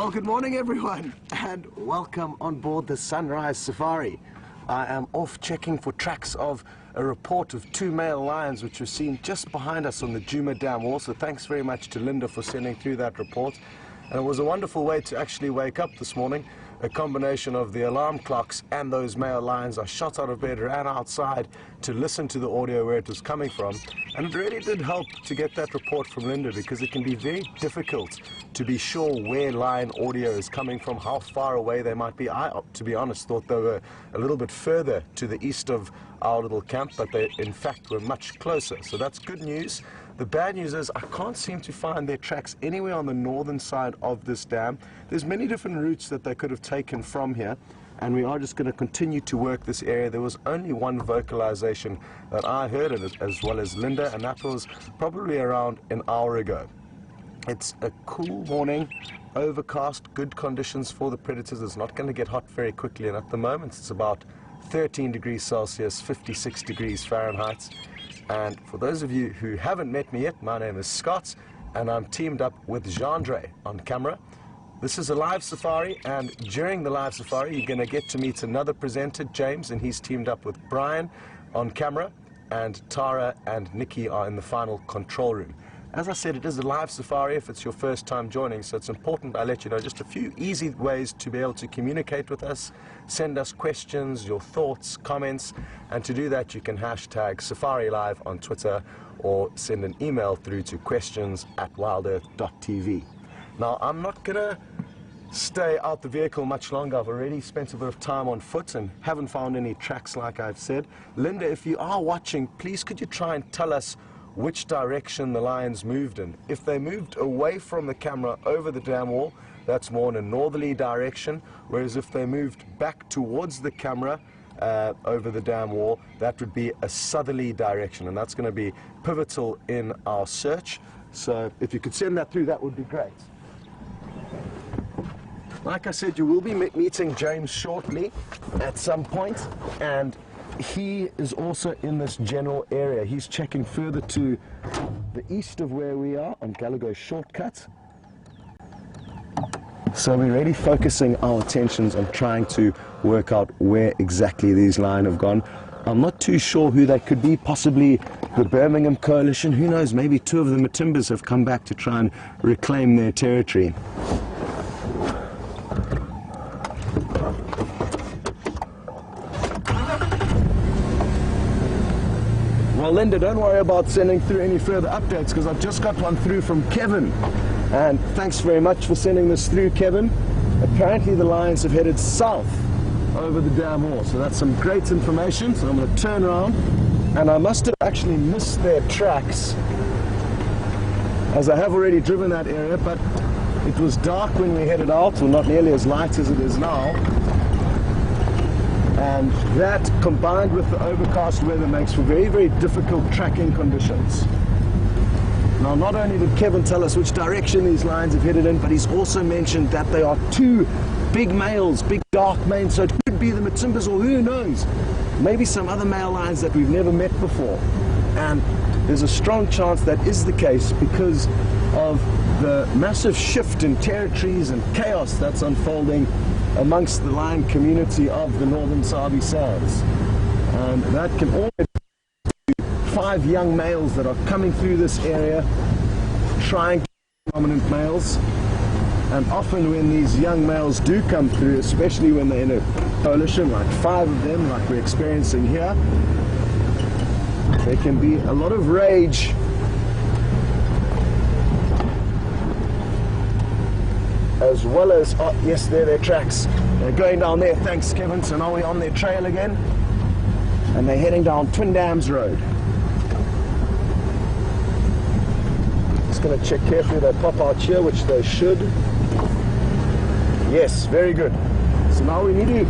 Well, good morning everyone, and welcome on board the Sunrise Safari. I am off checking for tracks of a report of 2 male lions which were seen just behind us on the Djuma Dam wall, so thanks very much to Linda for sending through that report. And it was a wonderful way to actually wake up this morning. A combination of the alarm clocks and those male lions. I shot out of bed, ran outside to listen to the audio where it was coming from, and it really did help to get that report from Linda, because it can be very difficult to be sure where lion audio is coming from, how far away they might be. I, to be honest, thought they were a little bit further to the east of our little camp, but they in fact were much closer, so that's good news. The bad news is I can't seem to find their tracks anywhere on the northern side of this dam. There's many different routes that they could have taken from here, and we are just going to continue to work this area. There was only one vocalization that I heard, as well as Linda, and that was probably around an hour ago. It's a cool morning, overcast, good conditions for the predators. It's not going to get hot very quickly, and at the moment it's about 13 degrees Celsius, 56 degrees Fahrenheit. And for those of you who haven't met me yet, my name is Scott, and I'm teamed up with Jandre on camera. This is a live safari, and during the live safari you're going to get to meet another presenter, James, and he's teamed up with Brian on camera, and Tara and Nikki are in the final control room. As I said, it is a live safari if it's your first time joining, so it's important I let you know just a few easy ways to be able to communicate with us, send us questions, your thoughts, comments, and to do that you can hashtag Safari Live on Twitter or send an email through to questions@wildearth.tv. Now, I'm not going to stay out the vehicle much longer. I've already spent a bit of time on foot and haven't found any tracks like I've said. Linda, if you are watching, please could you try and tell us which direction the lions moved in. If they moved away from the camera over the dam wall, that's more in a northerly direction, whereas if they moved back towards the camera over the dam wall, that would be a southerly direction, and that's going to be pivotal in our search. So if you could send that through, that would be great. Like I said, you will be meeting James shortly at some point, and he is also in this general area. He's checking further to the east of where we are on Gallagher Shortcut. So we're really focusing our attentions on trying to work out where exactly these lions have gone. I'm not too sure who they could be, possibly the Birmingham Coalition, who knows, maybe 2 of the Matimbas have come back to try and reclaim their territory. Well, Linda, don't worry about sending through any further updates, because I've just got one through from Kevin. And thanks very much for sending this through, Kevin. Apparently the lions have headed south over the dam wall, so that's some great information. So I'm going to turn around, and I must have actually missed their tracks, as I have already driven that area, but it was dark when we headed out, or not nearly as light as it is now. And that, combined with the overcast weather, makes for very, very difficult tracking conditions. Now, not only did Kevin tell us which direction these lions have headed in, but he's also mentioned that they are 2 big males, big dark manes, so it could be the Matimbas, or who knows, maybe some other male lions that we've never met before. And there's a strong chance that is the case because of the massive shift in territories and chaos that's unfolding amongst the lion community of the Northern Sabi Sands. And that can all be 5 young males that are coming through this area, trying to be dominant males. And often when these young males do come through, especially when they're in a coalition, like 5 of them, like we're experiencing here, there can be a lot of rage as well as, oh yes, there are their tracks. They're going down there, thanks Kevin. So now we're on their trail again, and they're heading down Twin Dams Road. Just going to check carefully they pop out here, which they should. Yes, very good. So now we need to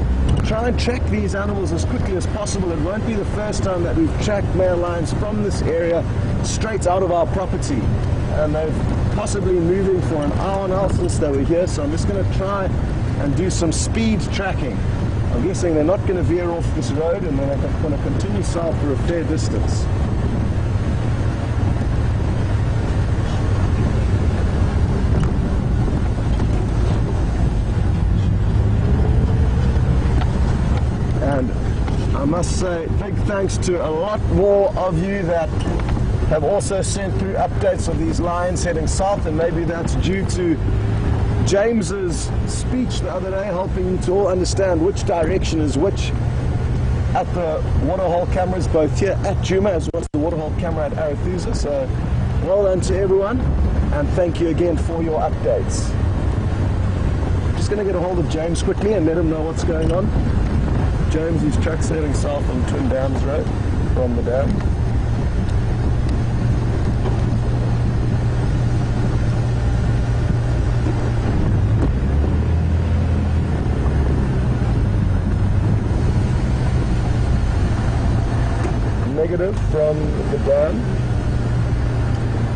try and track these animals as quickly as possible. It won't be the first time that we've tracked male lions from this area straight out of our property, and they've possibly moving for an hour now since they were here, so I'm just going to try and do some speed tracking. I'm guessing they're not going to veer off this road, and they're going to continue south for a fair distance. say big thanks to a lot more of you that have also sent through updates of these lions heading south, and maybe that's due to James's speech the other day, helping you to all understand which direction is which at the waterhole cameras, both here at Djuma as well as the waterhole camera at Arathusa. So well done to everyone, and thank you again for your updates. Just going to get a hold of James quickly and let him know what's going on. James, his truck's heading south on Twin Dams Road from the dam. Negative from the dam.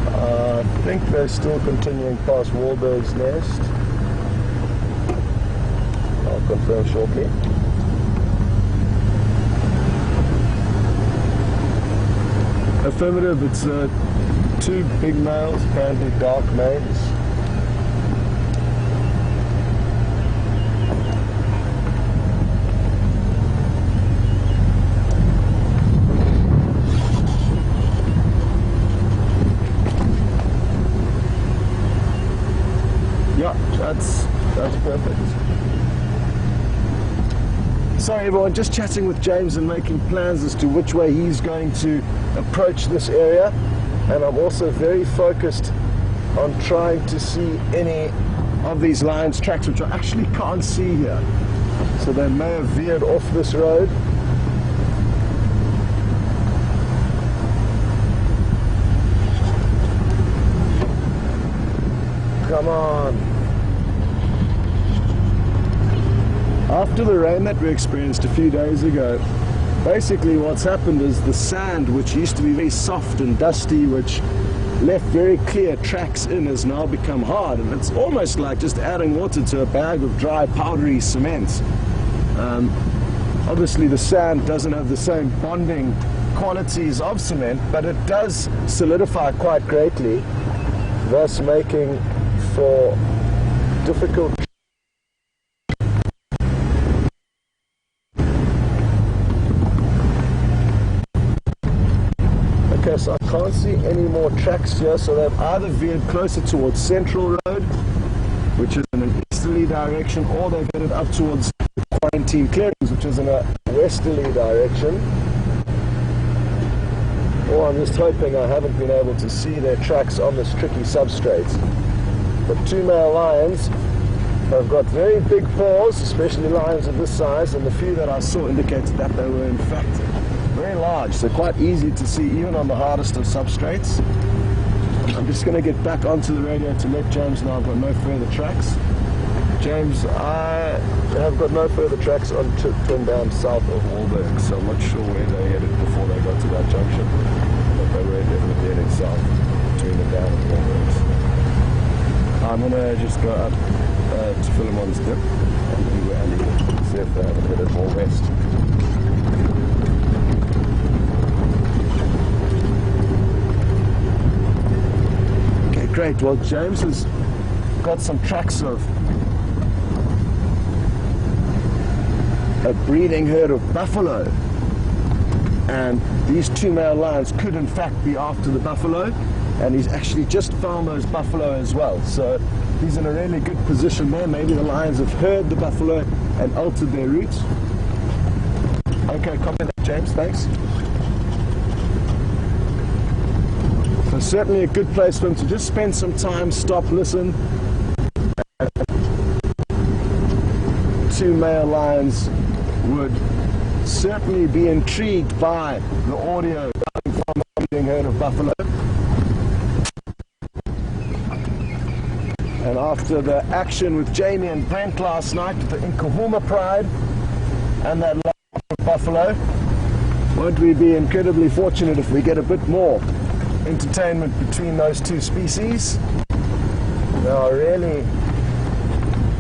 I think they're still continuing past WildEarth's nest. I'll confirm shortly. Affirmative, it's two big males, apparently dark manes. Yeah, that's perfect. Sorry everyone, just chatting with James and making plans as to which way he's going to approach this area, and I'm also very focused on trying to see any of these lions' tracks, which I actually can't see here. So they may have veered off this road. Come on. After the rain that we experienced a few days ago, basically what's happened is the sand, which used to be very soft and dusty, which left very clear tracks in, has now become hard, and it's almost like just adding water to a bag of dry powdery cement. Obviously the sand doesn't have the same bonding qualities of cement, but it does solidify quite greatly, thus making for difficult. Okay, so I can't see any more tracks here, so they've either veered closer towards Central Road, which is in an easterly direction, or they've headed up towards Quarantine Clearings, which is in a westerly direction. Or I'm just hoping I haven't been able to see their tracks on this tricky substrate. The two male lions have got very big paws, especially lions of this size, and the few that I saw indicated that they were in fact very large, so quite easy to see even on the hardest of substrates. I'm just going to get back onto the radio to let James know I've got no further tracks. James, I have got no further tracks on Twin Dam south of WildEarth, so I'm not sure where they headed before they got to that junction, but they were definitely heading south between the dam and WildEarth. I'm going to just go up to Philemon's Dip and see if they haven't headed more west. Great, well James has got some tracks of a breeding herd of buffalo, and these two male lions could in fact be after the buffalo, and he's actually just found those buffalo as well, so he's in a really good position there. Maybe the lions have heard the buffalo and altered their route. Okay, copy that, James, thanks. So certainly a good place for him to just spend some time, stop, listen. Two male lions would certainly be intrigued by the audio coming from a breeding herd of buffalo. And after the action with Jamie and Brent last night with the Nkahuma Pride and that large buffalo, won't we be incredibly fortunate if we get a bit more entertainment between those two species? They are really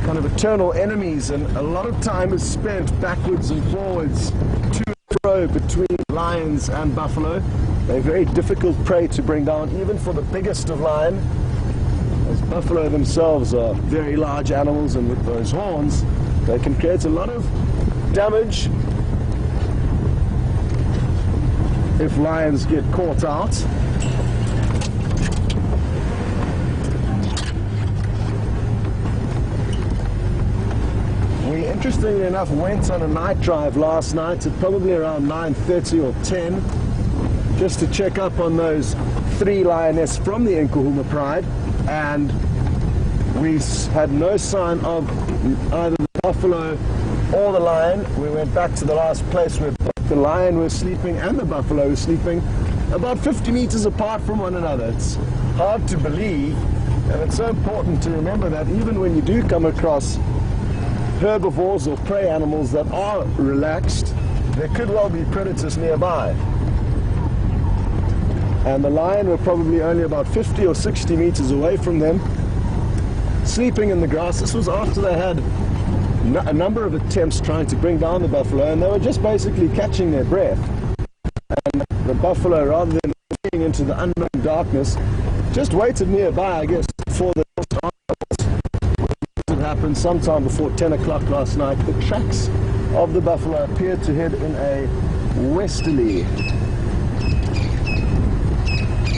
kind of eternal enemies, and a lot of time is spent backwards and forwards, to and fro between lions and buffalo. They're very difficult prey to bring down, even for the biggest of lion, as buffalo themselves are very large animals, and with those horns they can create a lot of damage if lions get caught out. We, interestingly enough, went on a night drive last night at probably around 9:30 or 10, just to check up on those 3 lionesses from the Nkuhuma Pride, and we had no sign of either the buffalo or the lion. We went back to the last place where both the lion was sleeping and the buffalo was sleeping, about 50 meters apart from one another. It's hard to believe, and it's so important to remember that even when you do come across herbivores or prey animals that are relaxed, there could well be predators nearby. And the lion were probably only about 50 or 60 meters away from them, sleeping in the grass. This was after they had a number of attempts trying to bring down the buffalo, and they were just basically catching their breath. And the buffalo, rather than moving into the unknown darkness, just waited nearby, I guess, for the it happened sometime before 10 o'clock last night. The tracks of the buffalo appeared to head in a westerly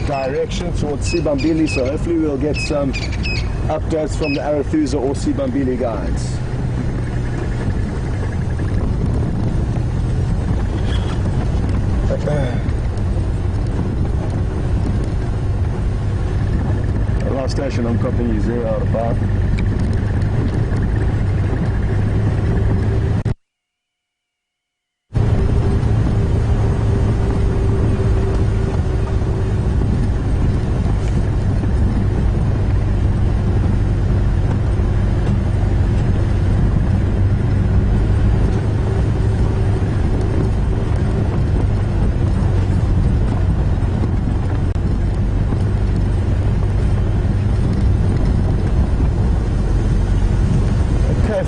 direction towards Sibambili, so hopefully we'll get some updates from the Arathusa or Sibambili guides. The last station I'm copying you 0 out of 5.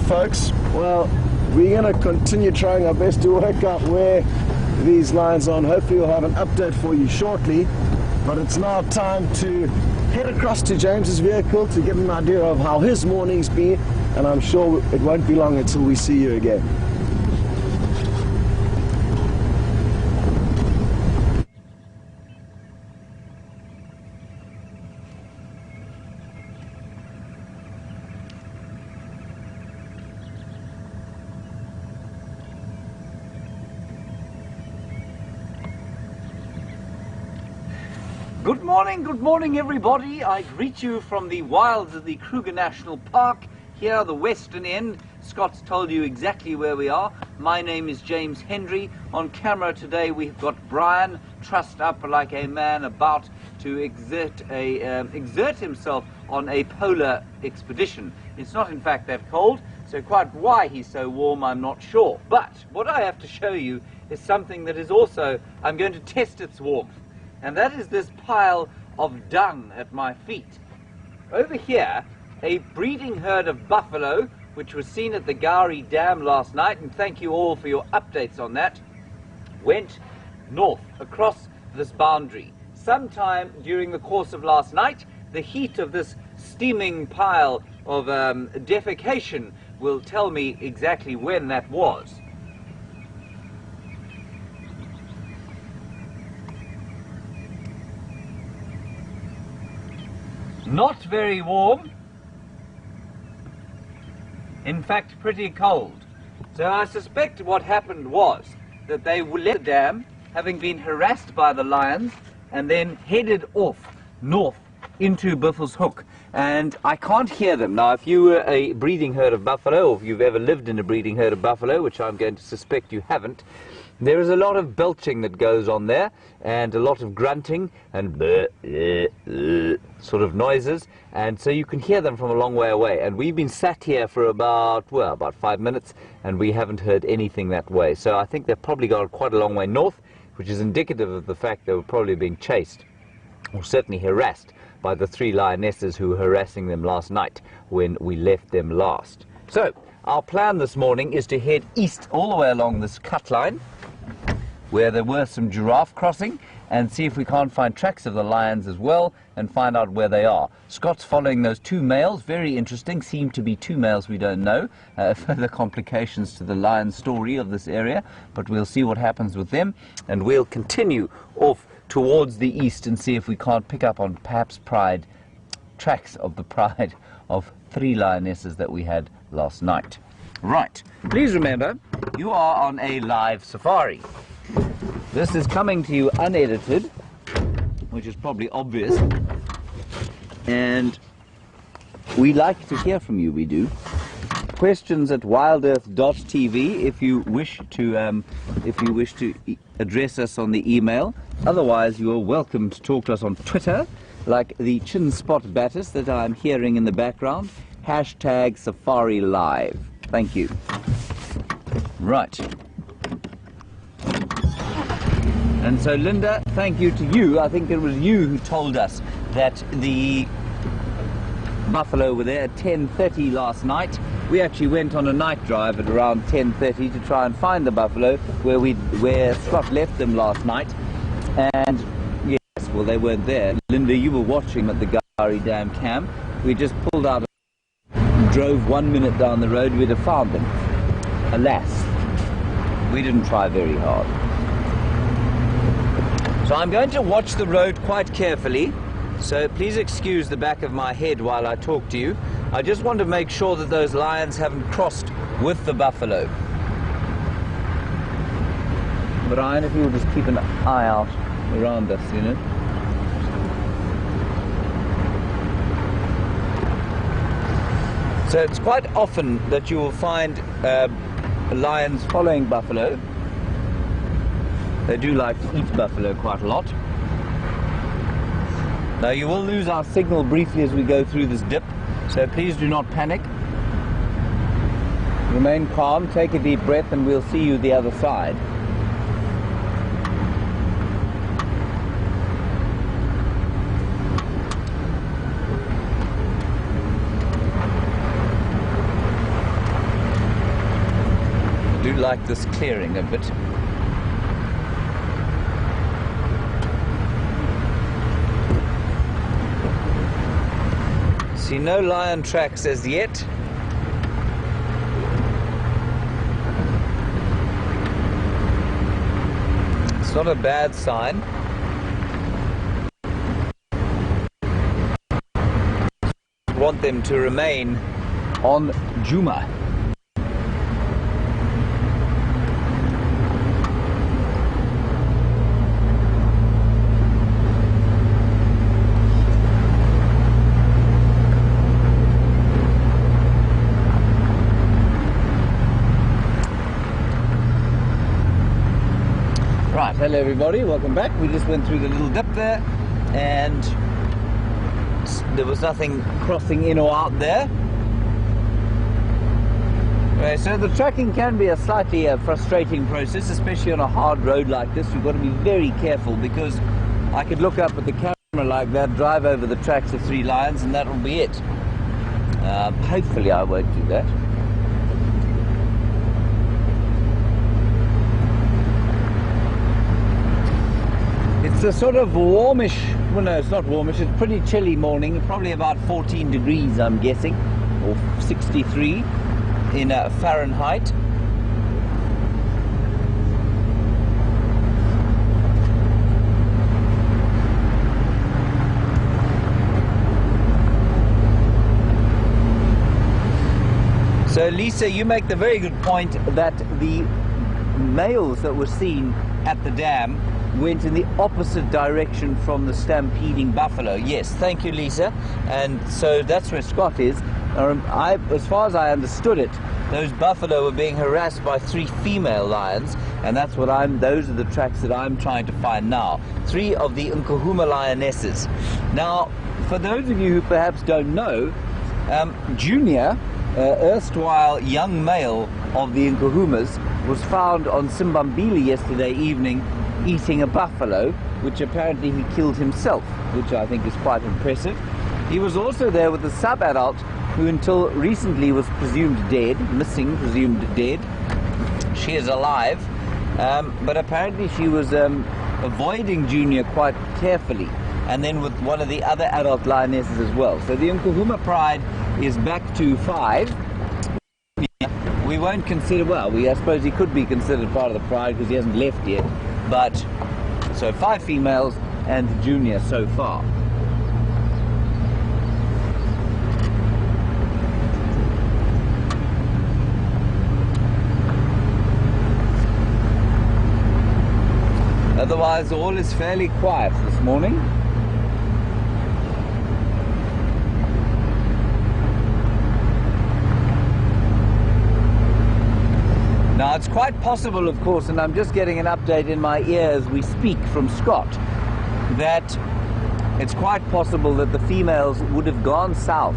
Folks, well, we're going to continue trying our best to work out where these lions are, and hopefully we'll have an update for you shortly. But it's now time to head across to James's vehicle to get an idea of how his morning's been, and I'm sure it won't be long until we see you again. Good morning everybody. I greet you from the wilds of the Kruger National Park, here the western end. Scott's told you exactly where we are. My name is James Hendry. On camera today we've got Brian, trussed up like a man about to exert himself on a polar expedition. It's not in fact that cold, so quite why he's so warm I'm not sure. But what I have to show you is something that is also, I'm going to test its warmth. And that is this pile of dung at my feet. Over here, a breeding herd of buffalo, which was seen at the Gowrie Dam last night, and thank you all for your updates on that, went north across this boundary. Sometime during the course of last night, the heat of this steaming pile of defecation will tell me exactly when that was. Not very warm, in fact pretty cold. So I suspect what happened was that they left the dam, having been harassed by the lions, and then headed off north into Buffelshoek. And I can't hear them. Now, if you were a breeding herd of buffalo, or if you've ever lived in a breeding herd of buffalo, which I'm going to suspect you haven't, there is a lot of belching that goes on there, and a lot of grunting and sort of noises, and so you can hear them from a long way away. And we've been sat here for about 5 minutes, and we haven't heard anything that way. So I think they've probably gone quite a long way north, which is indicative of the fact they were probably being chased, or certainly harassed, by the 3 lionesses who were harassing them last night when we left them last. So our plan this morning is to head east all the way along this cut line, where there were some giraffe crossing, and see if we can't find tracks of the lions as well and find out where they are. Scott's following those two males, very interesting, seem to be two males, we don't know. Further complications to the lion story of this area, but we'll see what happens with them, and we'll continue off towards the east and see if we can't pick up on perhaps tracks of the pride of 3 lionesses that we had last night. Right, please remember, you are on a live safari. This is coming to you unedited, which is probably obvious, and we like to hear from you, we do. Questions at wildearth.tv if you wish to address us on the email. Otherwise, you are welcome to talk to us on Twitter, like the chin spot Battis that I'm hearing in the background. Hashtag Safari Live. Thank you. Right. And so, Linda, thank you to you. I think it was you who told us that the buffalo were there at 10:30 last night. We actually went on a night drive at around 10:30 to try and find the buffalo where Scott left them last night. And yes, well, they weren't there. Linda, you were watching at the Gari Dam camp. We just pulled out and drove 1 minute down the road. We'd have found them. Alas, we didn't try very hard. So I'm going to watch the road quite carefully, so please excuse the back of my head while I talk to you. I just want to make sure that those lions haven't crossed with the buffalo. Brian, if you will just keep an eye out around us, you know. So it's quite often that you will find lions following buffalo. They do like to eat buffalo quite a lot. Now, you will lose our signal briefly as we go through this dip, so please do not panic. Remain calm, take a deep breath, and we'll see you the other side. I do like this clearing a bit. See no lion tracks as yet. It's not a bad sign. I want them to remain on Djuma. Hello everybody, welcome back. We just went through the little dip there and there was nothing crossing in or out there. Okay, so the tracking can be a slightly frustrating process, especially on a hard road like this. You've got to be very careful because I could look up at the camera like that, drive over the tracks of 3 lions, and that'll be it. Hopefully I won't do that. It's a sort of warmish, well no, it's not warmish, it's pretty chilly morning, probably about 14 degrees I'm guessing, or 63 in Fahrenheit. So Lisa, you make the very good point that the males that were seen at the dam went in the opposite direction from the stampeding buffalo. Yes, thank you, Lisa. And so that's where Scott is. As far as I understood it, those buffalo were being harassed by 3 female lions, and that's what those are the tracks that I'm trying to find now. 3 of the Nkuhuma lionesses. Now, for those of you who perhaps don't know, Junior, erstwhile young male of the Nkuhumas, was found on Simbambili yesterday evening eating a buffalo, which apparently he killed himself, which I think is quite impressive. He was also there with a sub-adult who until recently was presumed dead, presumed dead. She is alive, But apparently she was avoiding Junior quite carefully, and then with one of the other adult lionesses as well. So the Nkuhuma pride is back to 5. We won't consider, well, I suppose he could be considered part of the pride because he hasn't left yet, but so 5 females and Junior so far. Otherwise, all is fairly quiet this morning. Now, it's quite possible, of course, and I'm just getting an update in my ear as we speak from Scott, that it's quite possible that the females would have gone south,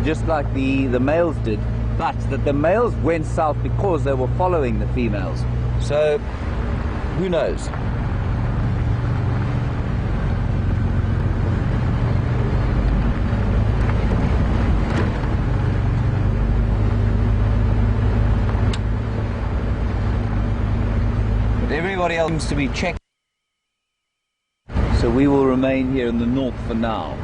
just like the males did, but that the males went south because they were following the females. So, who knows? Everybody else seems to be checked, so we will remain here in the north for now.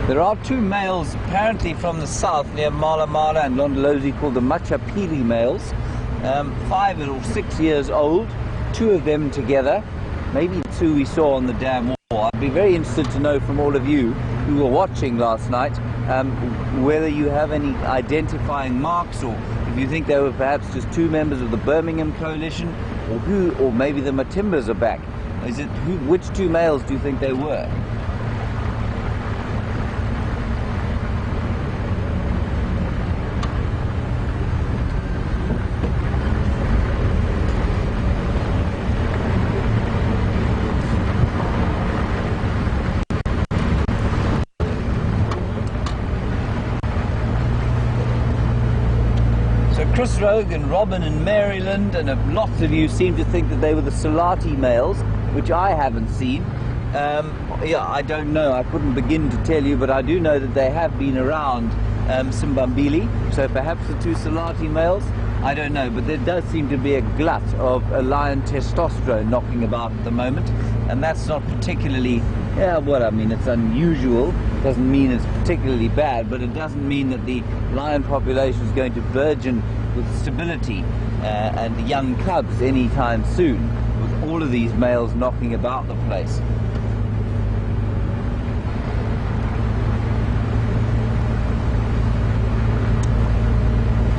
There are 2 males apparently from the south near Mala Mala and Londolozi called the Machapili males, 5 or 6 years old, 2 of them together, maybe 2 we saw on the dam wall. I'd be very interested to know from all of you who were watching last night whether you have any identifying marks, or if you think they were perhaps just 2 members of the Birmingham coalition, or maybe the Matimbas are back. Which 2 males do you think they were? Chris Rogue and Robin in Maryland, and lots of you seem to think that they were the Salati males, which I haven't seen. Yeah, I don't know. I couldn't begin to tell you, but I do know that they have been around Simbambili, so perhaps the 2 Salati males. I don't know, but there does seem to be a glut of lion testosterone knocking about at the moment, and that's not particularly, yeah, well, I mean, it's unusual. Doesn't mean it's particularly bad, but it doesn't mean that the lion population is going to burgeon with stability and young cubs anytime soon, with all of these males knocking about the place.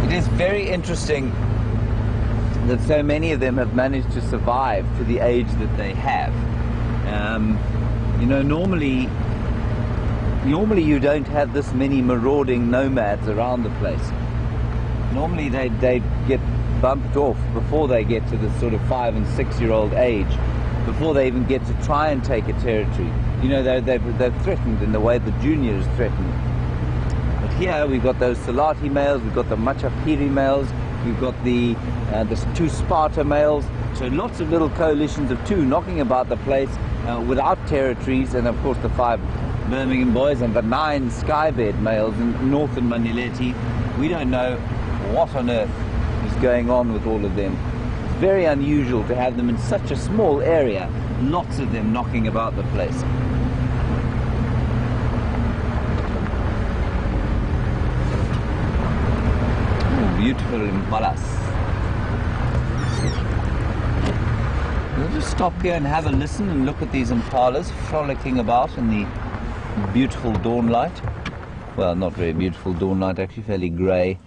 It is very interesting that so many of them have managed to survive to the age that they have. You know, normally you don't have this many marauding nomads around the place. Normally they get bumped off before they get to the sort of 5- and 6-year-old age, before they even get to try and take a territory. You know, they're threatened in the way the Junior is threatened. But here we've got those Salati males, we've got the Machapiri males, we've got the 2 Sparta males, so lots of little coalitions of 2 knocking about the place without territories, and of course the 5 Birmingham boys and the 9 Skybed males in northern Manileti. We don't know what on earth is going on with all of them. It's very unusual to have them in such a small area, lots of them knocking about the place. Ooh, beautiful impalas. We'll just stop here and have a listen and look at these impalas frolicking about in the beautiful dawn light. Well, not very beautiful dawn light, actually fairly grey.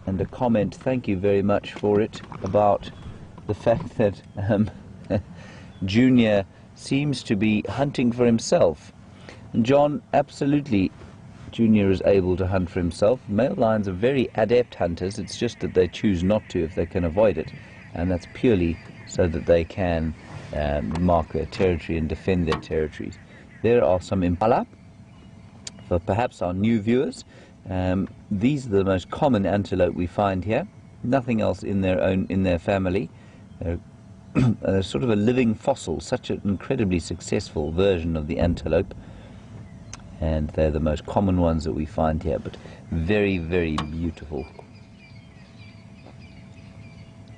And a comment, thank you very much for it, about the fact that Junior seems to be hunting for himself. And John, absolutely, Junior is able to hunt for himself. Male lions are very adept hunters, it's just that they choose not to if they can avoid it. And that's purely so that they can mark their territory and defend their territories. There are some impala for perhaps our new viewers. These are the most common antelope we find here. Nothing else in their family. They're sort of a living fossil, such an incredibly successful version of the antelope. And they're the most common ones that we find here, but very, very beautiful.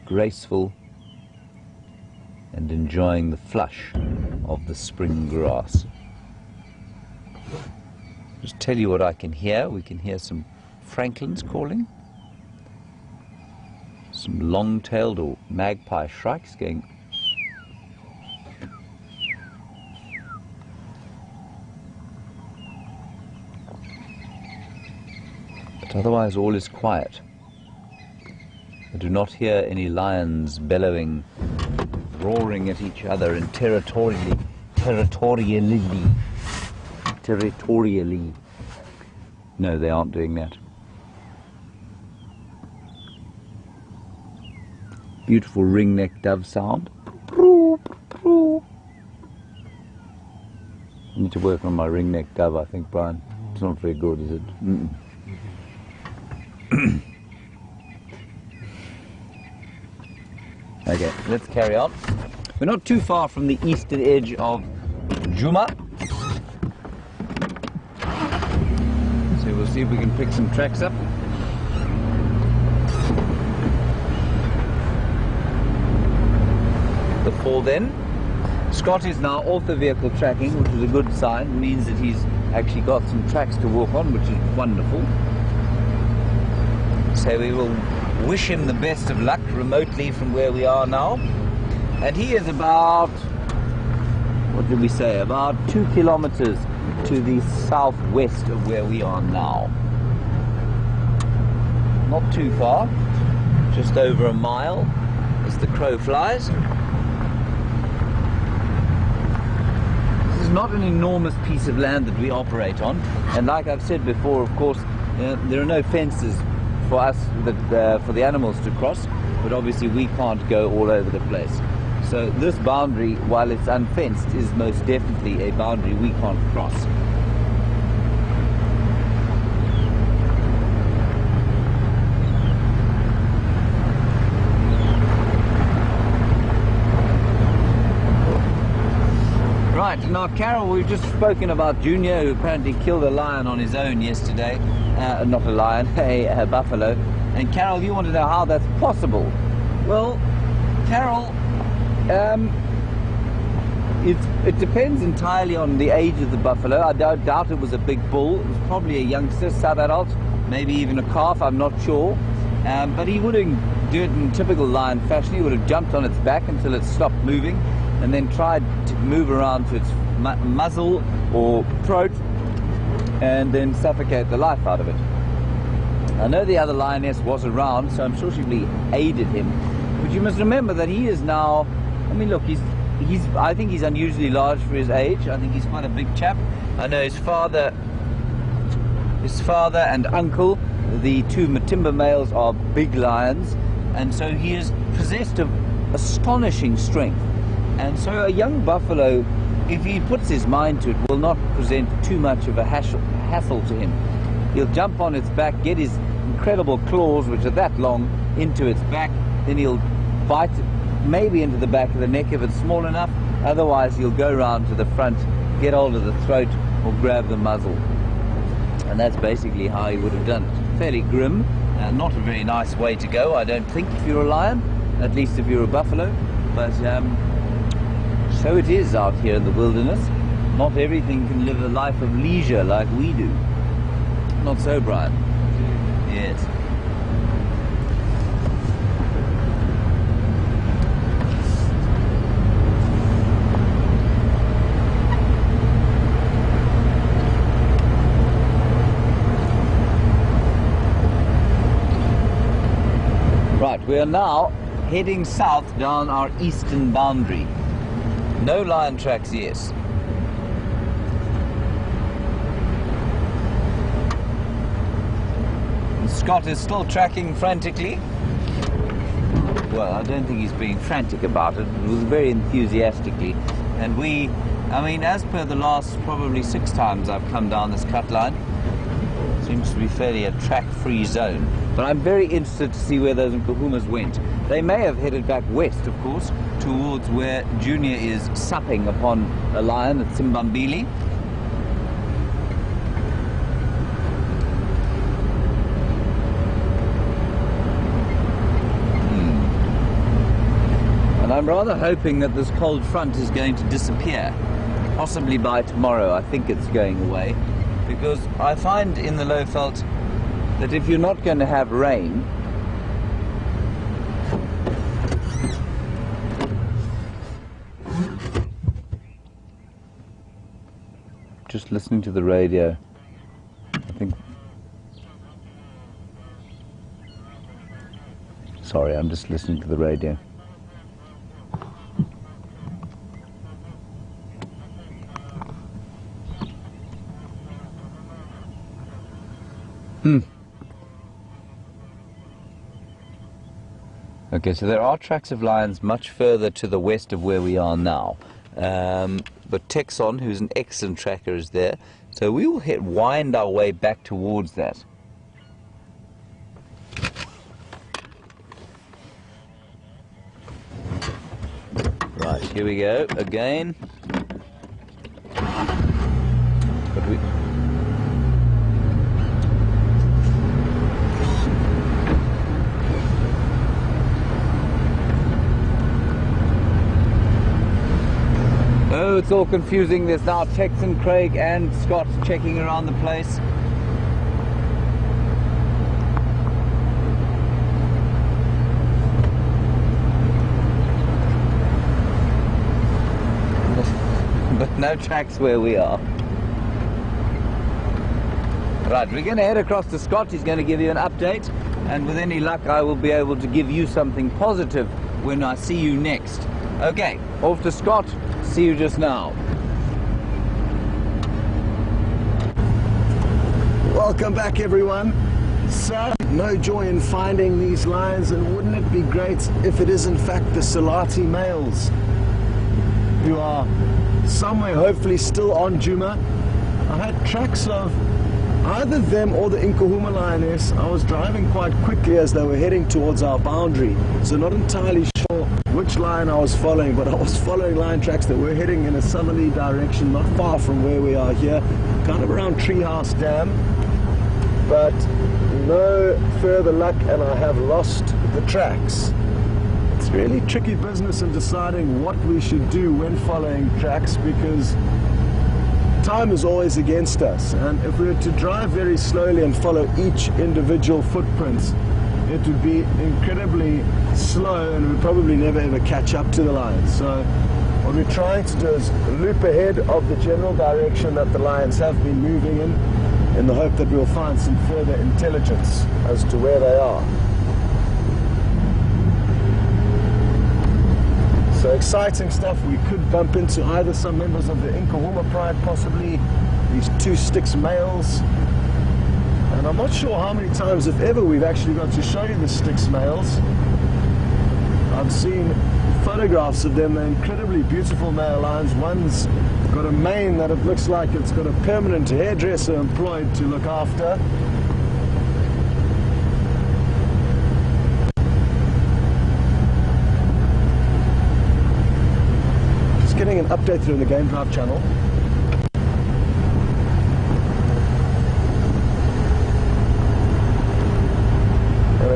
Graceful and enjoying the flush of the spring grass. Just tell you what I can hear. We can hear some francolins calling, some long-tailed or magpie shrikes going. But otherwise all is quiet. I do not hear any lions bellowing, roaring at each other and territorially. No, they aren't doing that. Beautiful ringneck dove sound. I need to work on my ringneck dove, I think, Brian. It's not very good, is it? Okay, let's carry on. We're not too far from the eastern edge of Djuma. So we'll see if we can pick some tracks up. Before then, Scott is now off the vehicle tracking, which is a good sign. It means that he's actually got some tracks to walk on, which is wonderful. So we will wish him the best of luck remotely from where we are now. And he is about, what did we say, about 2 kilometers to the southwest of where we are now. Not too far, just over a mile as the crow flies. This is not an enormous piece of land that we operate on, and like I've said before, of course, there are no fences for us, for the animals to cross, but obviously we can't go all over the place. So this boundary, while it's unfenced, is most definitely a boundary we can't cross. Right, now Carol, we've just spoken about Junior, who apparently killed a lion on his own yesterday. Not a lion, a buffalo. And Carol, you want to know how that's possible. Well, Carol, it depends entirely on the age of the buffalo. I doubt it was a big bull. It was probably a youngster, sub-adult, maybe even a calf, I'm not sure. But he wouldn't do it in typical lion fashion. He would have jumped on its back until it stopped moving, and then tried to move around to its muzzle or throat, and then suffocate the life out of it. I know the other lioness was around, so I'm sure she really aided him. But you must remember that he is now, I mean, look, I think he's unusually large for his age. I think he's quite a big chap. I know his father and uncle, the two Matimba males, are big lions, and so he is possessed of astonishing strength. And so a young buffalo, if he puts his mind to it, will not present too much of a hassle to him. He'll jump on its back, get his incredible claws, which are that long, into its back, then he'll bite maybe into the back of the neck if it's small enough. Otherwise he'll go round to the front, get hold of the throat, or grab the muzzle. And that's basically how he would have done it. Fairly grim, not a very nice way to go, I don't think, if you're a lion, at least if you're a buffalo. But so it is out here in the wilderness. Not everything can live a life of leisure like we do. Not so, Brian? Yes. Right, we are now heading south down our eastern boundary. No lion tracks yet. Scott is still tracking frantically. Well, I don't think he's being frantic about it. It was very enthusiastically. And I mean, as per the last probably 6 times I've come down this cut line, seems to be fairly a track-free zone. But I'm very interested to see where those Nkuhumas went. They may have headed back west, of course, towards where Junior is supping upon a lion at Simbambili. And I'm rather hoping that this cold front is going to disappear. Possibly by tomorrow. I think it's going away. Because I find in the low veld that if you're not going to have rain, just listening to the radio, I think, sorry, I'm just listening to the radio. Okay, so there are tracks of lions much further to the west of where we are now. But Texon, who's an excellent tracker, is there. So we will wind our way back towards that. Right, here we go again. But we... Oh, it's all confusing. There's now Texan, Craig and Scott checking around the place. But no tracks where we are. Right, we're going to head across to Scott. He's going to give you an update, and with any luck I will be able to give you something positive when I see you next. Okay, off to Scott. See you just now. Welcome back, everyone. Sad, no joy in finding these lions, and wouldn't it be great if it is in fact the Salati males who are somewhere hopefully still on Juma. I had tracks of either them or the Nkuhuma lioness. I was driving quite quickly as they were heading towards our boundary, so not entirely sure which lion I was following, but I was following lion tracks that were heading in a southerly direction, not far from where we are here, kind of around Treehouse Dam, but no further luck, and I have lost the tracks. It's really tricky business in deciding what we should do when following tracks, because time is always against us, and if we were to drive very slowly and follow each individual footprints, it would be incredibly slow and we'd probably never ever catch up to the lions. So what we're trying to do is loop ahead of the general direction that the lions have been moving in the hope that we'll find some further intelligence as to where they are. So exciting stuff. We could bump into either some members of the Nkuhuma pride, possibly these two Styx males. And I'm not sure how many times, if ever, we've actually got to show you the Styx males. I've seen photographs of them. They're incredibly beautiful male lions. One's got a mane that it looks like it's got a permanent hairdresser employed to look after. Just getting an update through the Game Drive channel.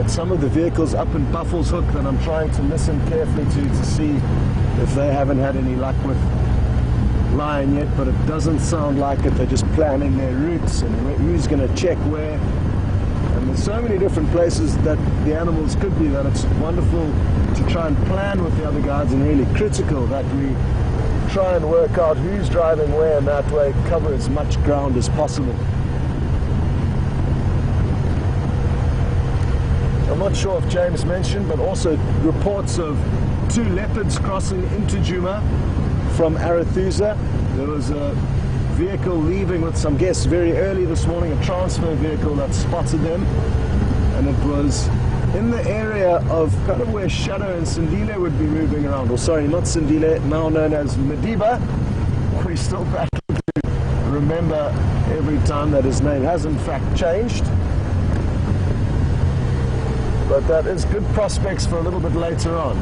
Some of the vehicles up in Buffelshoek that I'm trying to listen carefully to see if they haven't had any luck with lion yet, but it doesn't sound like it. They're just planning their routes and who's going to check where. And there's so many different places that the animals could be that it's wonderful to try and plan with the other guides, and really critical that we try and work out who's driving where, and that way cover as much ground as possible. I'm not sure if James mentioned, but also reports of two leopards crossing into Juma from Arathusa. There was a vehicle leaving with some guests very early this morning, a transfer vehicle that spotted them, and it was in the area of kind of where Shadow and Sindile would be moving around. Or sorry, not Sindile, now known as Madiba. We still battle to remember every time that his name has in fact changed. but that is good prospects for a little bit later on.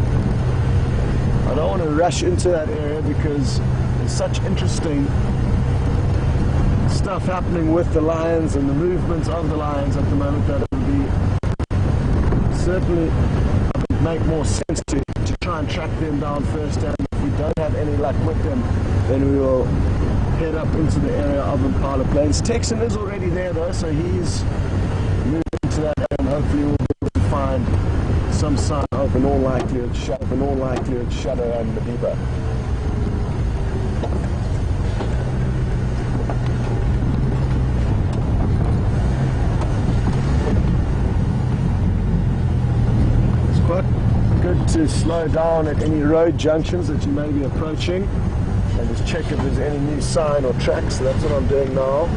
I don't want to rush into that area because there's such interesting stuff happening with the lions and the movements of the lions at the moment that it would be certainly make more sense to try and track them down first, and if we don't have any luck with them, then we will head up into the area of Impala Plains. Texan is already there though, so he's moving into that area, and hopefully we'll be able to find some sign of an all likelihood shadow and Madiba. Good to slow down at any road junctions that you may be approaching and just check if there's any new sign or tracks. So that's what I'm doing now.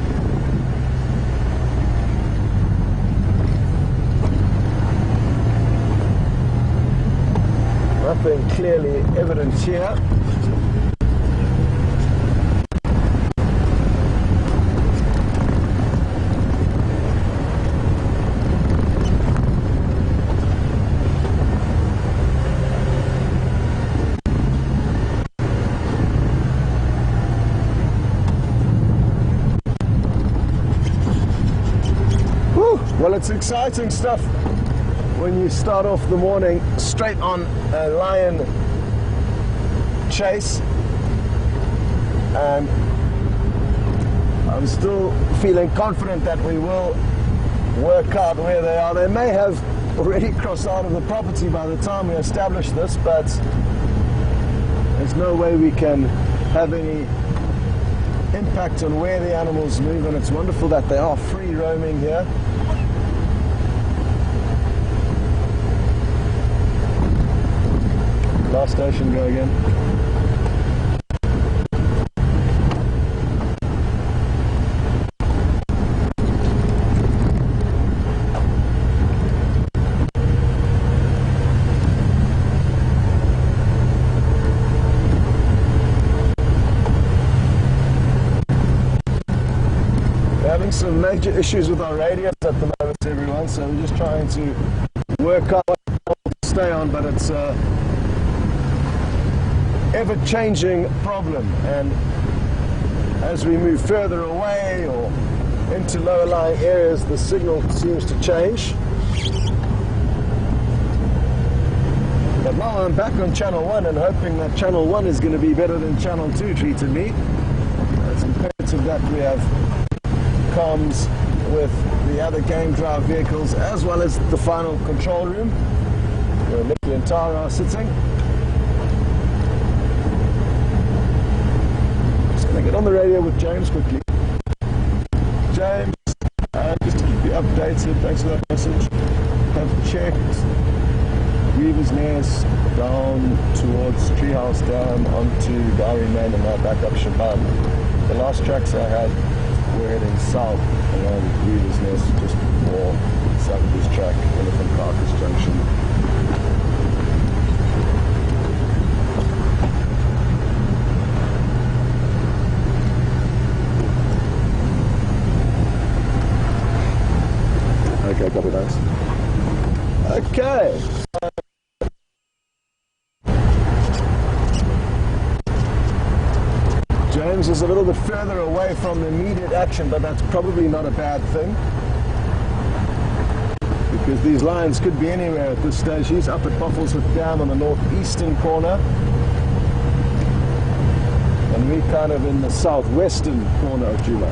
Nothing clearly evident here. Well, it's exciting stuff when you start off the morning straight on a lion chase, and I'm still feeling confident that we will work out where they are. They may have already crossed out of the property by the time we establish this, but there's no way we can have any impact on where the animals move, and it's wonderful that they are free roaming here. Last station, go again. We're having some major issues with our radios at the moment, everyone, so we're just trying to work out what to stay on, but it's ever-changing problem, and as we move further away or into lower-lying areas, the signal seems to change. But now I'm back on channel 1 and hoping that channel 1 is going to be better than channel 2 treated me. It's imperative that we have comms with the other game drive vehicles as well as the final control room where Nicky and Tara are sitting. Get on the radio with James quickly. James, just to keep you updated, thanks for that message. Have checked Weaver's Nest down towards Treehouse Dam onto Gowrie Man and now back up Shaban. The last tracks I had were heading south around Weaver's Nest just before Savage's Track, Elephant Carcass Junction. Okay, copy, thanks. Okay. James is a little bit further away from the immediate action, but that's probably not a bad thing, because these lions could be anywhere at this stage. He's up at Buffelshoek Dam on the northeastern corner, and we're kind of in the southwestern corner of Djuma.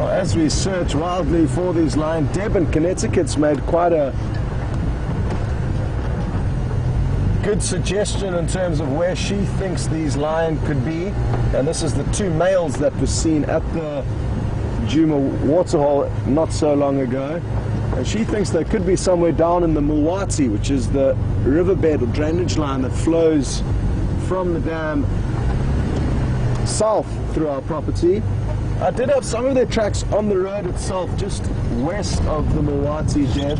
As we search wildly for these lions, Deb in Connecticut's made quite a good suggestion in terms of where she thinks these lion could be. And this is the two males that were seen at the Djuma waterhole not so long ago. And she thinks they could be somewhere down in the Mulwati, which is the riverbed or drainage line that flows from the dam south through our property. I did have some of their tracks on the road itself, just west of the Mulwati Deb.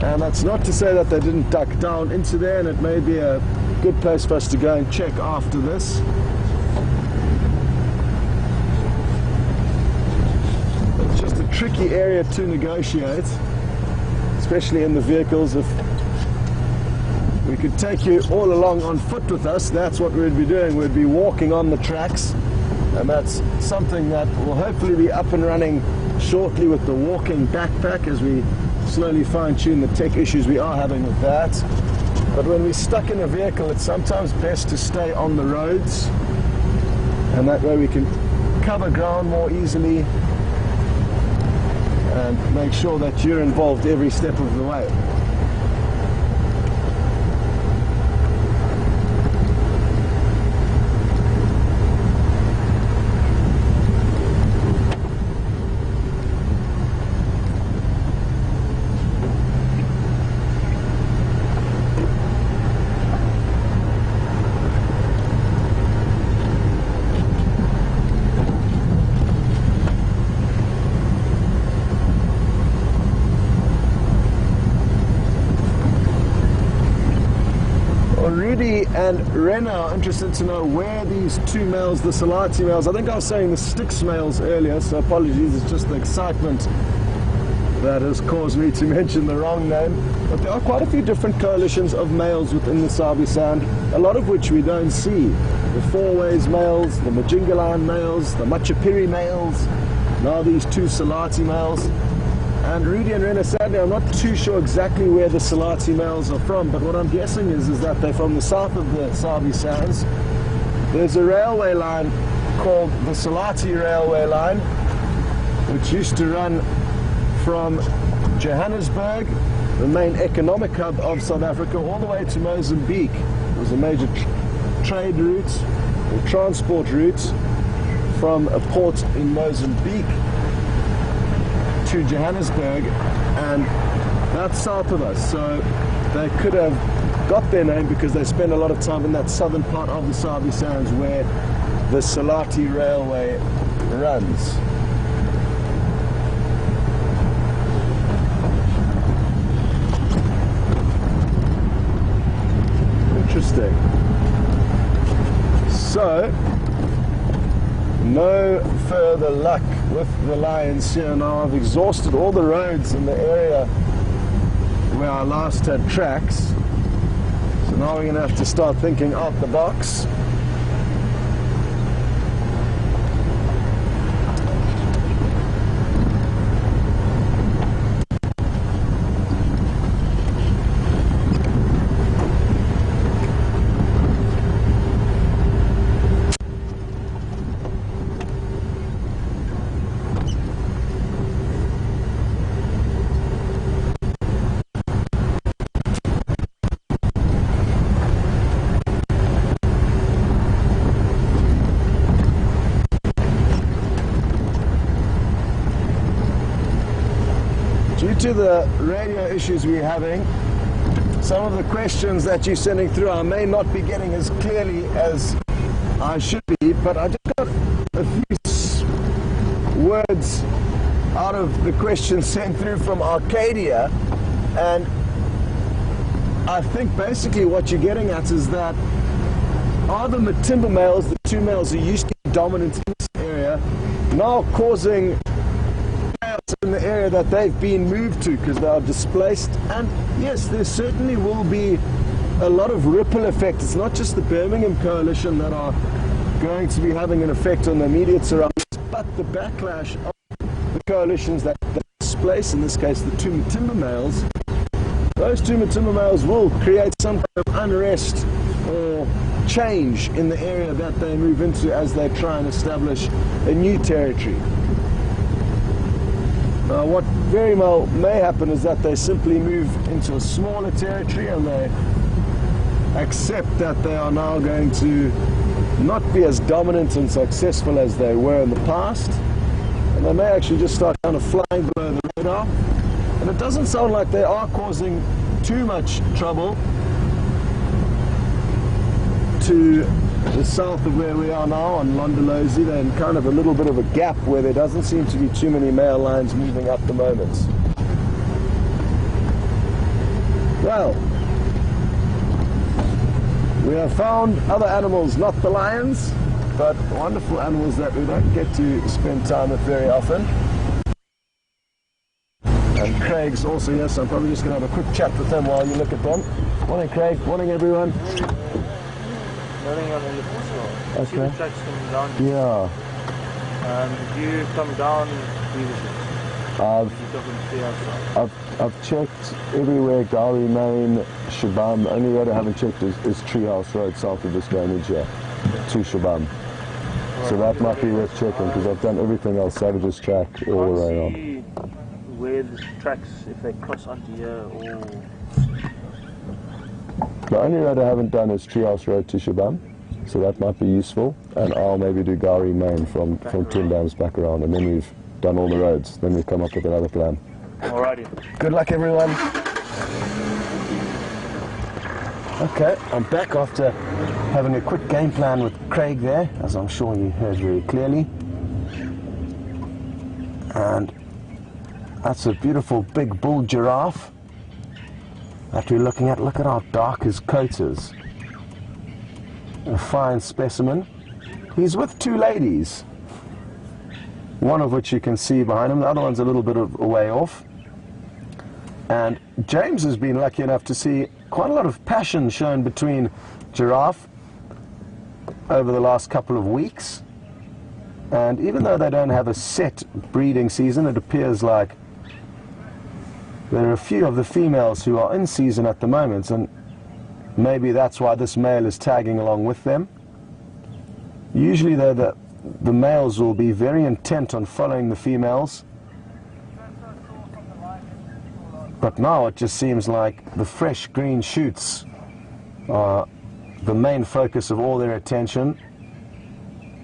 And that's not to say that they didn't duck down into there, and it may be a good place for us to go and check after this. It's just a tricky area to negotiate, especially in the vehicles. If we could take you all along on foot with us, that's what we'd be doing. We'd be walking on the tracks, and that's something that will hopefully be up and running shortly with the walking backpack as we slowly fine-tune the tech issues we are having with that. But when we're stuck in a vehicle, it's sometimes best to stay on the roads, and that way we can cover ground more easily and make sure that you're involved every step of the way. Rudy and Rena are interested to know where these two males, the Salati males, I think I was saying the Styx males earlier, so apologies, it's just the excitement that has caused me to mention the wrong name. But there are quite a few different coalitions of males within the Sabi Sound, a lot of which we don't see. The Fourways males, the Majingalan males, the Machapiri males, now these two Salati males. And Rudy and Rena, sadly, I'm not too sure exactly where the Salati males are from, but what I'm guessing is that they're from the south of the Sabi Sands. There's a railway line called the Salati Railway Line, which used to run from Johannesburg, the main economic hub of South Africa, all the way to Mozambique. It was a major trade route, or transport route, from a port in Mozambique to Johannesburg, and that's south of us, so they could have got their name because they spend a lot of time in that southern part of the Sabi Sands where the Salati Railway runs. Interesting. So no further luck with the lions here. Now I've exhausted all the roads in the area where I last had tracks, so now we're going to have to start thinking out the box. Due to the radio issues we're having, some of the questions that you're sending through I may not be getting as clearly as I should be, but I just got a few words out of the questions sent through from Arcadia, and I think basically what you're getting at is that are the Matimba males, the two males who used to be dominant in this area, now causing in the area that they've been moved to because they are displaced? And yes, there certainly will be a lot of ripple effect. It's not just the Birmingham coalition that are going to be having an effect on the immediate surroundings, but the backlash of the coalitions that displace, in this case the two Matimba males. Those two Matimba males will create some kind of unrest or change in the area that they move into as they try and establish a new territory. What very well may happen is that they simply move into a smaller territory and they except that they are now going to not be as dominant and successful as they were in the past, and they may actually just start kind of flying below the radar. And it doesn't sound like they are causing too much trouble to the south of where we are now on Londolozi. They're in kind of a little bit of a gap where there doesn't seem to be too many male lions moving at the moment. Well, we have found other animals, not the lions, but wonderful animals that we don't get to spend time with very often. And Craig's also here, so I'm probably just going to have a quick chat with him while you look at them. Morning, Craig. Morning, everyone. Morning on the floor. Okay. See the tracks coming down? Yeah. Do you come down previously? I've checked everywhere, Gari, Main, Shabam. The only road I haven't checked is Treehouse Road, south of this drainage here, to Shabam. So that might be worth checking, because I've done everything else, Savage's track, all the way on. Where the tracks, if they cross onto here, or... The only road I haven't done is Treehouse Road to Shabam, so that might be useful. And I'll maybe do Gari Main from Tindams back around, and then we've done all the roads. Then we've come up with another plan. Alrighty. Good luck, everyone. Okay, I'm back after having a quick game plan with Craig there, as I'm sure you heard very clearly. And that's a beautiful big bull giraffe that we're looking at. Look at how dark his coat is. A fine specimen. He's with two ladies, one of which you can see behind him. The other one's a little bit of a way off. And James has been lucky enough to see quite a lot of passion shown between giraffe over the last couple of weeks. And even though they don't have a set breeding season, it appears like there are a few of the females who are in season at the moment, and maybe that's why this male is tagging along with them. Usually though, the males will be very intent on following the females, but now it just seems like the fresh green shoots are the main focus of all their attention.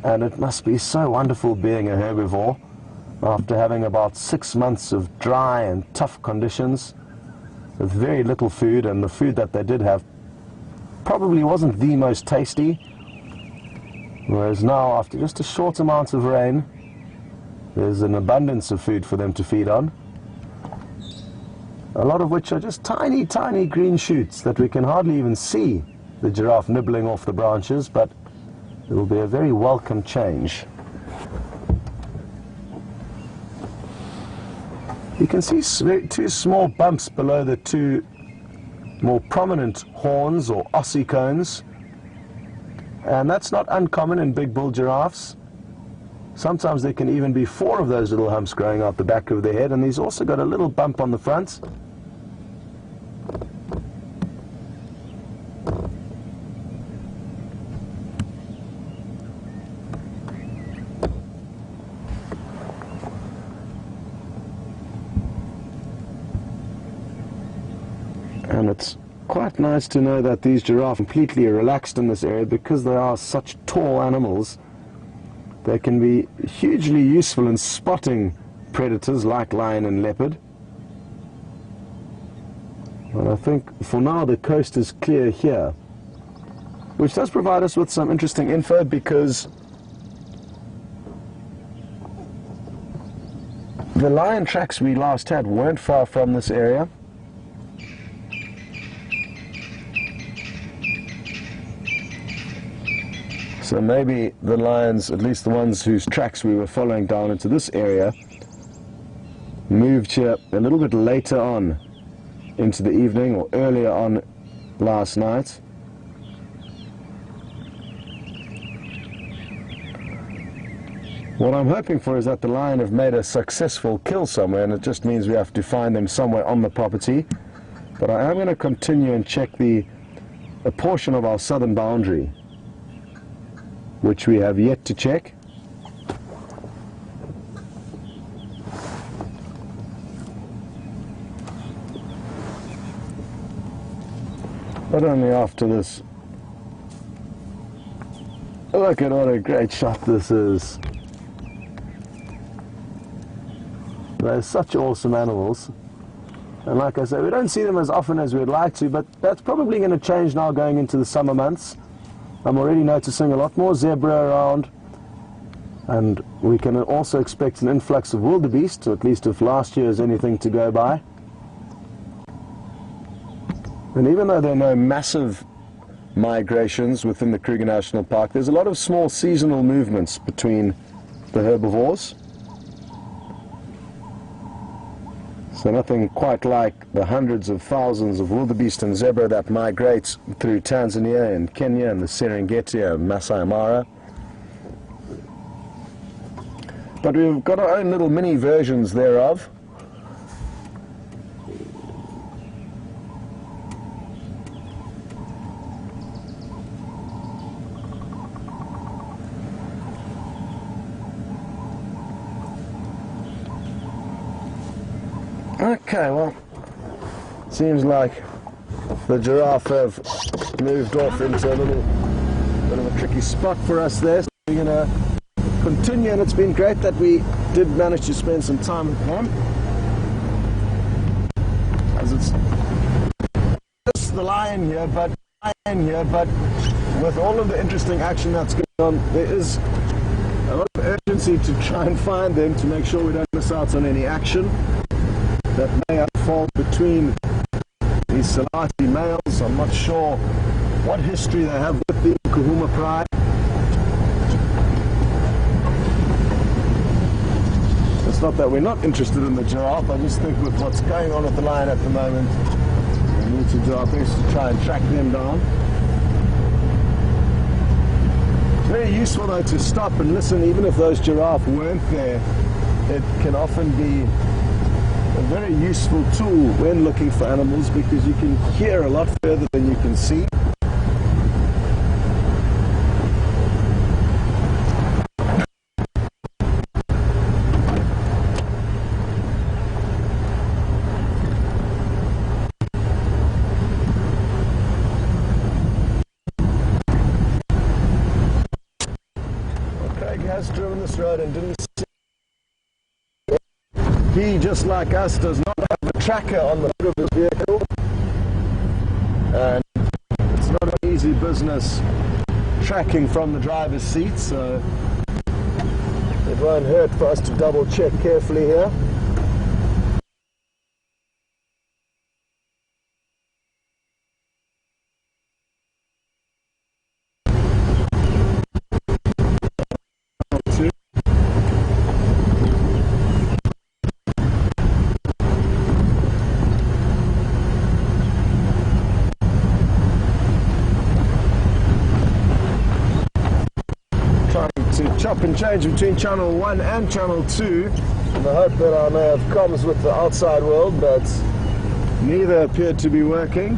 And it must be so wonderful being a herbivore after having about 6 months of dry and tough conditions with very little food, and the food that they did have probably wasn't the most tasty. Whereas now, after just a short amount of rain, there's an abundance of food for them to feed on. A lot of which are just tiny, tiny green shoots that we can hardly even see the giraffe nibbling off the branches, but it will be a very welcome change. You can see two small bumps below the two more prominent horns or ossicones, and that's not uncommon in big bull giraffes. Sometimes there can even be 4 of those little humps growing out the back of their head, and he's also got a little bump on the front. And it's quite nice to know that these giraffes are completely relaxed in this area, because they are such tall animals. They can be hugely useful in spotting predators like lion and leopard. And I think for now the coast is clear here, which does provide us with some interesting info, because the lion tracks we last had weren't far from this area. So maybe the lions, at least the ones whose tracks we were following down into this area, moved here a little bit later on into the evening, or earlier on last night. What I'm hoping for is that the lion have made a successful kill somewhere, and it just means we have to find them somewhere on the property. But I am going to continue and check a portion of our southern boundary, which we have yet to check. Not only after this. Look at what a great shot this is. They're such awesome animals. And like I say, we don't see them as often as we'd like to, but that's probably going to change now going into the summer months. I'm already noticing a lot more zebra around, and we can also expect an influx of wildebeest, at least if last year is anything to go by. And even though there are no massive migrations within the Kruger National Park, there's a lot of small seasonal movements between the herbivores. So nothing quite like the hundreds of thousands of wildebeest and zebra that migrate through Tanzania and Kenya and the Serengeti and Masai Mara. But we've got our own little mini versions thereof. Okay, well, seems like the giraffe have moved off into a little bit of a tricky spot for us there. So we're going to continue, and it's been great that we did manage to spend some time with him. As it's just the lion here, but with all of the interesting action that's going on, there is a lot of urgency to try and find them to make sure we don't miss out on any action that may unfold between these Salati males. I'm not sure what history they have with the Kahuma pride. It's not that we're not interested in the giraffe, I just think with what's going on with the lion at the moment, we need to do our best to try and track them down. It's very useful though to stop and listen, even if those giraffe weren't there. It can often be a very useful tool when looking for animals, because you can hear a lot further than you can see. Craig has driven this road and didn't see. He, just like us, does not have a tracker on the hood of his vehicle, and it's not an easy business tracking from the driver's seat, so it won't hurt for us to double check carefully here. Chop and change between channel 1 and channel 2 in the hope that I may have comms with the outside world, but neither appeared to be working.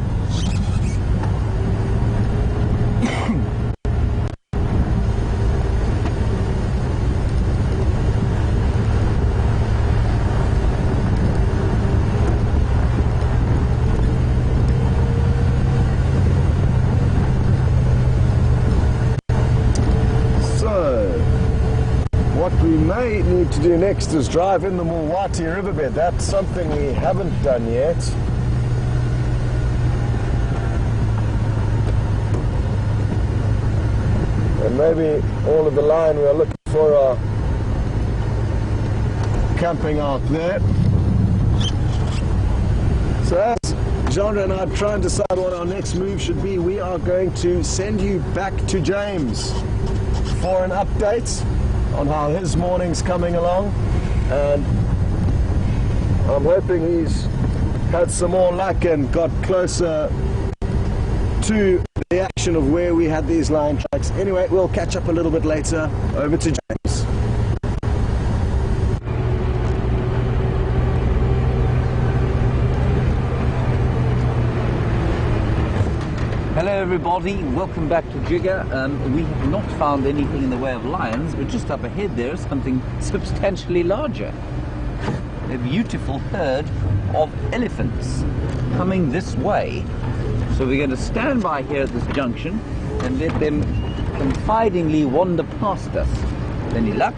What we may need to do next is drive in the Mulwati riverbed. That's something we haven't done yet. And maybe all of the line we are looking for are camping out there. So as Genre and I try and decide what our next move should be, we are going to send you back to James for an update on how his morning's coming along, and I'm hoping he's had some more luck and got closer to the action of where we had these lion tracks. Anyway, we'll catch up a little bit later. Over to James. Hello everybody, welcome back to Jigger. We have not found anything in the way of lions, but just up ahead there is something substantially larger. A beautiful herd of elephants coming this way. So we're going to stand by here at this junction and let them confidingly wander past us. With any luck,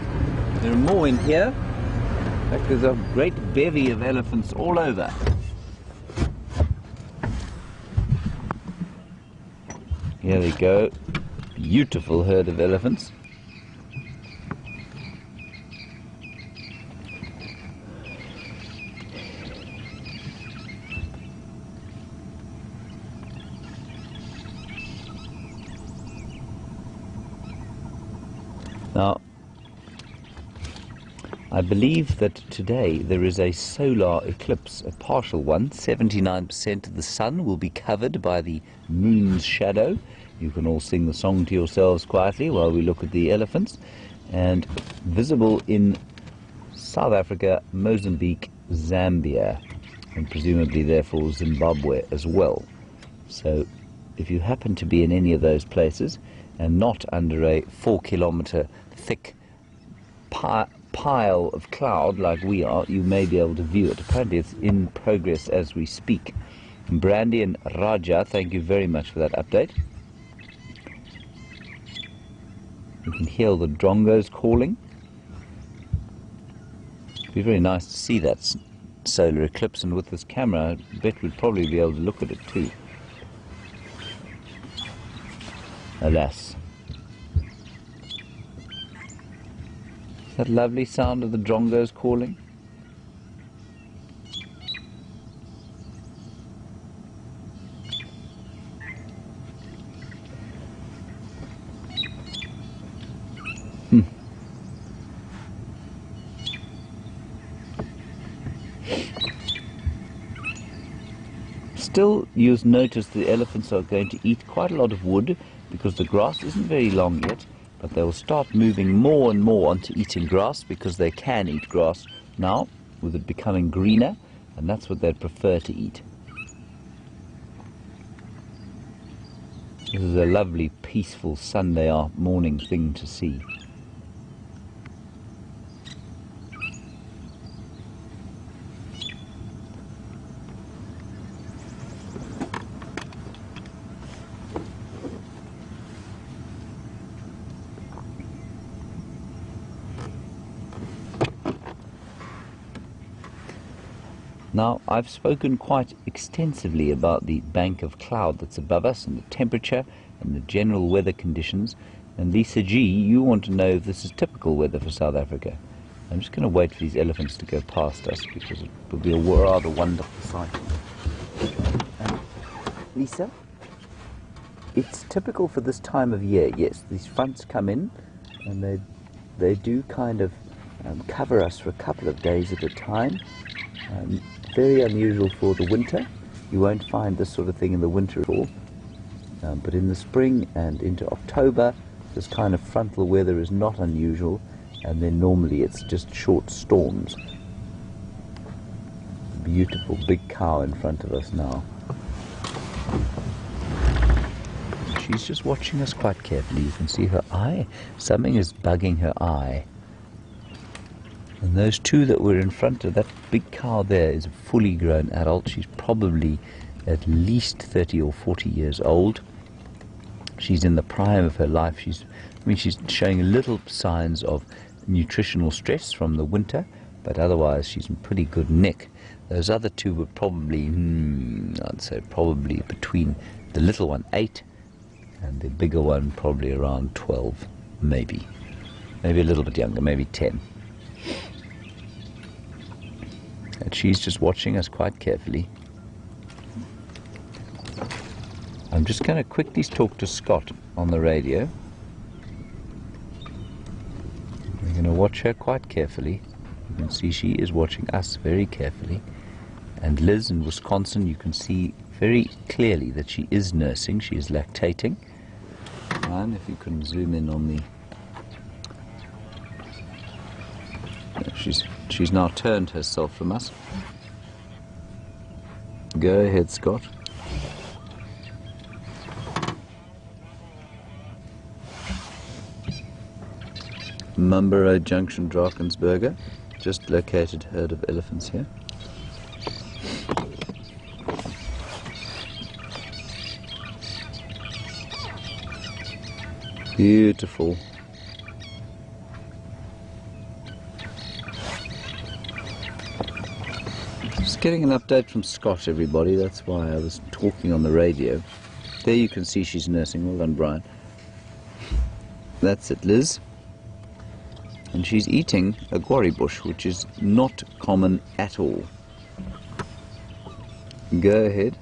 there are more in here. In fact, there's a great bevy of elephants all over. Here we go. Beautiful herd of elephants. Now, I believe that today there is a solar eclipse, a partial one. 79% of the sun will be covered by the moon's shadow. You can all sing the song to yourselves quietly while we look at the elephants. And visible in South Africa, Mozambique, Zambia, and presumably therefore Zimbabwe as well. So if you happen to be in any of those places and not under a 4-kilometre thick pile of cloud like we are, you may be able to view it. Apparently it's in progress as we speak. Brandy and Raja, thank you very much for that update. You can hear the drongos calling. It'd be very nice to see that solar eclipse, and with this camera I bet we'd probably be able to look at it too. Alas. That lovely sound of the drongos calling. Still, you'll notice the elephants are going to eat quite a lot of wood because the grass isn't very long yet. But they will start moving more and more onto eating grass because they can eat grass now, with it becoming greener, and that's what they'd prefer to eat. This is a lovely, peaceful Sunday morning thing to see. Now, I've spoken quite extensively about the bank of cloud that's above us and the temperature and the general weather conditions. And Lisa G, you want to know if this is typical weather for South Africa. I'm just going to wait for these elephants to go past us because it will be a rather wonderful sight. Lisa, it's typical for this time of year, yes. These fronts come in and they do kind of cover us for a couple of days at a time. Very unusual for the winter. You won't find this sort of thing in the winter at all. But in the spring and into October, this kind of frontal weather is not unusual, and then normally it's just short storms. Beautiful big cow in front of us now. She's just watching us quite carefully. You can see her eye. Something is bugging her eye. And those two that were in front of that big cow there is a fully grown adult. She's probably at least 30 or 40 years old. She's in the prime of her life. She's showing little signs of nutritional stress from the winter, but otherwise she's in pretty good nick. Those other two were probably, I'd say probably between the little one 8 and the bigger one probably around 12, maybe a little bit younger, maybe 10. And she's just watching us quite carefully. I'm just going to quickly talk to Scott on the radio. We're going to watch her quite carefully. You can see she is watching us very carefully. And Liz in Wisconsin, you can see very clearly that she is nursing. She is lactating. And if you can zoom in on the... She's now turned herself from us. Go ahead, Scott. Mumborough Junction, Drakensberger. Just located herd of elephants here. Beautiful. Just getting an update from Scott, everybody. That's why I was talking on the radio. There you can see she's nursing. Well done, Brian. That's it, Liz. And she's eating a guarri bush, which is not common at all. Go ahead.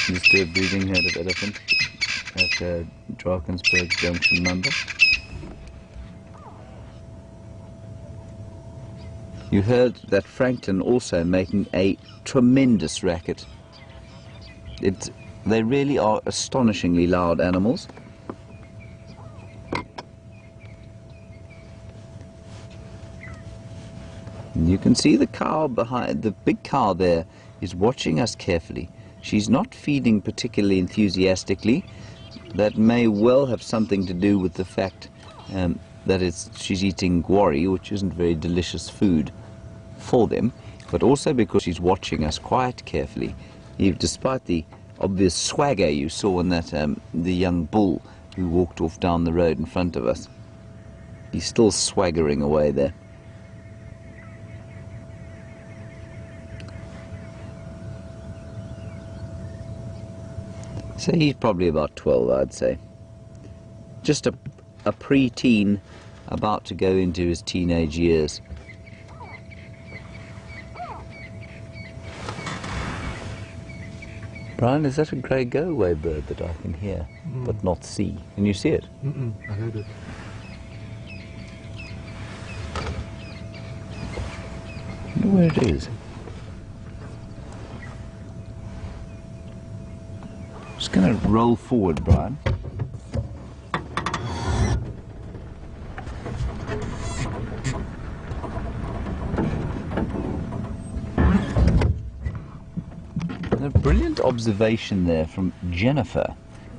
Just do a breathing head of elephant at Drakensberg Junction number. You heard that Frankton also making a tremendous racket. They really are astonishingly loud animals. And you can see the cow behind, the big cow there is watching us carefully. She's not feeding particularly enthusiastically. That may well have something to do with the fact that she's eating guarri, which isn't very delicious food for them, but also because she's watching us quite carefully. Despite the obvious swagger you saw in that the young bull who walked off down the road in front of us, he's still swaggering away there. So he's probably about 12, I'd say. Just a pre-teen about to go into his teenage years. Brian, is that a grey go-away bird that I can hear but not see? Can you see it? I heard it. I wonder where it is. Just going to roll forward, Brian. A brilliant observation there from Jennifer.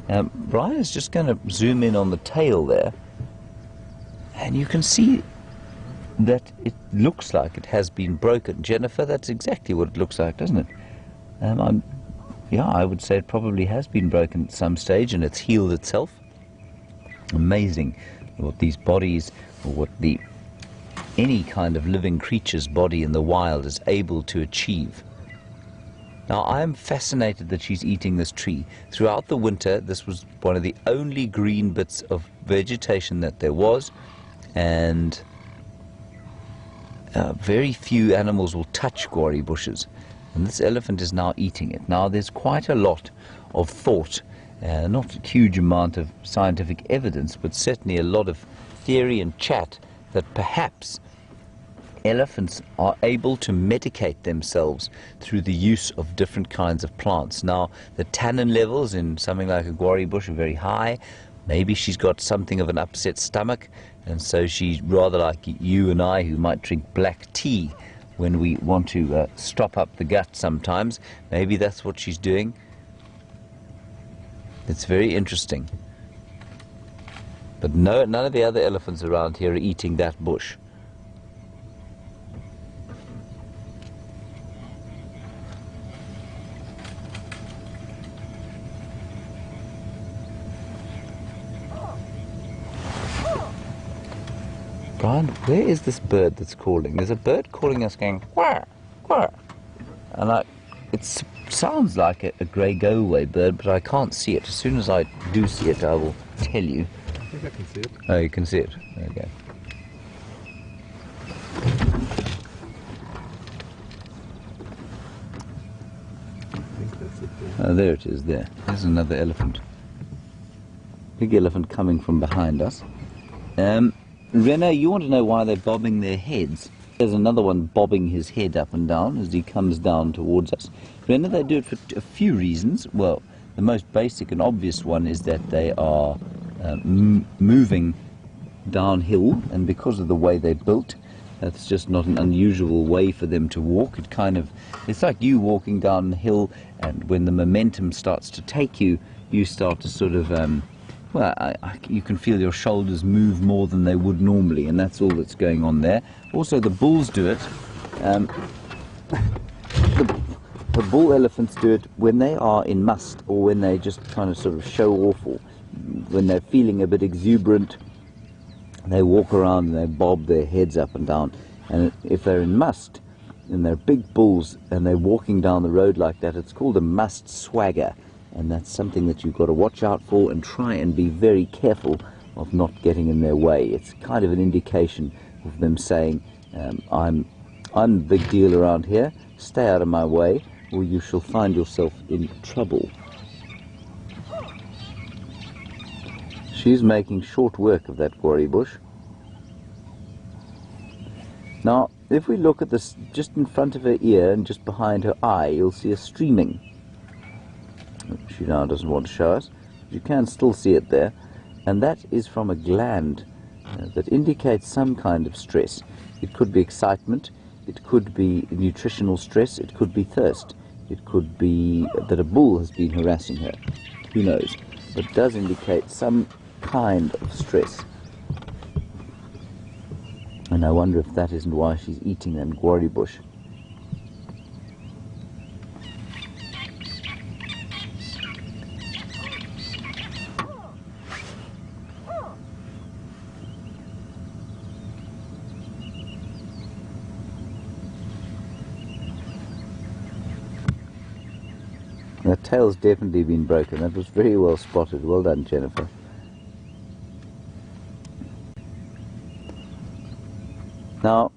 Brian is just going to zoom in on the tail there, and you can see that it looks like it has been broken. Jennifer, that's exactly what it looks like, doesn't it? Yeah, I would say it probably has been broken at some stage and it's healed itself. Amazing what these bodies, or what any kind of living creature's body in the wild is able to achieve. Now, I am fascinated that she's eating this tree. Throughout the winter, this was one of the only green bits of vegetation that there was, and very few animals will touch guarri bushes. And this elephant is now eating it. Now, there's quite a lot of thought, not a huge amount of scientific evidence, but certainly a lot of theory and chat that perhaps elephants are able to medicate themselves through the use of different kinds of plants. Now, the tannin levels in something like a guarri bush are very high. Maybe she's got something of an upset stomach, and so she's rather like you and I, who might drink black tea when we want to stop up the gut sometimes. Maybe that's what she's doing. It's very interesting. But no, none of the other elephants around here are eating that bush. Brian, where is this bird that's calling? There's a bird calling us going, quack, quack. And it sounds like a grey go-away bird, but I can't see it. As soon as I do see it, I will tell you. I think I can see it. Oh, you can see it? Okay. I think that's it there. Oh, there it is, there. There's another elephant. Big elephant coming from behind us. Rena, you want to know why they're bobbing their heads? There's another one bobbing his head up and down as he comes down towards us. Rena, they do it for a few reasons. Well, the most basic and obvious one is that they are moving downhill, and because of the way they're built, that's just not an unusual way for them to walk. It's like you walking down the hill, and when the momentum starts to take you, you start to sort of you can feel your shoulders move more than they would normally, and that's all that's going on there. Also, the bulls do it. The bull elephants do it when they are in must, or when they just kind of sort of show off, or when they're feeling a bit exuberant. They walk around and they bob their heads up and down. And if they're in must, and they're big bulls, and they're walking down the road like that, it's called a must swagger. And that's something that you've got to watch out for and try and be very careful of not getting in their way. It's kind of an indication of them saying, I'm the big deal around here, stay out of my way, or you shall find yourself in trouble. She's making short work of that quarry bush. Now, if we look at this just in front of her ear and just behind her eye, you'll see a streaming. She now doesn't want to show us. You can still see it there. And that is from a gland that indicates some kind of stress. It could be excitement, it could be nutritional stress, it could be thirst, it could be that a bull has been harassing her. Who knows? But it does indicate some kind of stress. And I wonder if that isn't why she's eating that guarri bush. That tail's definitely been broken. That was very well spotted. Well done, Jennifer. Now,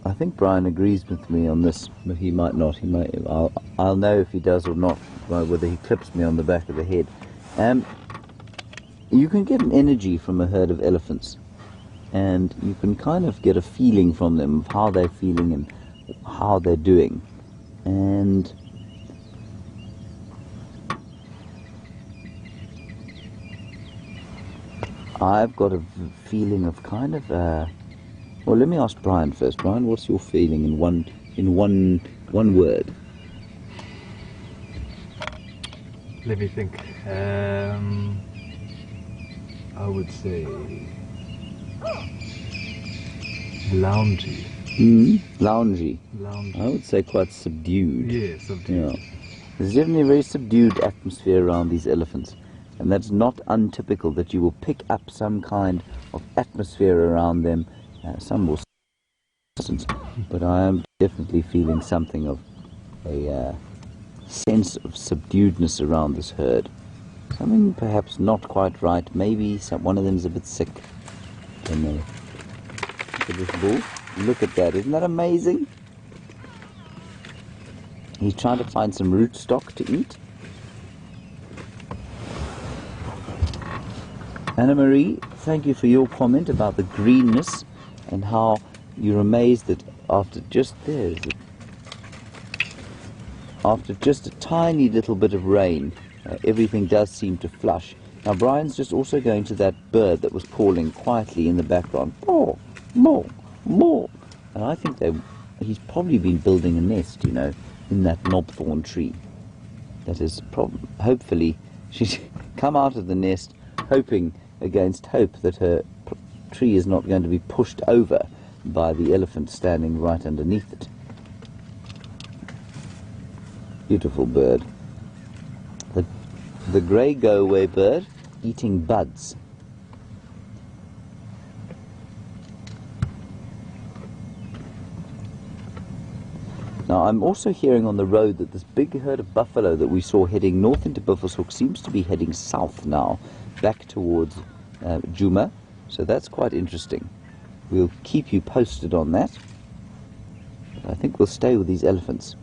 I think Brian agrees with me on this, but he might not. He might. I'll know if he does or not, whether he clips me on the back of the head. You can get an energy from a herd of elephants, and you can kind of get a feeling from them of how they're feeling and how they're doing. And I've got a feeling of kind of well, let me ask Brian first. Brian, what's your feeling in one word? Let me think. I would say loungy. Loungy. Loungy. I would say quite subdued. Yeah, subdued. Yeah. There's definitely a very subdued atmosphere around these elephants. And that's not untypical, that you will pick up some kind of atmosphere around them. Some will, but I am definitely feeling something of a sense of subduedness around this herd. Something perhaps not quite right. Maybe one of them is a bit sick. I don't know. Look at this bull. Look at that. Isn't that amazing? He's trying to find some rootstock to eat. Anna Marie, thank you for your comment about the greenness and how you're amazed that after just a tiny little bit of rain, everything does seem to flush. Now Brian's just also going to that bird that was calling quietly in the background. More, more, more. And I think he's probably been building a nest, you know, in that knobthorn tree. That is hopefully she's come out of the nest hoping against hope that her tree is not going to be pushed over by the elephant standing right underneath it. Beautiful bird. The grey go-away bird eating buds. Now I'm also hearing on the road that this big herd of buffalo that we saw heading north into Buffelshoek seems to be heading south now, back towards Djuma, so that's quite interesting. We'll keep you posted on that. But I think we'll stay with these elephants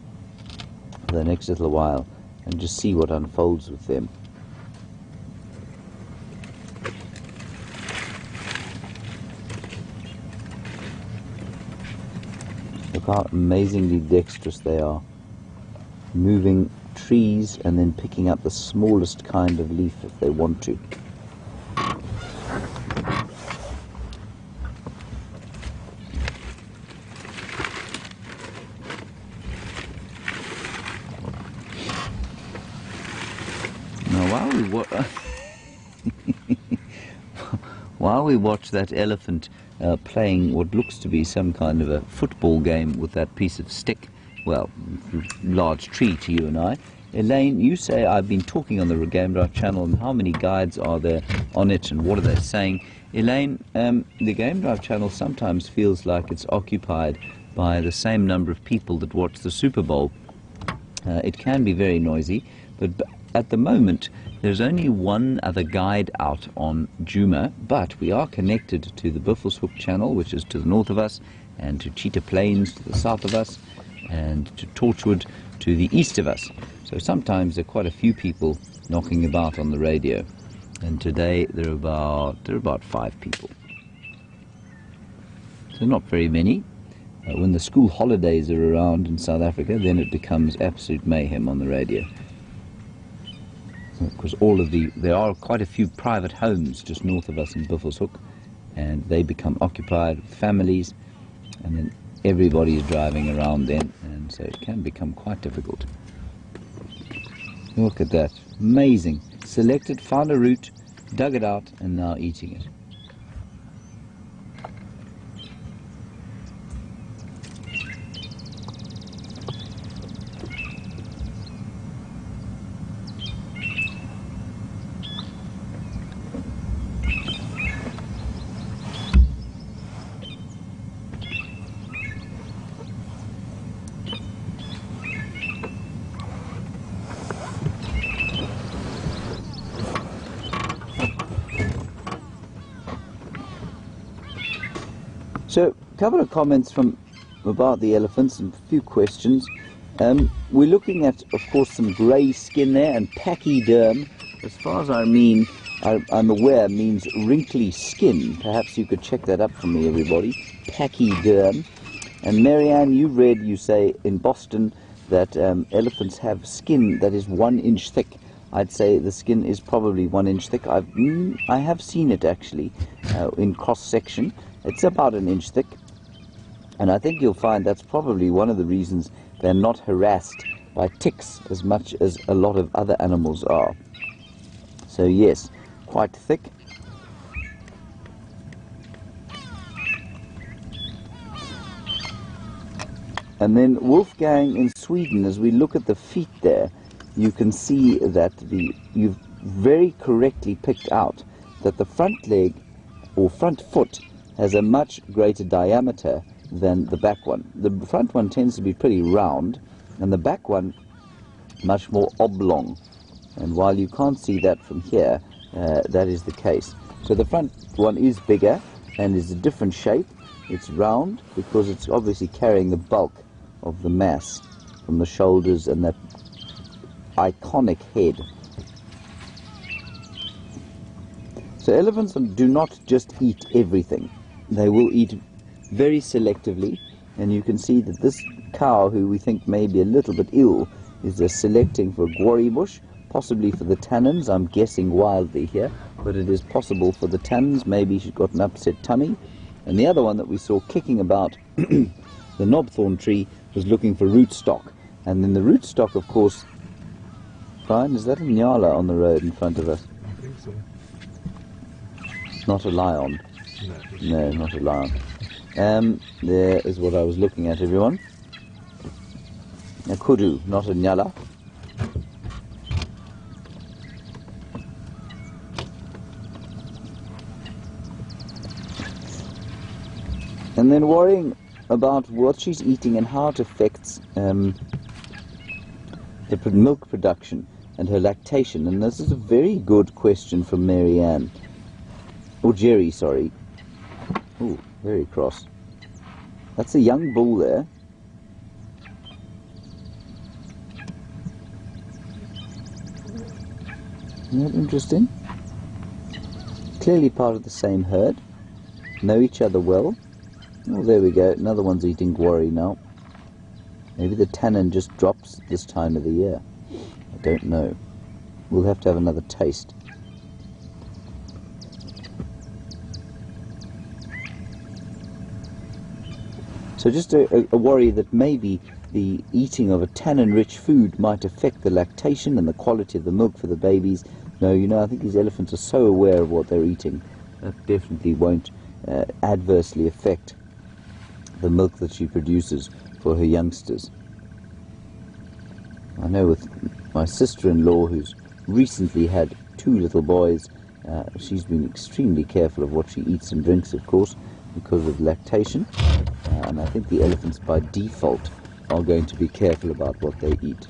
for the next little while and just see what unfolds with them. Look how amazingly dexterous they are, moving trees and then picking up the smallest kind of leaf if they want to. While we watch that elephant playing what looks to be some kind of a football game with that piece of stick well, large tree to you and I. Elaine, you say I've been talking on the Game Drive channel, and how many guides are there on it, and what are they saying? Elaine, the Game Drive channel sometimes feels like it's occupied by the same number of people that watch the Super Bowl. It can be very noisy, but at the moment there's only one other guide out on Djuma, but we are connected to the Buffelshoek channel, which is to the north of us, and to Cheetah Plains to the south of us, and to Torchwood to the east of us. So sometimes there are quite a few people knocking about on the radio, and today there are about 5 people. So not very many. When the school holidays are around in South Africa, then it becomes absolute mayhem on the radio. Because there are quite a few private homes just north of us in Buffelshoek, and they become occupied with families, and then everybody is driving around then, and so it can become quite difficult. Look at that. Amazing. Selected, found a root, dug it out, and now eating it. So, a couple of comments about the elephants and a few questions. We're looking at, of course, some grey skin there, and pachyderm, as far as I'm aware, means wrinkly skin. Perhaps you could check that up for me, everybody. Pachyderm. And Marianne, you say in Boston that elephants have skin that is 1 inch thick. I'd say the skin is probably 1 inch thick. I have seen it actually in cross section. It's about 1 inch thick, and I think you'll find that's probably one of the reasons they're not harassed by ticks as much as a lot of other animals are. So yes, quite thick. And then Wolfgang in Sweden, as we look at the feet there, you can see that you've very correctly picked out that the front leg or front foot has a much greater diameter than the back one. The front one tends to be pretty round, and the back one much more oblong. And while you can't see that from here, that is the case. So the front one is bigger and is a different shape. It's round because it's obviously carrying the bulk of the mass from the shoulders and that iconic head. So elephants do not just eat everything. They will eat very selectively, and you can see that this cow, who we think may be a little bit ill, is selecting for gwarry bush, possibly for the tannins. I'm guessing wildly here, but it is possible for the tannins. Maybe she's got an upset tummy. And the other one that we saw kicking about the knobthorn tree was looking for rootstock. And then the rootstock, of course, Brian, is that a nyala on the road in front of us? I think so. Not a lion. No, No, not a lion. There is what I was looking at, everyone. A kudu, not a nyala. And then worrying about what she's eating and how it affects the milk production and her lactation. And this is a very good question from Marianne. Or Jerry, sorry. Oh, very cross. That's a young bull there. Isn't that interesting? Clearly part of the same herd. Know each other well. Oh, there we go. Another one's eating gwarry now. Maybe the tannin just drops this time of the year. I don't know. We'll have to have another taste. So just a worry that maybe the eating of a tannin-rich food might affect the lactation and the quality of the milk for the babies. No, I think these elephants are so aware of what they're eating. That definitely won't adversely affect the milk that she produces for her youngsters. I know with my sister-in-law, who's recently had 2 little boys, she's been extremely careful of what she eats and drinks, of course, because of lactation. And I think the elephants by default are going to be careful about what they eat.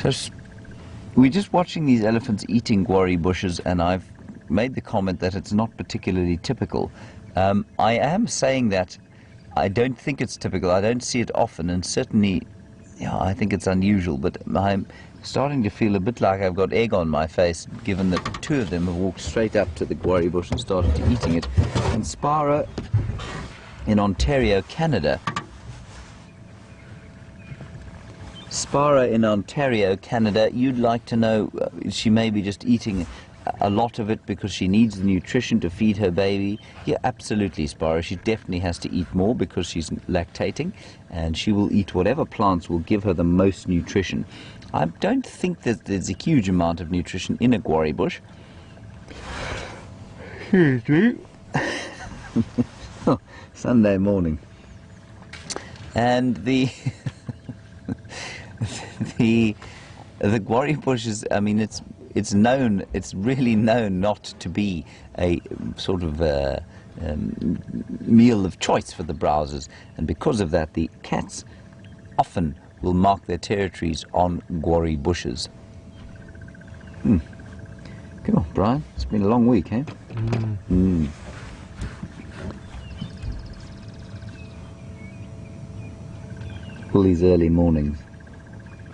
So we're just watching these elephants eating guarri bushes, and I've made the comment that it's not particularly typical. I am saying that I don't think it's typical. I don't see it often, and certainly, yeah, I think it's unusual. But I'm starting to feel a bit like I've got egg on my face, given that 2 of them have walked straight up to the guarri bush and started to eating it. And Spara in Ontario, Canada. Spara in Ontario, Canada, you'd like to know, she may be just eating a lot of it because she needs the nutrition to feed her baby. Yeah, absolutely, Spara. She definitely has to eat more because she's lactating, and she will eat whatever plants will give her the most nutrition. I don't think that there's a huge amount of nutrition in a guarri bush. Excuse me. Sunday morning. And the the guarri bush is, I mean, it's known, it's really known not to be a sort of meal of choice for the browsers, and because of that the cats often will mark their territories on guarri bushes. Come on, Brian, it's been a long week, eh? All these early mornings.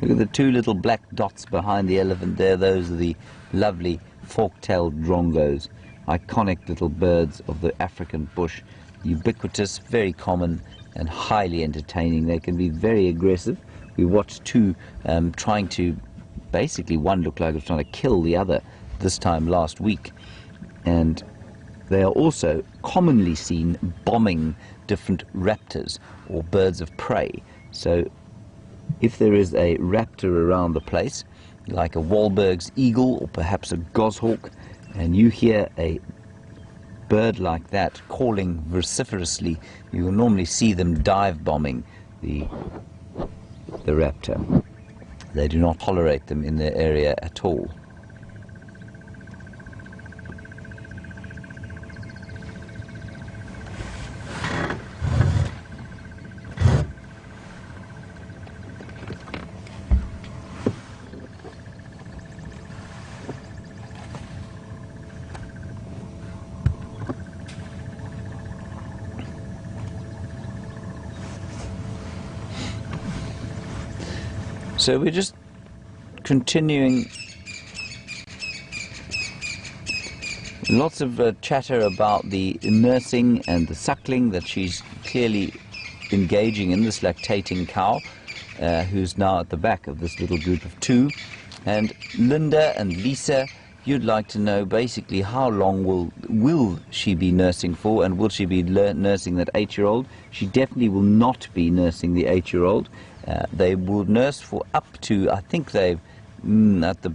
Look at the 2 little black dots behind the elephant there. Those are the lovely fork-tailed drongos, iconic little birds of the African bush. Ubiquitous, very common, and highly entertaining. They can be very aggressive. We watched 2 trying to, basically one looked like it was trying to kill the other this time last week. And they are also commonly seen bombing different raptors or birds of prey. So if there is a raptor around the place, like a Wahlberg's eagle or perhaps a goshawk, and you hear a bird like that calling vociferously, you will normally see them dive bombing the raptor. They do not tolerate them in their area at all. So we're just continuing. Lots of chatter about the nursing and the suckling that she's clearly engaging in, this lactating cow, who's now at the back of this little group of 2. And Linda and Lisa, you'd like to know basically how long will she be nursing for, and will she be nursing that 8-year-old? She definitely will not be nursing the 8-year-old. They will nurse for up to, I think they've at the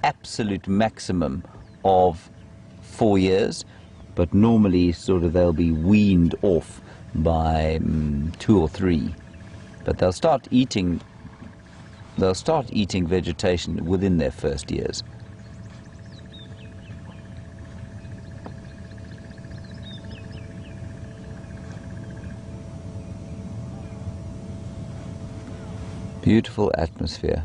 absolute maximum of 4 years, but normally sort of they'll be weaned off by 2 or 3. But they'll start eating vegetation within their first years. Beautiful atmosphere.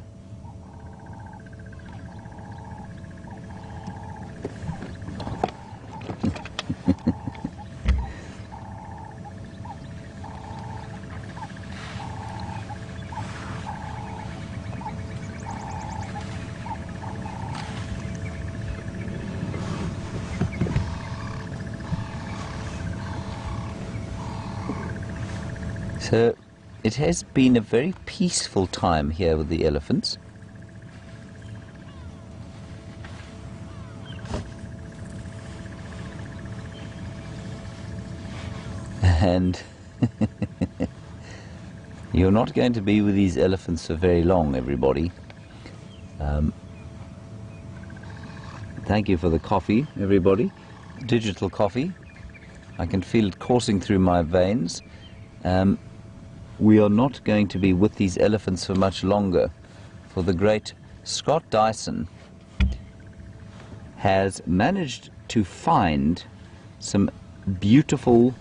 So it has been a very peaceful time here with the elephants. and you're not going to be with these elephants for very long, everybody. Thank you for the coffee, everybody. Digital coffee. I can feel it coursing through my veins. We are not going to be with these elephants for much longer, for the great Scott Dyson has managed to find some beautiful,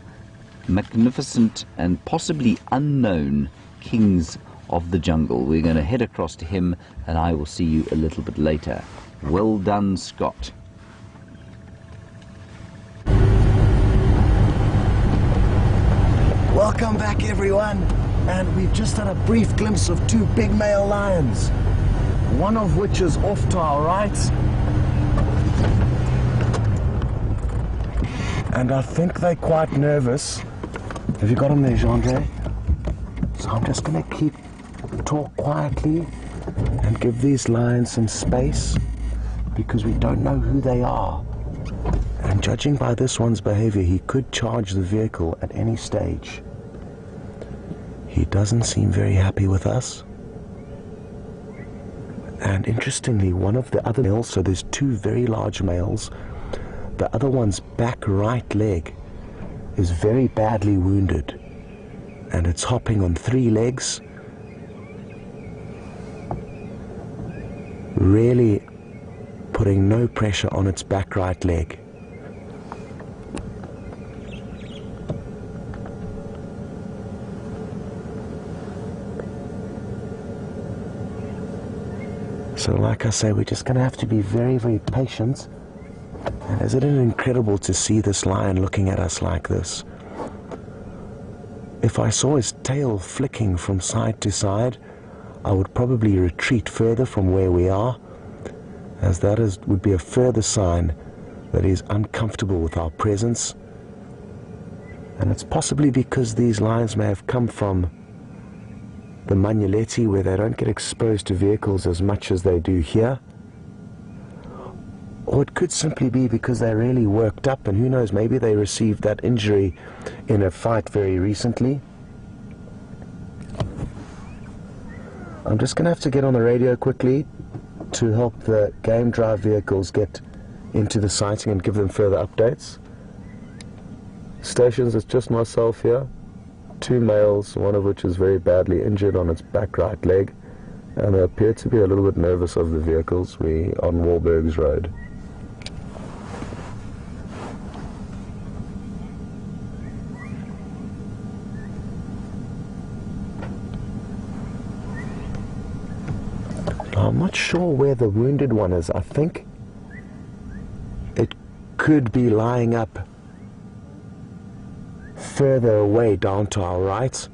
magnificent and possibly unknown kings of the jungle. We're going to head across to him and I will see you a little bit later. Well done, Scott. Welcome back, everyone. And we've just had a brief glimpse of two big male lions, one of which is off to our right. And I think they're quite nervous. Have you got them there, Jean-Jay? So I'm just going to talk quietly and give these lions some space, because we don't know who they are. And judging by this one's behavior, he could charge the vehicle at any stage. He doesn't seem very happy with us. And interestingly, one of the other males, so there's two very large males, the other one's back right leg is very badly wounded, and it's hopping on 3 legs, really putting no pressure on its back right leg. So like I say, we're just going to have to be very, very patient. And isn't it incredible to see this lion looking at us like this? If I saw his tail flicking from side to side, I would probably retreat further from where we are, as that would be a further sign that he's uncomfortable with our presence. And it's possibly because these lions may have come from the Manuletti, where they don't get exposed to vehicles as much as they do here. Or it could simply be because they're really worked up, and who knows, maybe they received that injury in a fight very recently. I'm just going to have to get on the radio quickly to help the game drive vehicles get into the sighting and give them further updates. Stations, it's just myself here. 2 males, one of which is very badly injured on its back right leg, and they appear to be a little bit nervous of the vehicles. We're on Wahlberg's Road. I'm not sure where the wounded one is. I think it could be lying up further away down to our right,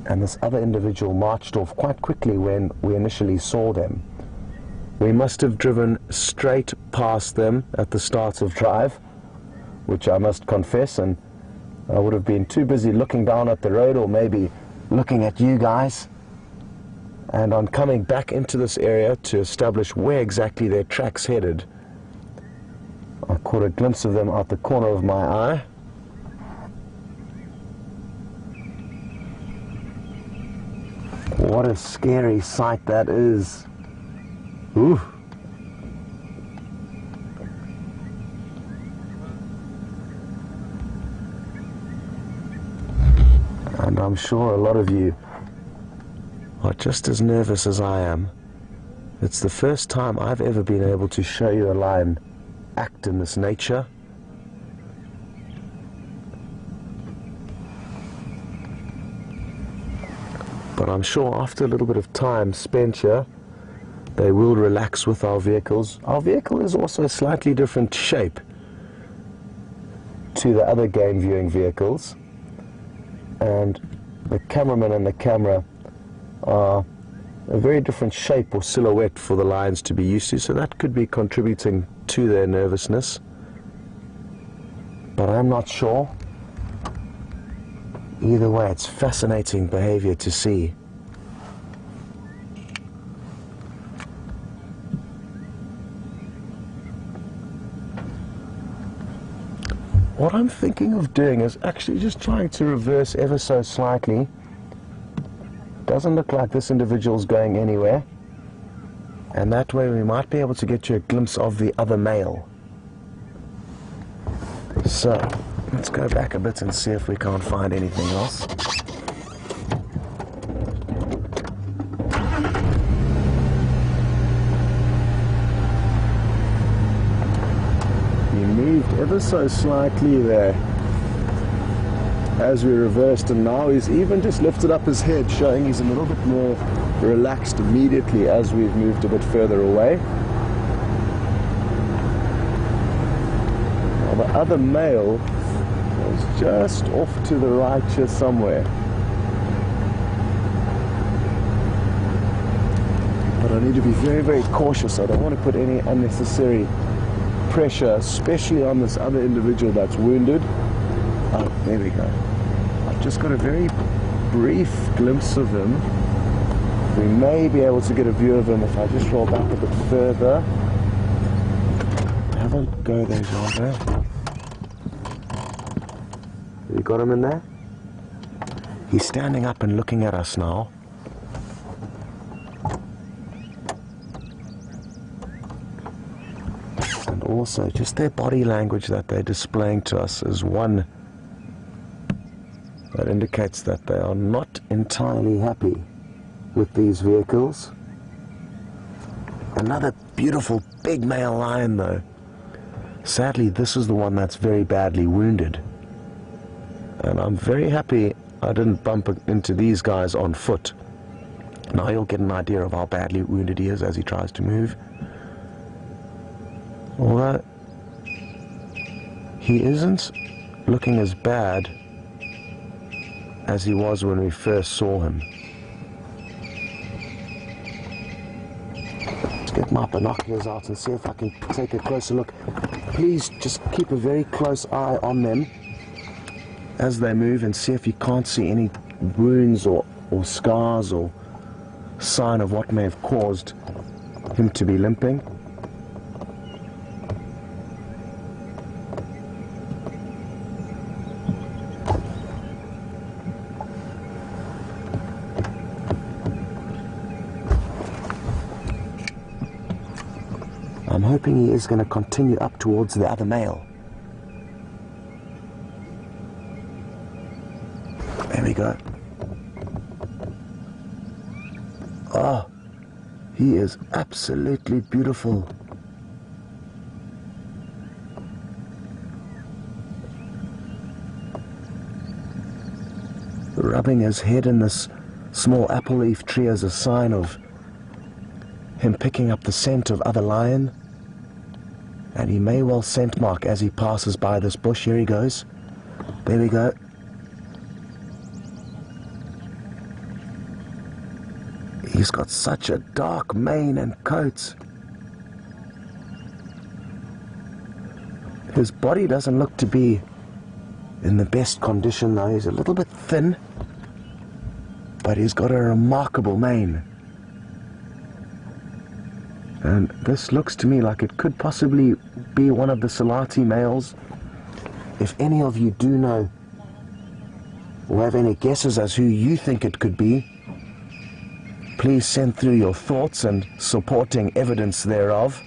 and this other individual marched off quite quickly when we initially saw them. We must have driven straight past them at the start of drive, which I must confess, and I would have been too busy looking down at the road, or maybe looking at you guys. And on coming back into this area to establish where exactly their tracks headed, I caught a glimpse of them out the corner of my eye. What a scary sight that is. Ooh. And I'm sure a lot of you are just as nervous as I am. It's the first time I've ever been able to show you a lion act in this nature. But I'm sure after a little bit of time spent here, they will relax with our vehicles. Our vehicle is also a slightly different shape to the other game viewing vehicles, and the cameraman and the camera are a very different shape or silhouette for the lions to be used to, so that could be contributing to their nervousness, but I'm not sure. Either way, it's fascinating behavior to see. what I'm thinking of doing is actually just trying to reverse ever so slightly. Doesn't look like this individual's going anywhere. And that way we might be able to get you a glimpse of the other male. So, let's go back a bit and see if we can't find anything else. He moved ever so slightly there as we reversed, and now he's even just lifted up his head, showing he's a little bit more relaxed immediately as we've moved a bit further away. Now the other male is just off to the right here somewhere. But I need to be very, very cautious. I don't want to put any unnecessary pressure, especially on this other individual that's wounded. Oh, there we go. I've just got a very brief glimpse of him. We may be able to get a view of him if I just roll back a bit further. Have a go there, Jean. You got him in there? He's standing up and looking at us now. And also, just their body language that they're displaying to us is one that indicates that they are not entirely happy with these vehicles. Another beautiful big male lion though. Sadly, this is the one that's very badly wounded. And I'm very happy I didn't bump into these guys on foot. Now you'll get an idea of how badly wounded he is as he tries to move. Although he isn't looking as bad as he was when we first saw him. Let's get my binoculars out and see if I can take a closer look. Please just keep a very close eye on them as they move and see if you can't see any wounds or scars or sign of what may have caused him to be limping. I'm hoping he is going to continue up towards the other male. There we go. Oh, he is absolutely beautiful. Rubbing his head in this small apple leaf tree as a sign of him picking up the scent of other lion. And he may well scent mark as he passes by this bush. Here he goes. There we go. He's got such a dark mane and coat. His body doesn't look to be in the best condition though. He's a little bit thin, but he's got a remarkable mane. And this looks to me like it could possibly be one of the Salati males. If any of you do know or have any guesses as who you think it could be, please send through your thoughts and supporting evidence thereof.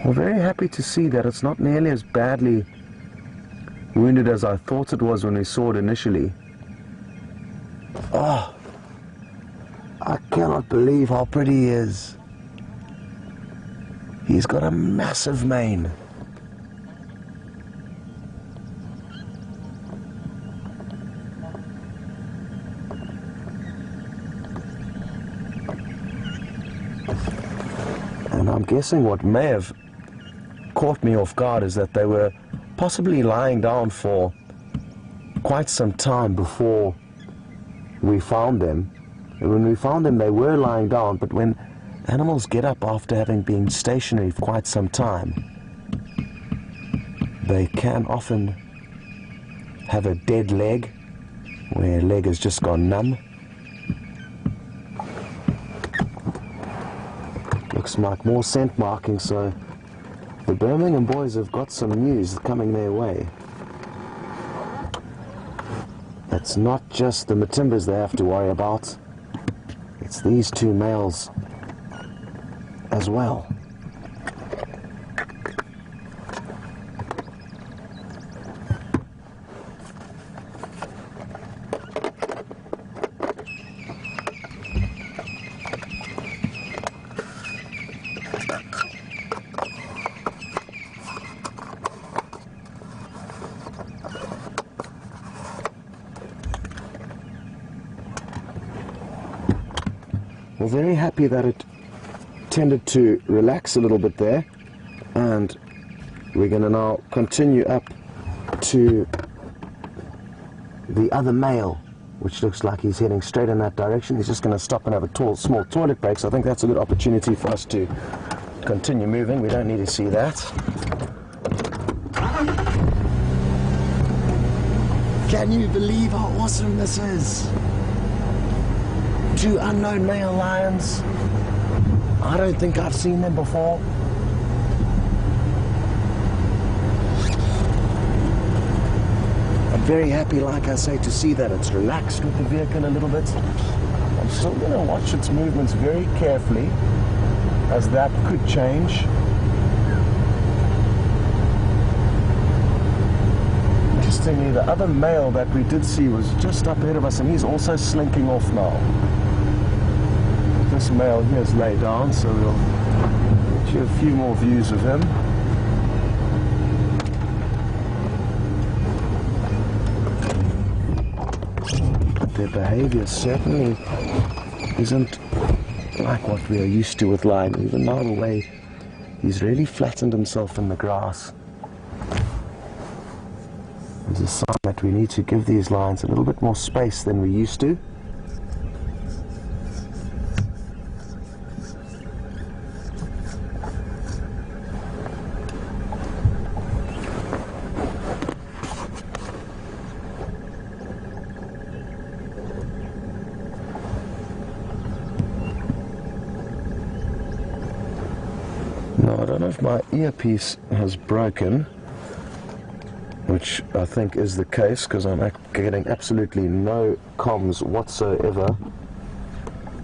We're very happy to see that it's not nearly as badly wounded as I thought it was when we saw it initially. Oh, I cannot believe how pretty he is. He's got a massive mane. And I'm guessing what may have caught me off guard is that they were possibly lying down for quite some time before we found them. And when we found them, they were lying down, but when animals get up after having been stationary for quite some time, they can often have a dead leg, where a leg has just gone numb. looks like more scent marking, so the Birmingham boys have got some news coming their way. It's not just the Matimbas they have to worry about, it's these two males as well. We're very happy that it tended to relax a little bit there, and we're going to now continue up to the other male, which looks like he's heading straight in that direction. He's just going to stop and have a small toilet break, so I think that's a good opportunity for us to continue moving. We don't need to see that. Can you believe how awesome this is? Two unknown male lions. I don't think I've seen them before. I'm very happy, like I say, to see that it's relaxed with the vehicle a little bit. I'm still going to watch its movements very carefully, as that could change. Interestingly, the other male that we did see was just up ahead of us, and he's also slinking off now. This male here is laid down, so we'll get you a few more views of him. But their behavior certainly isn't like what we are used to with lion. Even now, the way he's really flattened himself in the grass. There's a sign that we need to give these lions a little bit more space than we used to. Now, I don't know if my earpiece has broken, which I think is the case, because I'm getting absolutely no comms whatsoever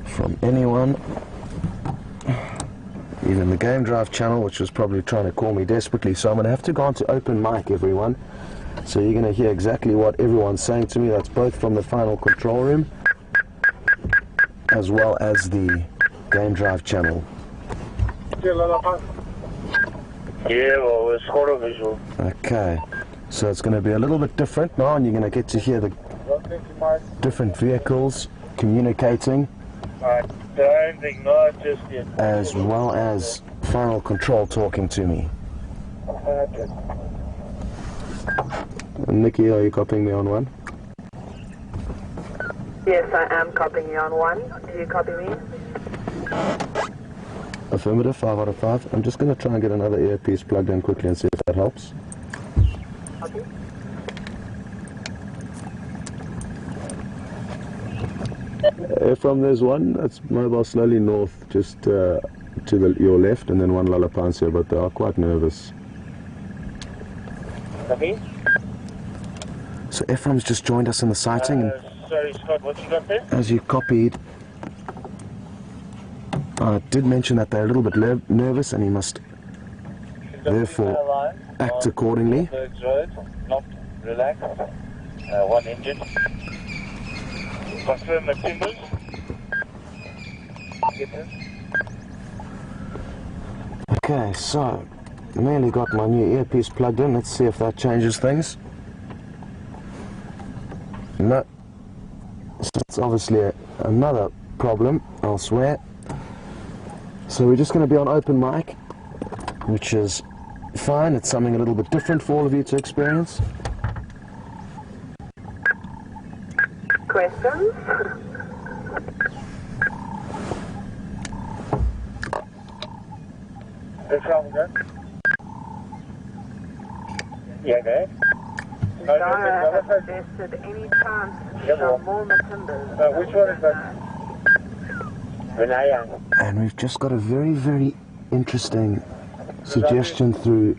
from anyone. Even the Game Drive channel, which was probably trying to call me desperately. So I'm going to have to go on to open mic, everyone. So you're going to hear exactly what everyone's saying to me. That's both from the final control room as well as the Game Drive channel. Yeah, well, it's horror visual. Okay, so it's going to be a little bit different now, and you're going to get to hear the different vehicles communicating, as well as final control talking to me. Nikki, are you copying me on one? Yes, I am copying you on one. Do you copy me? Affirmative, 5 out of 5. I'm just going to try and get another earpiece plugged in quickly and see if that helps. Copy. From there's one that's mobile slowly north, just to your left, and then one Lalapansia, but they are quite nervous. Copy. So Ephraim's just joined us in the sighting. Sorry, Scott, what you got there? As you copied, I did mention that they're a little bit nervous, and he must therefore act accordingly. Not relaxed. One engine. Confirm the timbers. Okay, so nearly got my new earpiece plugged in. Let's see if that changes things. No, so it's obviously another problem elsewhere. So we're just going to be on open mic, which is fine. It's something a little bit different for all of you to experience. Questions? Yeah, okay. Dara has suggested any chance to show more Matimbas. Which one is that? And we've just got a very, very interesting suggestion through,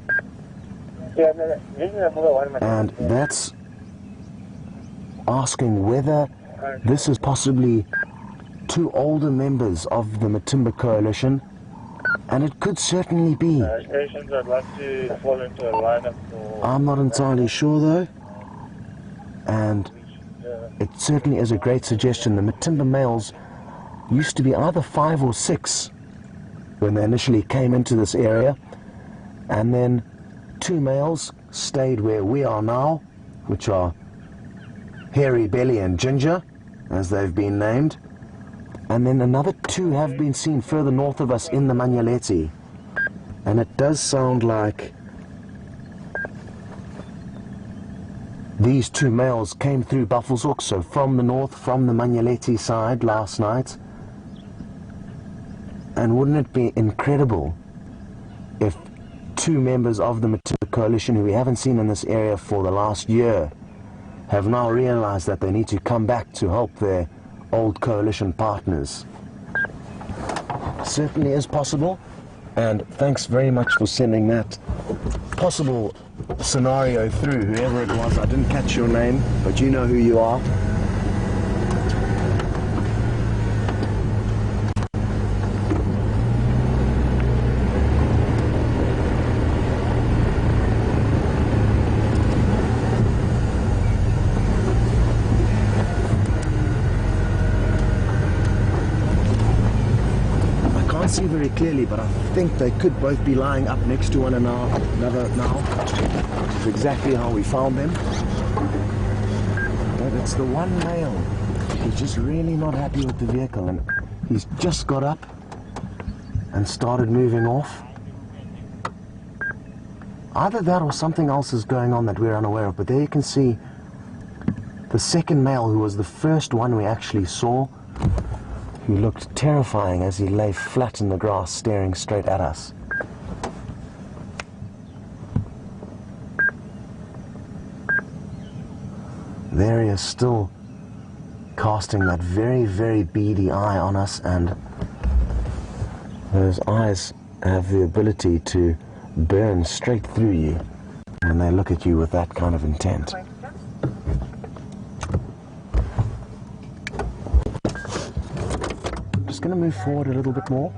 and that's asking whether this is possibly two older members of the Matimba Coalition, and it could certainly be. Stations, I'd like to fall into a lineup for... I'm not entirely sure though, and it certainly is a great suggestion. The Matimba males used to be either 5 or 6 when they initially came into this area, and then 2 males stayed where we are now, which are Hairy Belly and Ginger, as they've been named, and then another 2 have been seen further north of us in the Manyaleti. And it does sound like these 2 males came through Buffelshoek, so from the north, from the Manyaleti side last night. And wouldn't it be incredible if 2 members of the Matimba Coalition, who we haven't seen in this area for the last year, have now realized that they need to come back to help their old coalition partners? Certainly is possible, and thanks very much for sending that possible scenario through, whoever it was. I didn't catch your name, but you know who you are. See very clearly, but I think they could both be lying up next to one another now. It's exactly how we found them. But it's the one male who's just really not happy with the vehicle, and he's just got up and started moving off. Either that or something else is going on that we're unaware of, but there you can see the second male, who was the first one we actually saw, who looked terrifying as he lay flat in the grass staring straight at us. There he is, still casting that very, very beady eye on us, and those eyes have the ability to burn straight through you when they look at you with that kind of intent. Going to move forward a little bit more.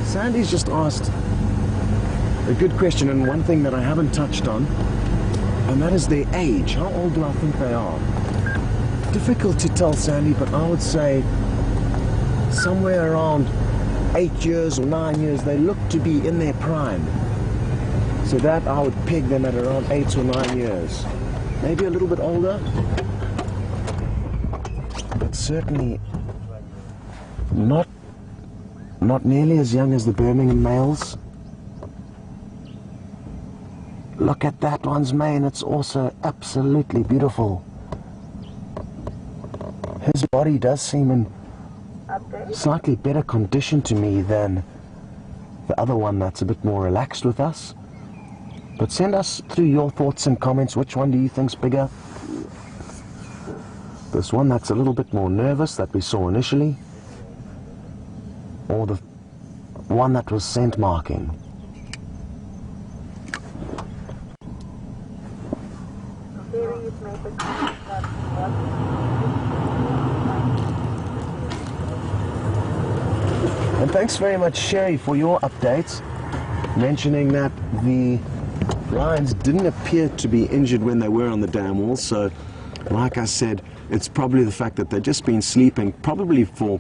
Sandy's just asked a good question, and one thing that I haven't touched on, and that is their age. How old do I think they are? Difficult to tell, Sandy, but I would say somewhere around 8 years or 9 years. They look to be in their prime. So that I would peg them at around 8 or 9 years. Maybe a little bit older, but certainly not nearly as young as the Birmingham males. Look at that one's mane, it's also absolutely beautiful. His body does seem in slightly better condition to me than the other one that's a bit more relaxed with us. But send us through your thoughts and comments. Which one do you think's bigger? This one that's a little bit more nervous that we saw initially, or the one that was scent marking? And thanks very much, Sherry, for your updates, mentioning that the lions didn't appear to be injured when they were on the dam wall. So like I said, it's probably the fact that they've just been sleeping probably for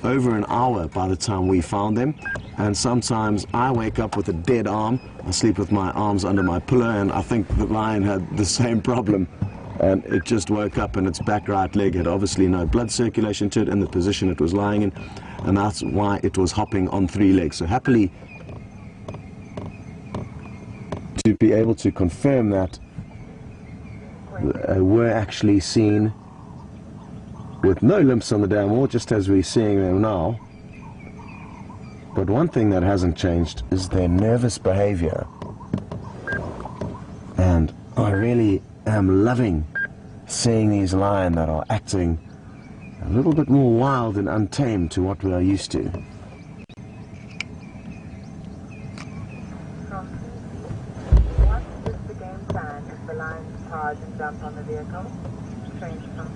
over an hour by the time we found them. And sometimes I wake up with a dead arm. I sleep with my arms under my pillow, and I think the lion had the same problem, and it just woke up and its back right leg had obviously no blood circulation to it in the position it was lying in, and that's why it was hopping on 3 legs. So happily to be able to confirm that were actually seen with no limps on the dam wall, just as we're seeing them now. But one thing that hasn't changed is their nervous behavior, and I really am loving seeing these lions that are acting a little bit more wild and untamed to what we are used to. From what is the game plan if the lions charge and jump on the vehicle? Strange from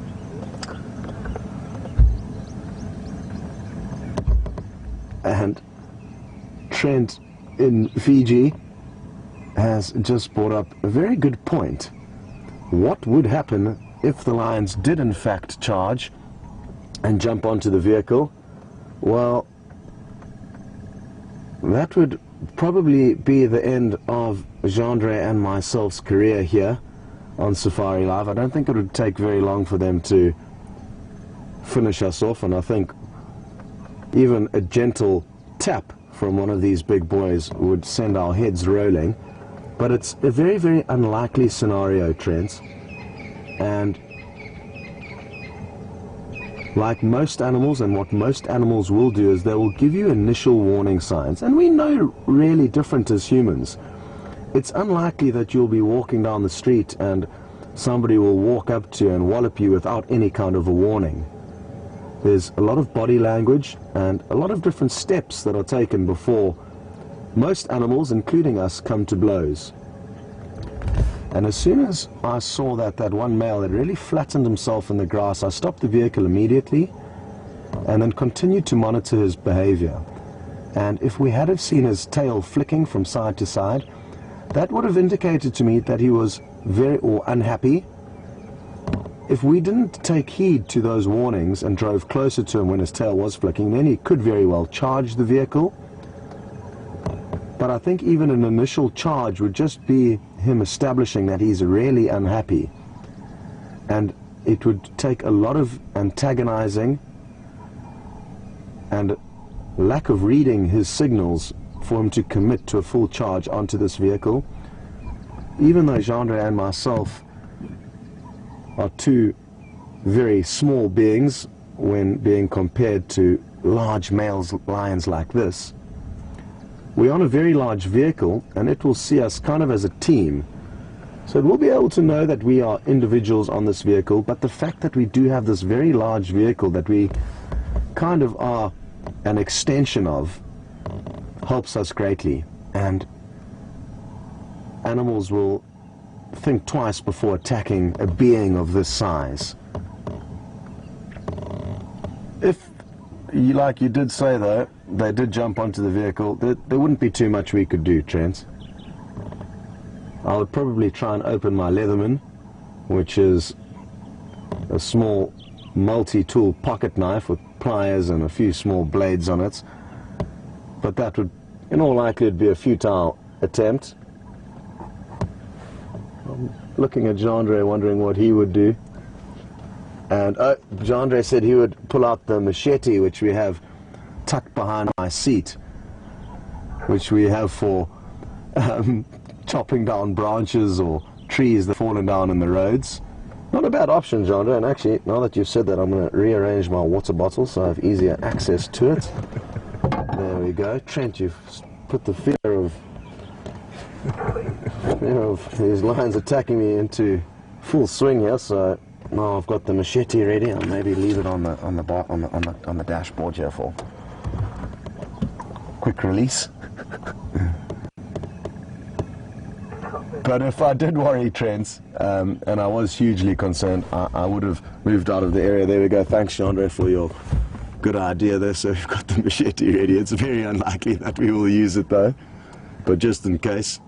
And Trent in Fiji has just brought up a very good point. What would happen if the lions did in fact charge and jump onto the vehicle? Well, that would probably be the end of Gendre and myself's career here on Safari Live. I don't think it would take very long for them to finish us off, and I think even a gentle tap from one of these big boys would send our heads rolling. But it's a very, very unlikely scenario, Trent. And like most animals, and what most animals will do, is they will give you initial warning signs. And we know really different as humans. It's unlikely that you'll be walking down the street and somebody will walk up to you and wallop you without any kind of a warning. There's a lot of body language and a lot of different steps that are taken before most animals, including us, come to blows. And as soon as I saw that one male had really flattened himself in the grass, I stopped the vehicle immediately and then continued to monitor his behavior. And if we had have seen his tail flicking from side to side, that would have indicated to me that he was very unhappy. If we didn't take heed to those warnings and drove closer to him when his tail was flicking, then he could very well charge the vehicle. But I think even an initial charge would just be him establishing that he's really unhappy. And it would take a lot of antagonizing and lack of reading his signals for him to commit to a full charge onto this vehicle. Even though Gendre and myself are two very small beings when being compared to large male lions like this, we're on a very large vehicle, and it will see us kind of as a team. So it will be able to know that we are individuals on this vehicle, but the fact that we do have this very large vehicle that we kind of are an extension of helps us greatly. And animals will think twice before attacking a being of this size. If, like you did say though, they did jump onto the vehicle, there wouldn't be too much we could do, Trent. I would probably try and open my Leatherman, which is a small multi-tool pocket knife with pliers and a few small blades on it. But that would, in all likelihood, be a futile attempt. I'm looking at Gendre, wondering what he would do. And Gendre said he would pull out the machete, which we have tucked behind my seat, which we have for chopping down branches or trees that have fallen down in the roads. Not a bad option, Gendre, and actually, now that you've said that, I'm going to rearrange my water bottle so I have easier access to it. There we go. Trent, you've put the fear of these lions attacking me into full swing here, so now I've got the machete ready. I'll maybe leave it on the dashboard here for quick release. But if I did worry, Trent, and I was hugely concerned, I would have moved out of the area. There we go. Thanks, Gendre, for your good idea there. So we've got the machete ready. It's very unlikely that we will use it though, but just in case,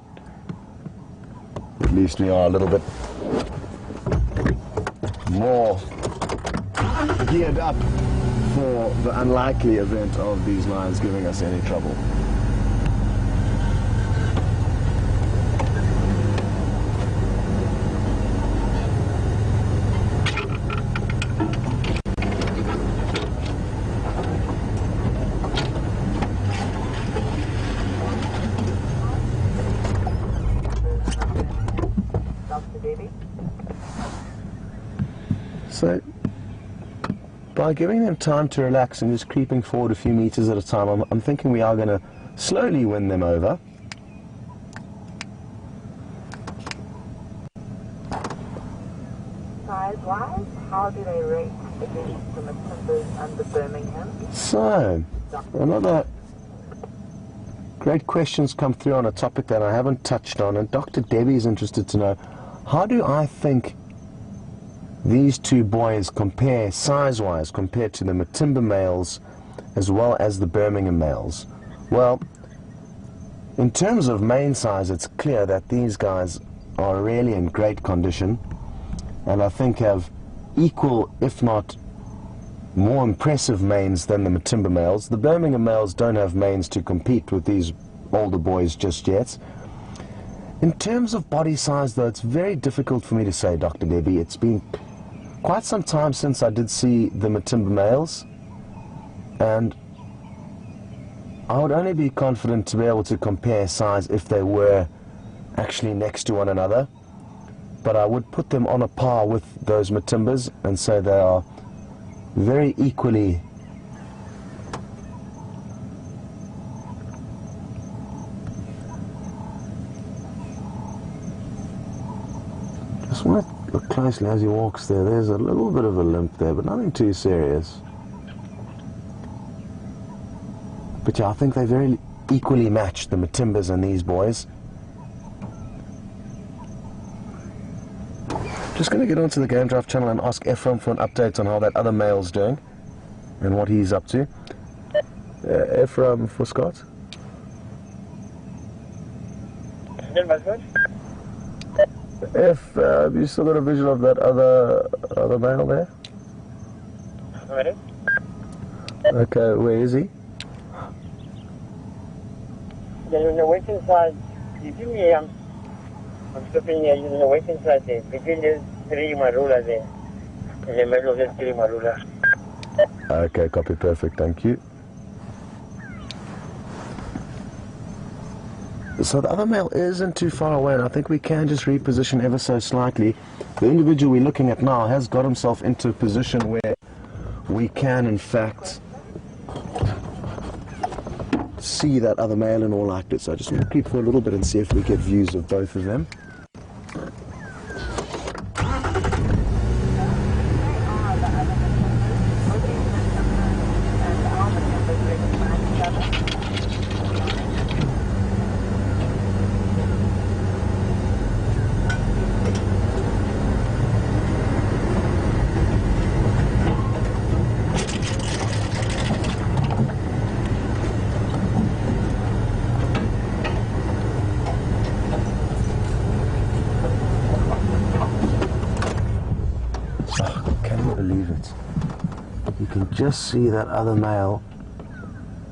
at least we are a little bit more geared up for the unlikely event of these lions giving us any trouble. So, by giving them time to relax and just creeping forward a few meters at a time, I'm thinking we are going to slowly win them over. size-wise, how do they rate against the Timbers and the Birmingham? So, another great questions come through on a topic that I haven't touched on, and Dr. Debbie is interested to know, how do I think these two boys compare size-wise compared to the Matimba males as well as the Birmingham males? Well, in terms of mane size, it's clear that these guys are really in great condition, and I think have equal, if not more impressive manes than the Matimba males. The Birmingham males don't have manes to compete with these older boys just yet. In terms of body size, though, it's very difficult for me to say, Dr. Debbie. It's been quite some time since I did see the Matimba males, and I would only be confident to be able to compare size if they were actually next to one another, but I would put them on a par with those Matimbas and say they are very equally just want to look closely as he walks there. There's a little bit of a limp there, but nothing too serious. But yeah, I think they very equally match the Matimbas and these boys. Just going to get onto the Game Drive channel and ask Ephraim for an update on how that other male's doing and what he's up to. Ephraim for Scott. If you still got a visual of that other male there? Okay, where is he? There's a waiting side. You give me, I'm stopping here using the waiting side there. Between the three marula there. In the middle of the three marula. Okay, copy, perfect, thank you. So the other male isn't too far away, and I think we can just reposition ever so slightly. The individual we're looking at now has got himself into a position where we can, in fact, see that other male in all like it. So I just want to keep for a little bit and see if we get views of both of them. Just see that other male.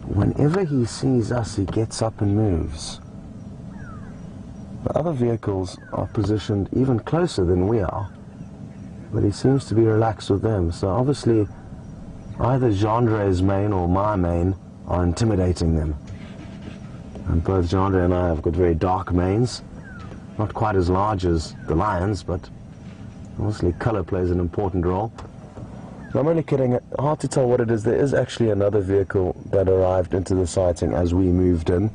Whenever he sees us, he gets up and moves. The other vehicles are positioned even closer than we are, but he seems to be relaxed with them. So obviously either Gendre's mane or my mane are intimidating them, and both Gendre and I have got very dark manes, not quite as large as the lions, but obviously color plays an important role. I'm only kidding. Hard to tell what it is. There is actually another vehicle that arrived into the sighting as we moved in.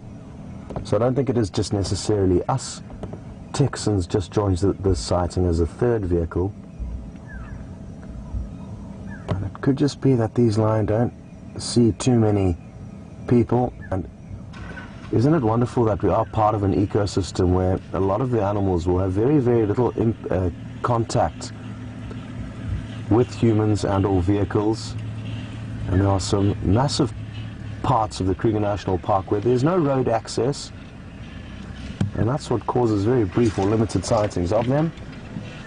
So I don't think it is just necessarily us. Texans just joined the sighting as a third vehicle. And it could just be that these lions don't see too many people. And isn't it wonderful that we are part of an ecosystem where a lot of the animals will have very, very little contact with humans and or vehicles, and there are some massive parts of the Kruger National Park where there's no road access, and that's what causes very brief or limited sightings of them.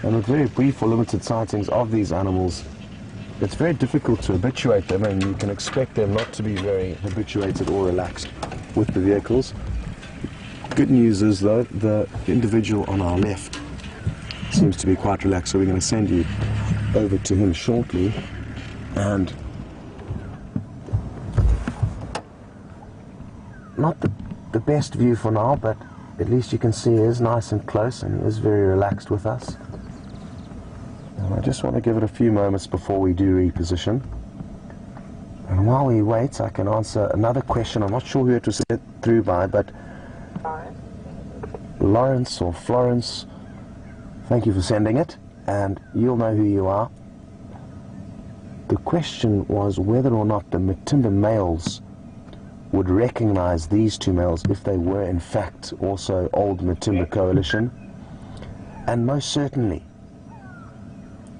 And with very brief or limited sightings of these animals, it's very difficult to habituate them, and you can expect them not to be very habituated or relaxed with the vehicles. Good news is, though, the individual on our left seems to be quite relaxed, so we're going to send you over to him shortly. And not the best view for now, but at least you can see he is nice and close and he is very relaxed with us. And I just want to give it a few moments before we do reposition. And while we wait, I can answer another question. I'm not sure who it was sent through by, but Lawrence or Florence, thank you for sending it. and you'll know who you are. The question was whether or not the Matimba males would recognize these two males if they were in fact also old Matimba coalition. And most certainly,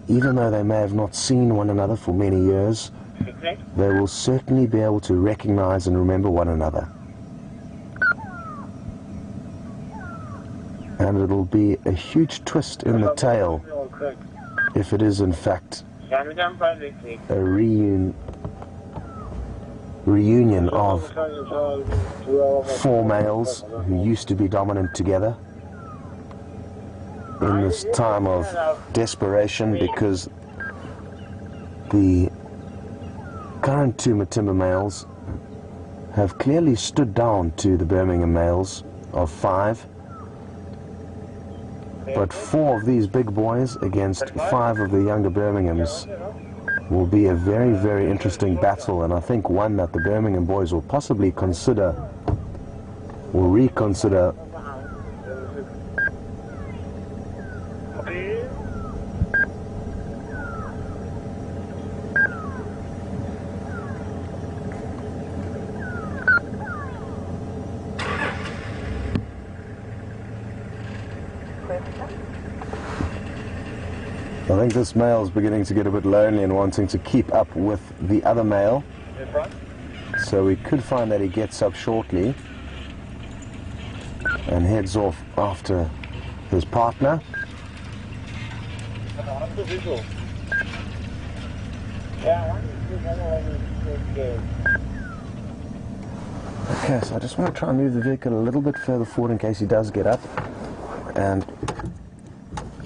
even though they may have not seen one another for many years, they will certainly be able to recognize and remember one another. And it'll be a huge twist in the tale if it is in fact a reunion of four males who used to be dominant together in this time of desperation, because the current two Matimba males have clearly stood down to the Birmingham males of 5. But 4 of these big boys against 5 of the younger Birminghams will be a very, very interesting battle, and I think one that the Birmingham boys will possibly consider, will reconsider. I think this male is beginning to get a bit lonely and wanting to keep up with the other male. So we could find that he gets up shortly and heads off after his partner. Okay, so I just want to try and move the vehicle a little bit further forward in case he does get up. And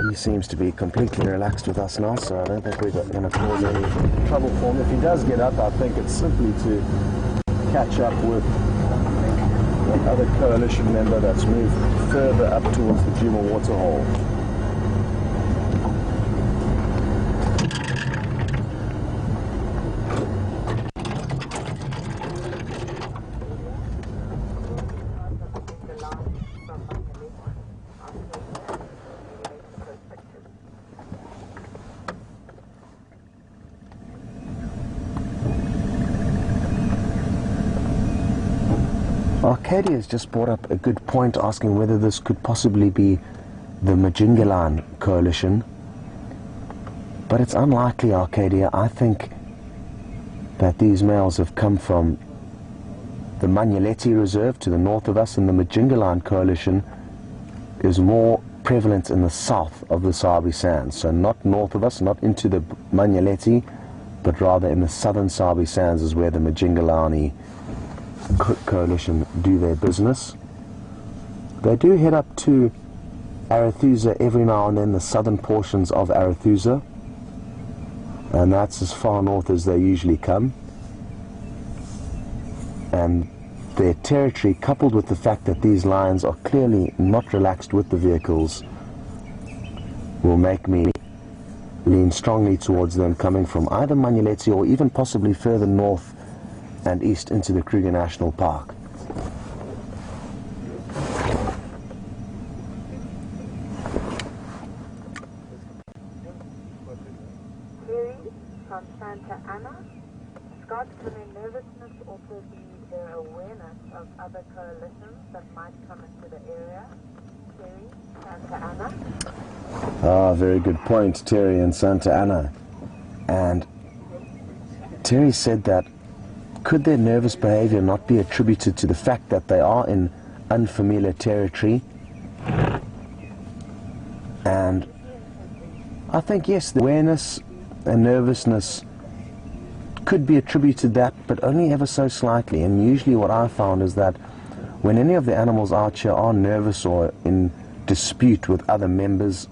he seems to be completely relaxed with us now, so I don't think we're going to cause any trouble for him. If he does get up, I think it's simply to catch up with one other coalition member that's moved further up towards the Djuma waterhole. Arcadia has just brought up a good point, asking whether this could possibly be the Majingalan coalition. But it's unlikely, Arcadia. I think that these males have come from the Manyaleti Reserve to the north of us, and the Majingalan coalition is more prevalent in the south of the Sabi Sands. So not north of us, not into the Manyaleti, but rather in the southern Sabi Sands is where the Majingalani coalition do their business. They do head up to Arathusa every now and then, the southern portions of Arathusa, and that's as far north as they usually come. And their territory, coupled with the fact that these lions are clearly not relaxed with the vehicles, will make me lean strongly towards them coming from either Manyaleti or even possibly further north and east into the Kruger National Park. Terry from Santa Ana. Scott, can their nervousness also be their awareness of other coalitions that might come into the area? Terry, Santa Ana. Ah, very good point, Terry in Santa Ana. And Terry said that could their nervous behavior not be attributed to the fact that they are in unfamiliar territory? And I think, yes, the awareness and nervousness could be attributed to that, but only ever so slightly. And usually what I've found is that when any of the animals out here are nervous or in dispute with other members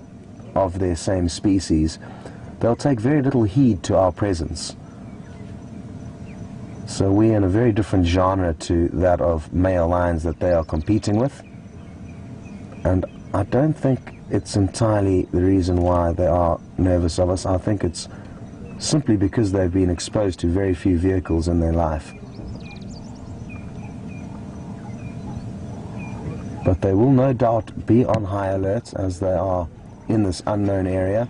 of their same species, they'll take very little heed to our presence. So we're in a very different genre to that of male lions that they are competing with. And I don't think it's entirely the reason why they are nervous of us. I think it's simply because they've been exposed to very few vehicles in their life. But they will no doubt be on high alert as they are in this unknown area.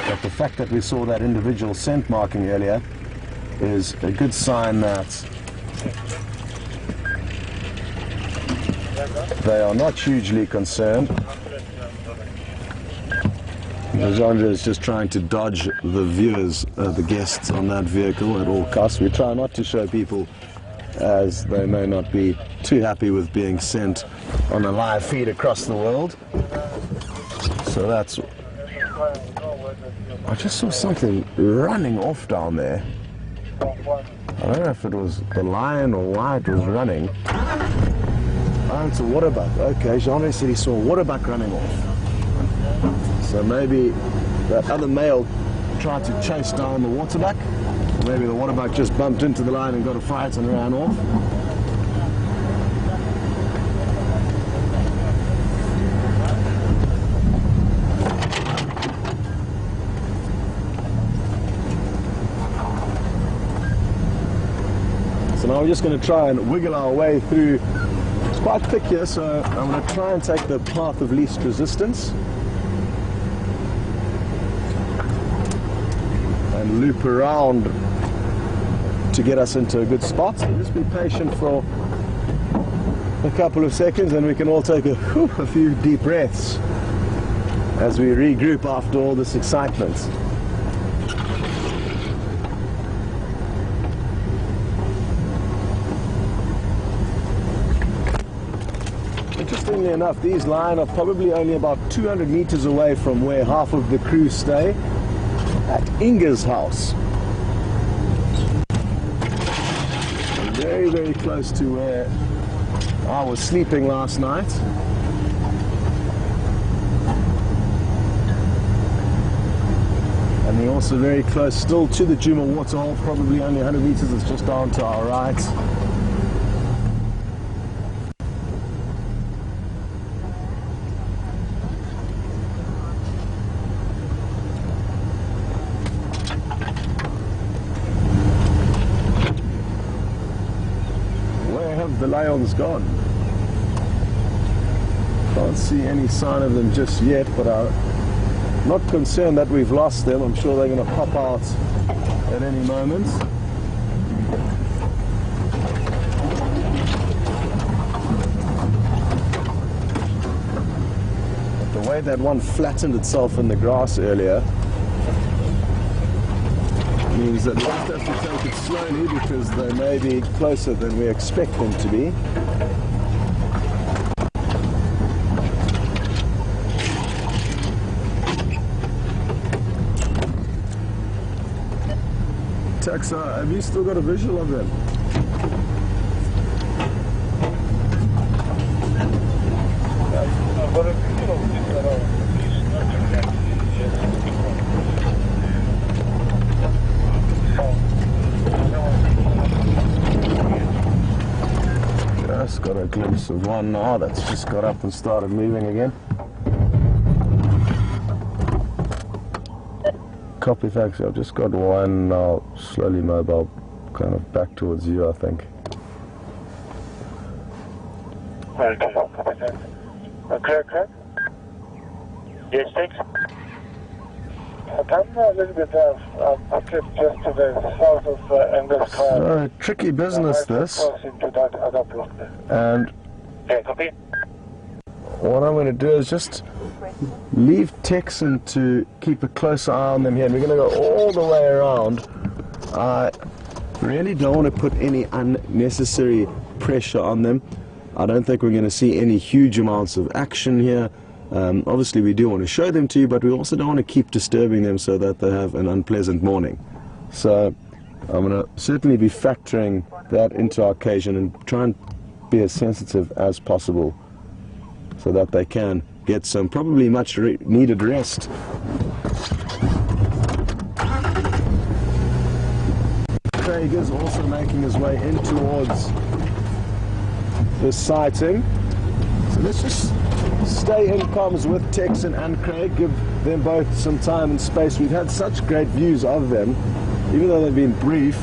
But the fact that we saw that individual scent marking earlier is a good sign that they are not hugely concerned. Alexandra is just trying to dodge the viewers, the guests on that vehicle at all costs. We try not to show people, as they may not be too happy with being sent on a live feed across the world. So that's... I just saw something running off down there. I don't know if it was the lion or why it was running. Oh, it's a water buck. Okay, Jean said he saw a water buck running off. So maybe that other male tried to chase down the water buck. Or maybe the water buck just bumped into the lion and got a fight and ran off. So now we're just going to try and wiggle our way through. It's quite thick here, so I'm going to try and take the path of least resistance. And loop around to get us into a good spot. So just be patient for a couple of seconds and we can all take a few deep breaths as we regroup after all this excitement. Interestingly enough, these lions are probably only about 200 meters away from where half of the crew stay, at Inga's house. Very, very close to where I was sleeping last night. And we're also very close still to the Djuma waterhole, probably only 100 meters, it's just down to our right. The lions gone. Can't see any sign of them just yet, but I'm not concerned that we've lost them. I'm sure they're going to pop out at any moment. But the way that one flattened itself in the grass earlier means that we just have to take it slowly because they may be closer than we expect them to be. Taxa, have you still got a visual of them? I've got a visual of this. Just got a glimpse of one now that's just got up and started moving again. Copy, thanks. I've just got one now, slowly mobile, kind of back towards you, I think. Okay, copy, thanks. Okay. Yes, thanks. I'm a little bit up just to the south of Angus. So, tricky business this. Into that other block there. And Okay, copy. what I'm going to do is just leave Texan to keep a close eye on them here. And we're going to go all the way around. I really don't want to put any unnecessary pressure on them. I don't think we're going to see any huge amounts of action here. Obviously we do want to show them to you, but we also don't want to keep disturbing them so that they have an unpleasant morning. So I'm going to certainly be factoring that into our occasion and try and be as sensitive as possible so that they can get some probably much needed rest. Craig is also making his way in towards the sighting. So let's just stay in comms with Texan and Craig, give them both some time and space. We've had such great views of them, even though they've been brief,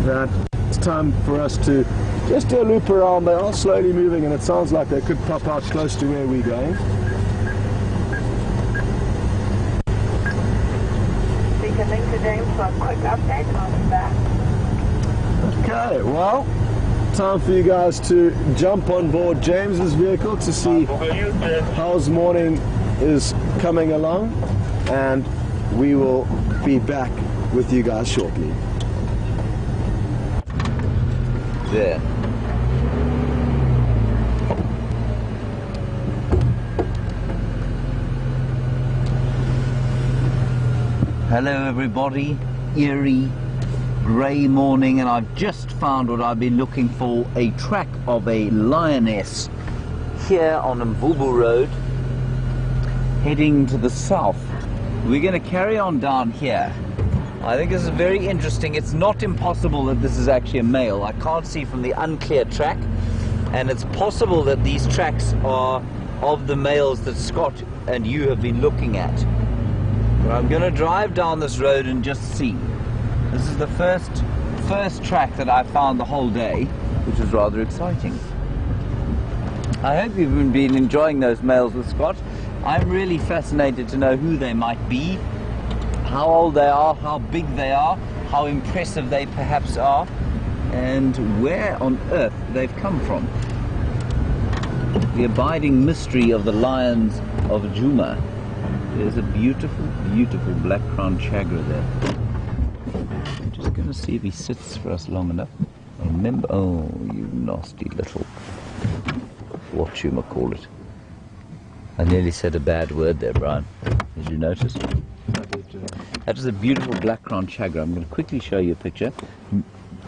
that it's time for us to just do a loop around. They are slowly moving and it sounds like they could pop out close to where we're going. can link to James for a quick update and I'll be back. Okay, well, time for you guys to jump on board James's vehicle to see how his morning is coming along, and we will be back with you guys shortly. There. Hello everybody, eerie grey morning, and I've just found what I've been looking for, a track of a lioness here on Mvubu Road heading to the south. We're going to carry on down here. I think this is very interesting. It's not impossible that this is actually a male. I can't see from the unclear track, and it's possible that these tracks are of the males that Scott and you have been looking at. But I'm going to drive down this road and just see. This is the first track that I found the whole day, which is rather exciting. I hope you've been enjoying those males with Scott. I'm really fascinated to know who they might be, how old they are, how big they are, how impressive they perhaps are, and where on earth they've come from. The abiding mystery of the lions of Djuma. There's a beautiful, beautiful black-crowned chagra there. I'm just going to see if he sits for us long enough. Remember, oh, you nasty little, what you might call it. I nearly said a bad word there, Brian. Did you notice? That is a beautiful black-crowned chagra. I'm going to quickly show you a picture,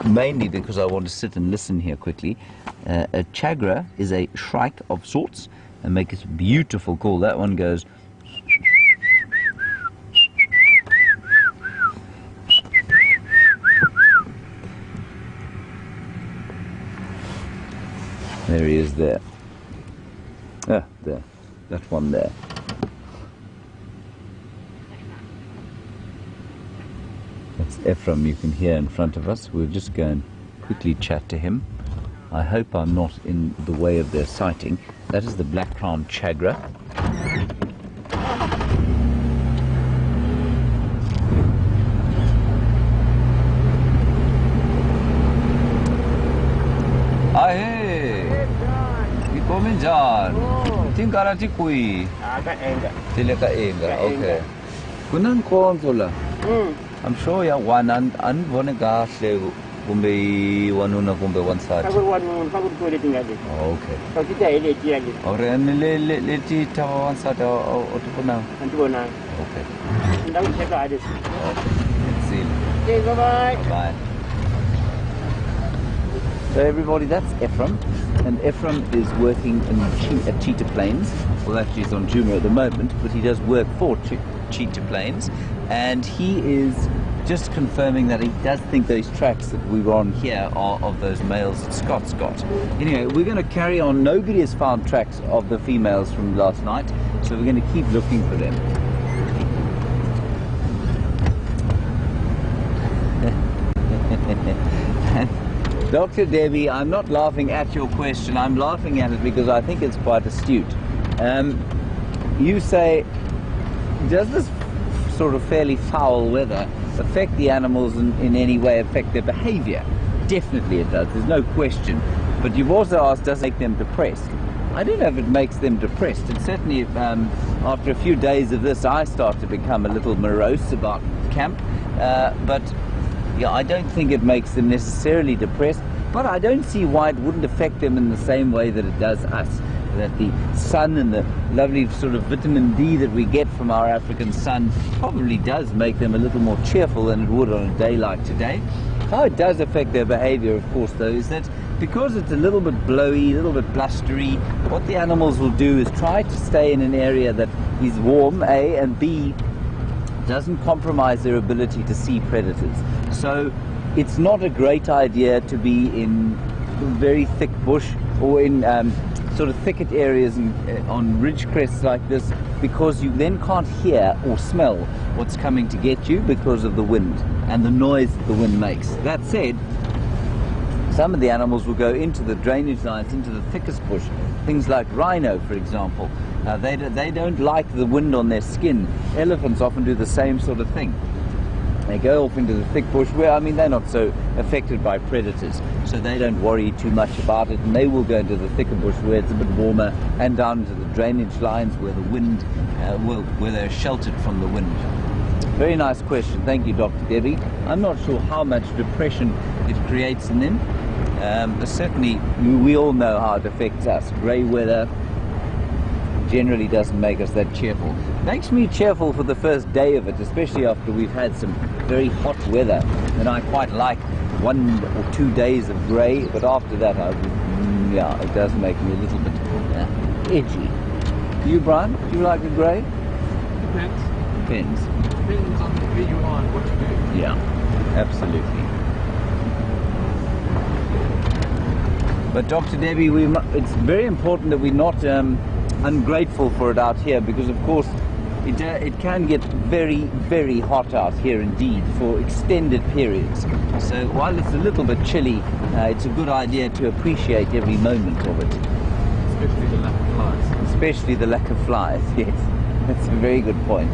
mainly because I want to sit and listen here quickly. A chagra is a shrike of sorts and make it a beautiful call. That one goes... There he is there. Ah, there. That one there. That's Ephraim, you can hear in front of us. We'll just go and quickly chat to him. I hope I'm not in the way of their sighting. That is the black-crowned chagra. Tingkara tikui. Tile ka enga. Okay. Kunang konsola. I'm sure ya one and one gasle kumbe wanuna kumbe one side. Okay. Ore le ti tawa one side otupuna. Okay. Okay. See you. Okay, bye-bye. Bye. So everybody, that's Ephraim, and Ephraim is working at Cheetah Plains. Well, actually he's on Djuma at the moment, but he does work for Cheetah Plains, and he is just confirming that he does think those tracks that we were on here are of those males that Scott's got. Anyway, we're going to carry on. Nobody has found tracks of the females from last night, so we're going to keep looking for them. Dr. Debbie, I'm not laughing at your question, I'm laughing at it because I think it's quite astute. You say, does this sort of fairly foul weather affect the animals in any way, affect their behavior? Definitely it does, there's no question. But you've also asked, does it make them depressed? I don't know if it makes them depressed. And certainly after a few days of this, I start to become a little morose about camp. But yeah, I don't think it makes them necessarily depressed, but I don't see why it wouldn't affect them in the same way that it does us. That the sun and the lovely sort of vitamin D that we get from our African sun probably does make them a little more cheerful than it would on a day like today. How it does affect their behavior, of course, though, is that because it's a little bit blowy, a little bit blustery, what the animals will do is try to stay in an area that is warm, A, and B, doesn't compromise their ability to see predators. So it's not a great idea to be in very thick bush or in sort of thicket areas on ridge crests like this, because you then can't hear or smell what's coming to get you because of the wind and the noise that the wind makes. That said, some of the animals will go into the drainage lines, into the thickest bush. Things like rhino, for example. They don't like the wind on their skin. Elephants often do the same sort of thing. They go off into the thick bush where, I mean, they're not so affected by predators, so they don't worry too much about it, and they will go into the thicker bush where it's a bit warmer and down into the drainage lines where the wind, where they're sheltered from the wind. Very nice question. Thank you, Dr. Debbie. I'm not sure how much depression it creates in them. But certainly, we all know how it affects us. Grey weather generally doesn't make us that cheerful. Makes me cheerful for the first day of it, especially after we've had some very hot weather. And I quite like 1 or 2 days of grey, but after that, yeah, it does make me a little bit edgy. You, Brian, do you like the grey? Depends. Depends. Depends on where you are and what you do. Yeah, absolutely. But Dr. Debbie, it's very important that we're not ungrateful for it out here, because of course it can get very, very hot out here indeed for extended periods. So while it's a little bit chilly, it's a good idea to appreciate every moment of it. Especially the lack of flies. Especially the lack of flies, yes. That's a very good point.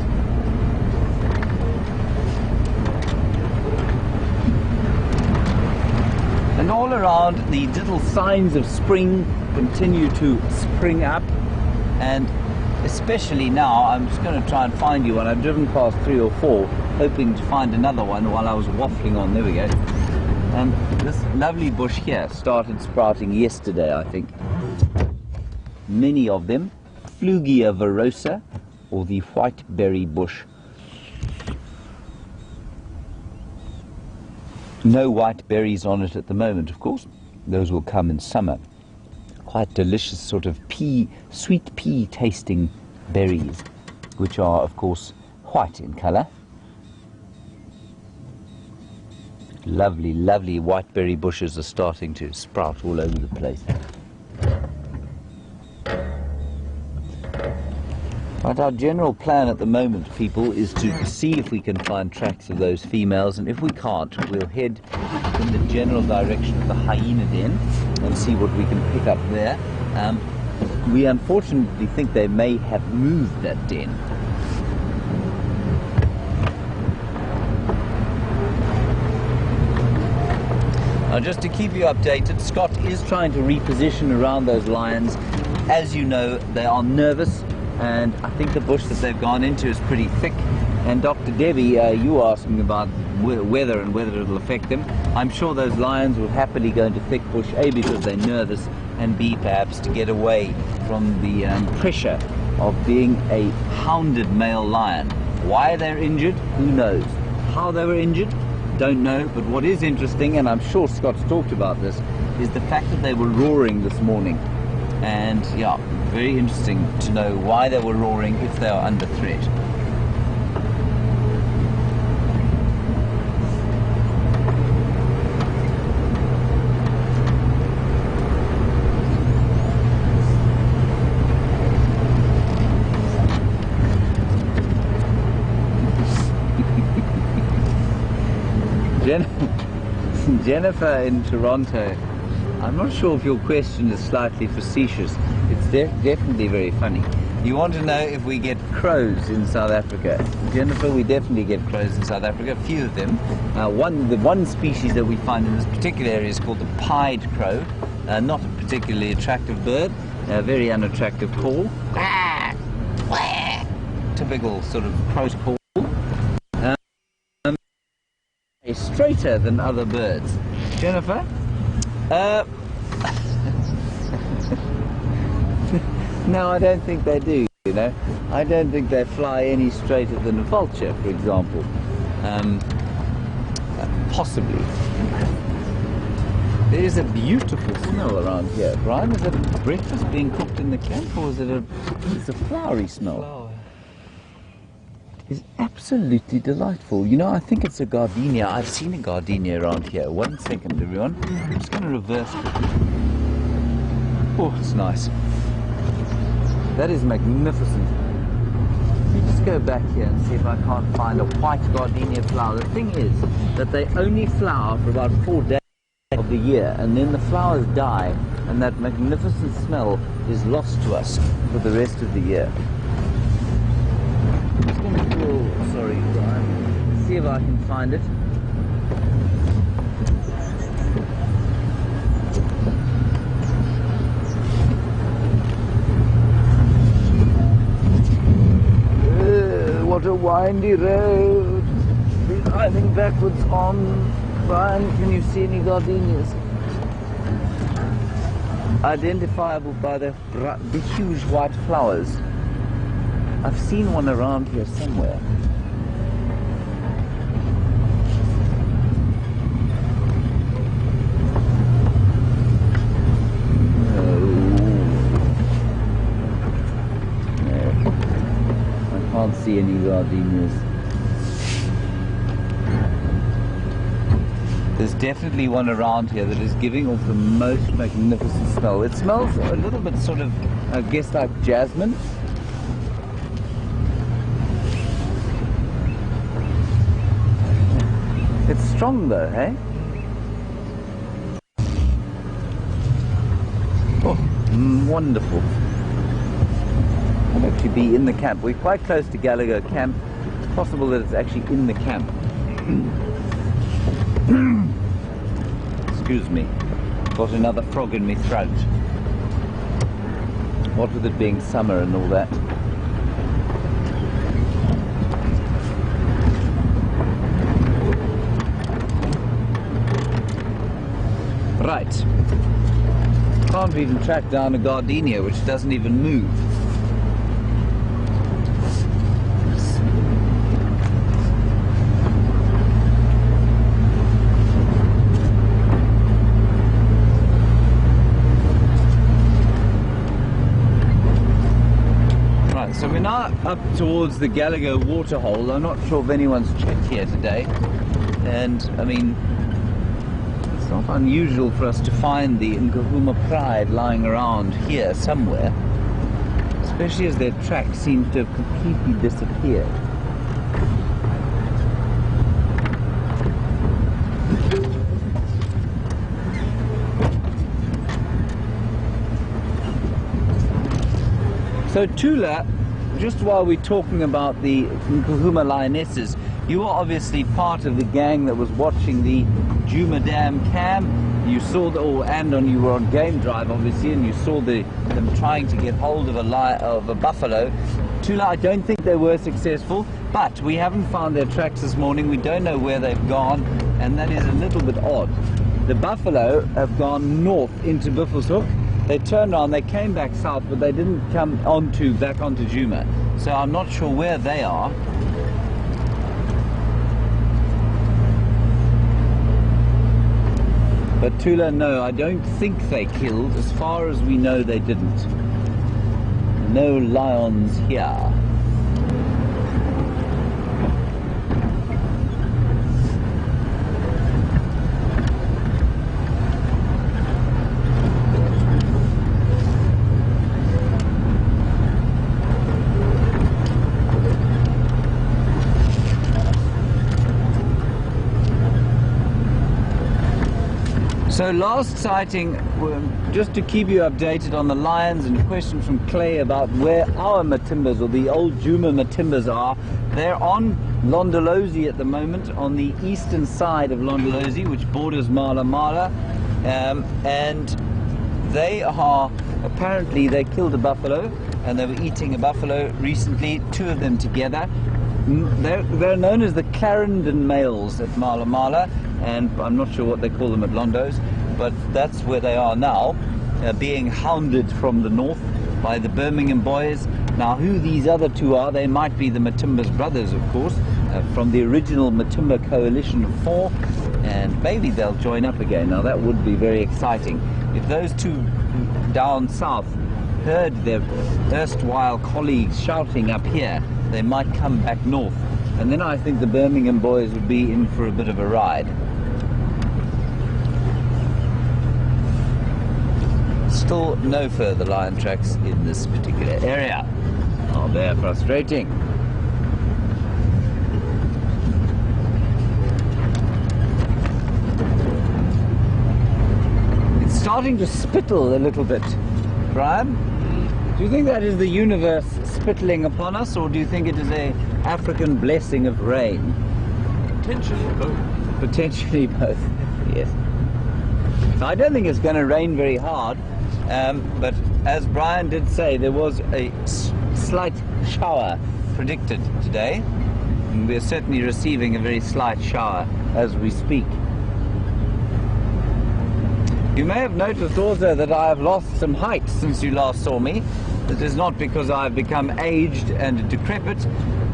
And all around, the little signs of spring continue to spring up, and especially now, I'm just going to try and find you one. I've driven past 3 or 4, hoping to find another one while I was waffling on. There we go. And this lovely bush here started sprouting yesterday, I think. Many of them, Flugia virosa, or the white berry bush. No white berries on it at the moment, of course. Those will come in summer. Quite delicious sort of sweet pea tasting berries, which are, of course, white in colour. Lovely, lovely white berry bushes are starting to sprout all over the place. But our general plan at the moment, people, is to see if we can find tracks of those females, and if we can't, we'll head in the general direction of the hyena den and see what we can pick up there. We unfortunately think they may have moved that den. Now, just to keep you updated, Scott is trying to reposition around those lions. As you know, they are nervous, and I think the bush that they've gone into is pretty thick. And Dr. Debbie, you were asking about weather and whether it'll affect them. I'm sure those lions will happily go into thick bush, A, because they're nervous, and B, perhaps to get away from the pressure of being a hounded male lion. Why they're injured, who knows? How they were injured, don't know. But what is interesting, and I'm sure Scott's talked about this, is the fact that they were roaring this morning. And yeah, very interesting to know why they were roaring if they are under threat. Jennifer in Toronto, I'm not sure if your question is slightly facetious. It's definitely very funny. You want to know if we get crows in South Africa. Jennifer, we definitely get crows in South Africa, a few of them. The one species that we find in this particular area is called the pied crow. Not a particularly attractive bird, a very unattractive call. Typical sort of crow's call. Straighter than other birds. Jennifer? No, I don't think they do, you know. I don't think they fly any straighter than a vulture, for example. Possibly. There is a beautiful smell around here. Brian, is it breakfast being cooked in the camp, or is it it's a flowery smell? Flower. It's absolutely delightful. You know, I think it's a gardenia. I've seen a gardenia around here. 1 second, everyone. I'm just going to reverse quickly. Oh, it's nice. That is magnificent. Let me just go back here and see if I can't find a white gardenia flower. The thing is that they only flower for about 4 days of the year, and then the flowers die, and that magnificent smell is lost to us for the rest of the year. Sorry, Brian. see if I can find it. What a windy road. We're driving backwards on. Brian, can you see any gardenias? Identifiable by the huge white flowers. I've seen one around here somewhere. Can't see any gardenias. There's definitely one around here that is giving off the most magnificent smell. It smells a little bit sort of, I guess, like jasmine. It's strong though, hey? Oh, wonderful. I'll actually be in the camp. We're quite close to Gallagher camp. It's possible that it's actually in the camp. Excuse me. Got another frog in my throat. What with it being summer and all that. Right. Can't even track down a gardenia which doesn't even move. So we're now up towards the Gallagher waterhole. I'm not sure if anyone's checked here today. And, I mean, it's not unusual for us to find the Nkahuma Pride lying around here somewhere. Especially as their tracks seem to have completely disappeared. So Tula, just while we're talking about the Nkahuma lionesses, you are obviously part of the gang that was watching the Djuma Dam cam. You saw you were on Game Drive obviously, and you saw them trying to get hold of a buffalo. Tula, I don't think they were successful, but we haven't found their tracks this morning. We don't know where they've gone, and that is a little bit odd. The buffalo have gone north into Buffelshoek. They turned around, they came back south, but they didn't come back onto Djuma. So I'm not sure where they are. But Tula, no, I don't think they killed. As far as we know, they didn't. No lions here. So last sighting, just to keep you updated on the lions, and a question from Clay about where our Matimbas, or the old Djuma Matimbas, are. They're on Londolozi at the moment, on the eastern side of Londolozi, which borders Mala Mala, and they are, apparently they killed a buffalo, and they were eating a buffalo recently, two of them together. They're known as the Clarendon males at Mala Mala, and I'm not sure what they call them at Londo's, but that's where they are now, being hounded from the north by the Birmingham boys. Now, who these other two are, they might be the Matimba's brothers, of course, from the original Matimba coalition of 4, and maybe they'll join up again. Now, that would be very exciting. If those two down south heard their erstwhile colleagues shouting up here, they might come back north, and then I think the Birmingham boys would be in for a bit of a ride. Still no further lion tracks in this particular area. Oh, they're frustrating. It's starting to spittle a little bit. Brian, do you think that is the universe spittling upon us, or do you think it is an African blessing of rain? Potentially both. Potentially both, yes. I don't think it's going to rain very hard, but as Brian did say, there was a slight shower predicted today, and we're certainly receiving a very slight shower as we speak. You may have noticed also that I have lost some height since you last saw me. This is not because I have become aged and decrepit,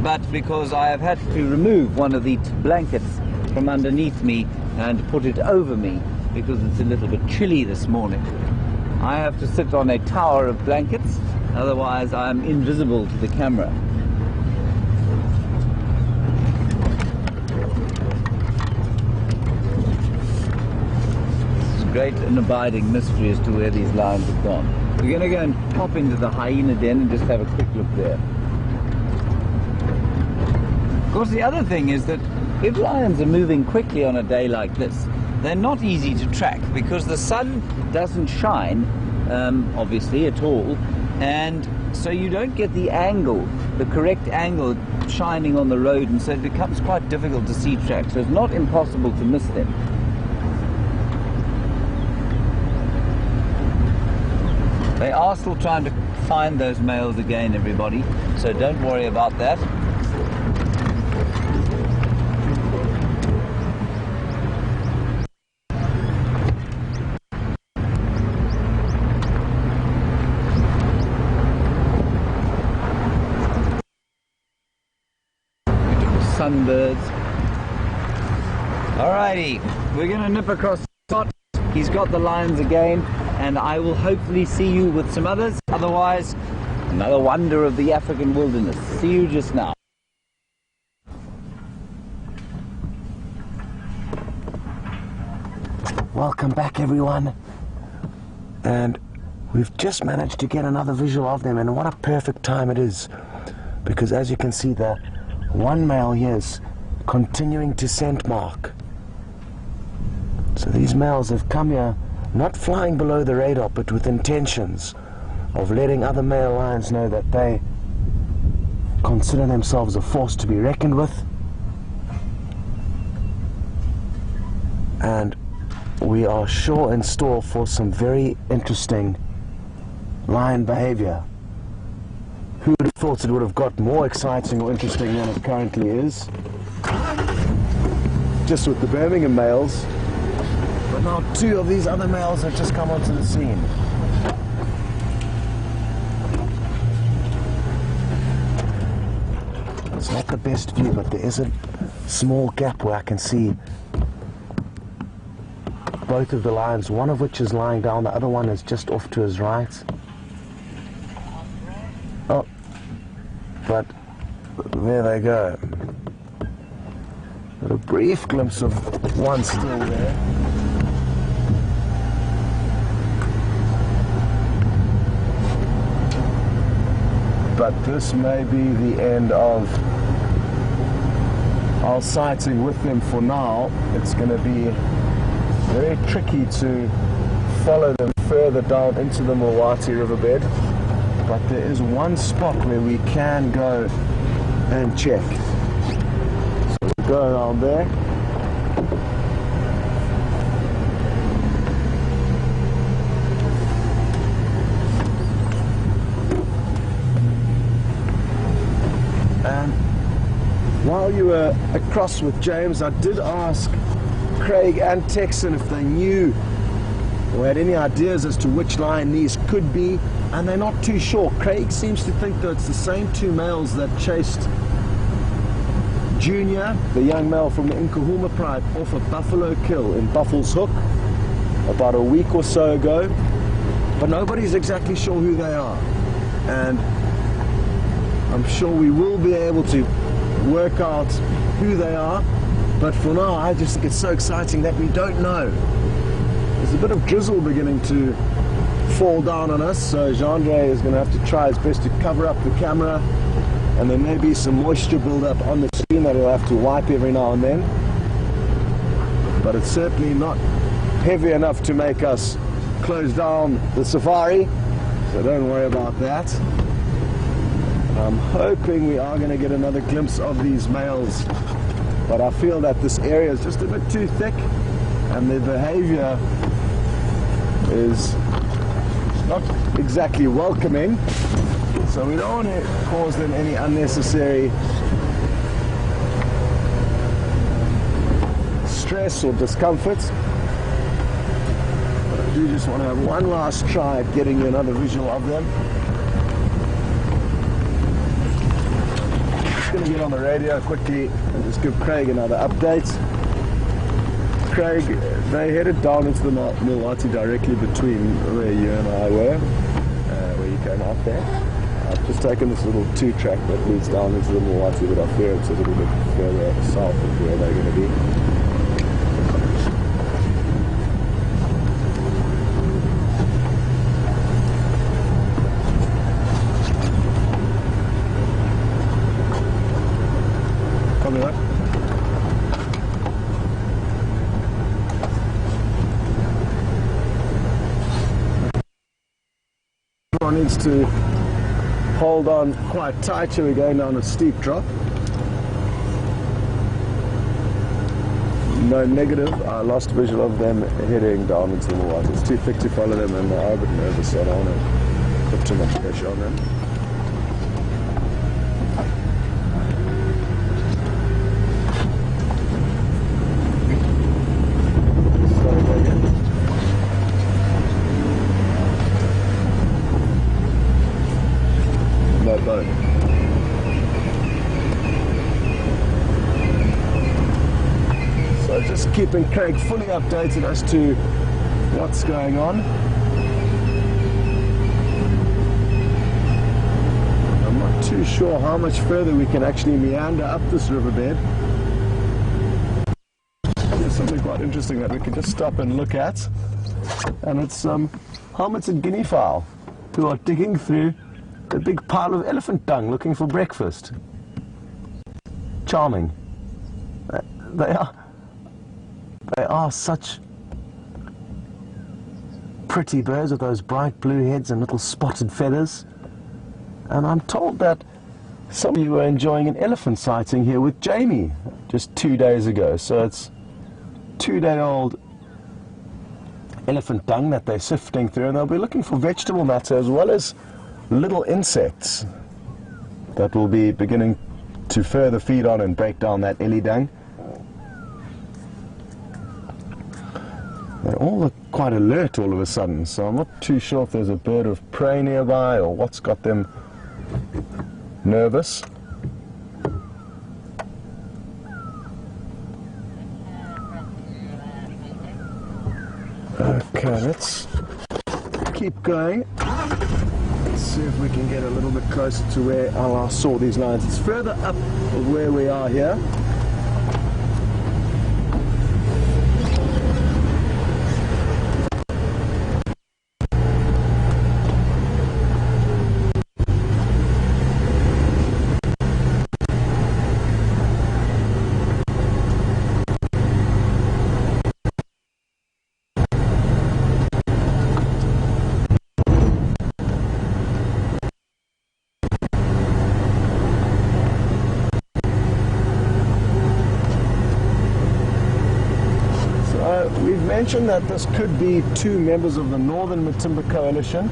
but because I have had to remove one of the blankets from underneath me and put it over me because it's a little bit chilly this morning. I have to sit on a tower of blankets, otherwise I am invisible to the camera. Great and abiding mystery as to where these lions have gone. We're going to go and pop into the hyena den and just have a quick look there. Of course, the other thing is that if lions are moving quickly on a day like this, they're not easy to track because the sun doesn't shine, obviously, at all, and so you don't get the angle, the correct angle shining on the road, and so it becomes quite difficult to see tracks. So it's not impossible to miss them. They are still trying to find those males again, everybody, so don't worry about that. Sunbirds. Alrighty, we're going to nip across the spot. He's got the lions again, and I will hopefully see you with some others. Otherwise, another wonder of the African wilderness. See you just now. Welcome back, everyone. And we've just managed to get another visual of them, and what a perfect time it is. Because as you can see, the one male here is continuing to scent mark. So these males have come here, not flying below the radar, but with intentions of letting other male lions know that they consider themselves a force to be reckoned with. And we are sure in store for some very interesting lion behavior. Who would have thought it would have got more exciting or interesting than it currently is? Just with the Birmingham males. But now two of these other males have just come onto the scene. It's not the best view, but there is a small gap where I can see both of the lions, one of which is lying down, the other one is just off to his right. Oh, but there they go. Got a brief glimpse of one still there. But this may be the end of our sighting with them for now. It's going to be very tricky to follow them further down into the Mawati riverbed. But there is one spot where we can go and check. So we'll go around there. And while you were across with James, I did ask Craig and Texan if they knew or had any ideas as to which lion these could be, and they're not too sure. Craig seems to think that it's the same two males that chased Junior, the young male from the Nkahuma Pride, off a buffalo kill in Buffalo's Hook about a week or so ago, but nobody's exactly sure who they are, and I'm sure we will be able to work out who they are. But for now, I just think it's so exciting that we don't know. There's a bit of drizzle beginning to fall down on us, so Jean-Andre is going to have to try his best to cover up the camera, and there may be some moisture build-up on the screen that he'll have to wipe every now and then. But it's certainly not heavy enough to make us close down the safari, so don't worry about that. I'm hoping we are going to get another glimpse of these males but I feel that this area is just a bit too thick and their behavior is not exactly welcoming, so we don't want to cause them any unnecessary stress or discomfort. But I do just want to have one last try at getting you another visual of them. Just going to get on the radio quickly and just give Craig another update. Craig, they headed down into the Milwati directly between where you and I were, where you came out there. I've just taken this little 2-track that leads down into the Milwati, but I fear it's a little bit further south of where they're going to be. Copy that. Everyone needs to hold on quite tight here. We're going down a steep drop. No negative. I lost visual of them heading down into the water. It's too thick to follow them and they are a bit nervous, so I don't want to put too much pressure on them. So just keeping Craig fully updated as to what's going on. I'm not too sure how much further we can actually meander up this riverbed. There's something quite interesting that we can just stop and look at, and it's helmeted guinea fowl who are digging through a big pile of elephant dung looking for breakfast. Charming. They are such pretty birds with those bright blue heads and little spotted feathers. And I'm told that some of you were enjoying an elephant sighting here with Jamie just 2 days ago. So it's 2-day-old elephant dung that they're sifting through, and they'll be looking for vegetable matter as well as little insects that will be beginning to further feed on and break down that ellie dung. They all look quite alert all of a sudden, so I'm not too sure if there's a bird of prey nearby or what's got them nervous. Okay, let's keep going. Let's see if we can get a little bit closer to where I last saw these lines. It's further up of where we are here. We've mentioned that this could be 2 members of the Northern Matimba Coalition,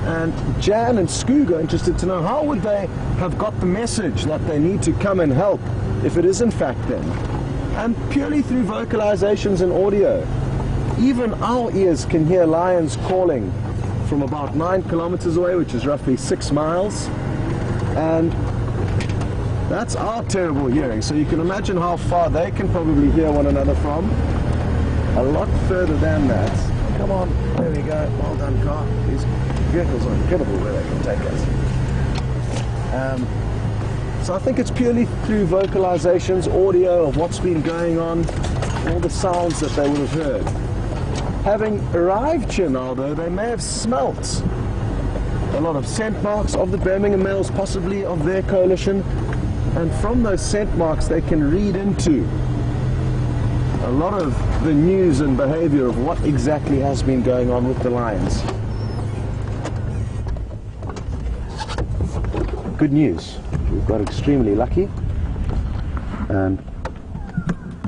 and Jan and Skoog are interested to know how would they have got the message that they need to come and help if it is in fact them. And purely through vocalizations and audio. Even our ears can hear lions calling from about 9 kilometers away, which is roughly 6 miles, and that's our terrible hearing. So you can imagine how far they can probably hear one another from. A lot further than that. Come on, there we go. Well done, car. These vehicles are incredible where they can take us. So I think it's purely through vocalizations, audio of what's been going on, all the sounds that they would have heard. Having arrived here now, though, they may have smelt a lot of scent marks of the Birmingham males, possibly of their coalition, and from those scent marks they can read into a lot of the news and behavior of what exactly has been going on with the lions. Good news. We've got extremely lucky, and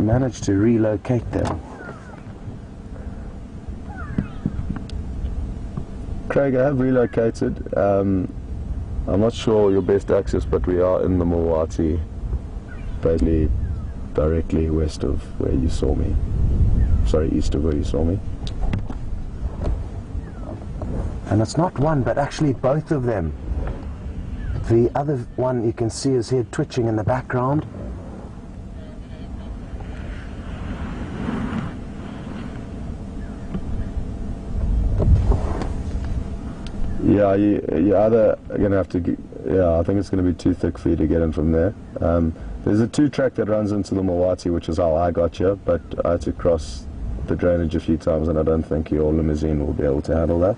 managed to relocate them. Craig, I have relocated. I'm not sure your best access, but we are in the Mawati, basically directly west of where you saw me. Sorry, east of where you saw me. And it's not one, but actually both of them. The other one you can see his head twitching in the background. Yeah, you're either going to have to, yeah, I think it's going to be too thick for you to get in from there. There's a 2-track that runs into the Mawati, which is how I got here, but I had to cross the drainage a few times, and I don't think your limousine will be able to handle that.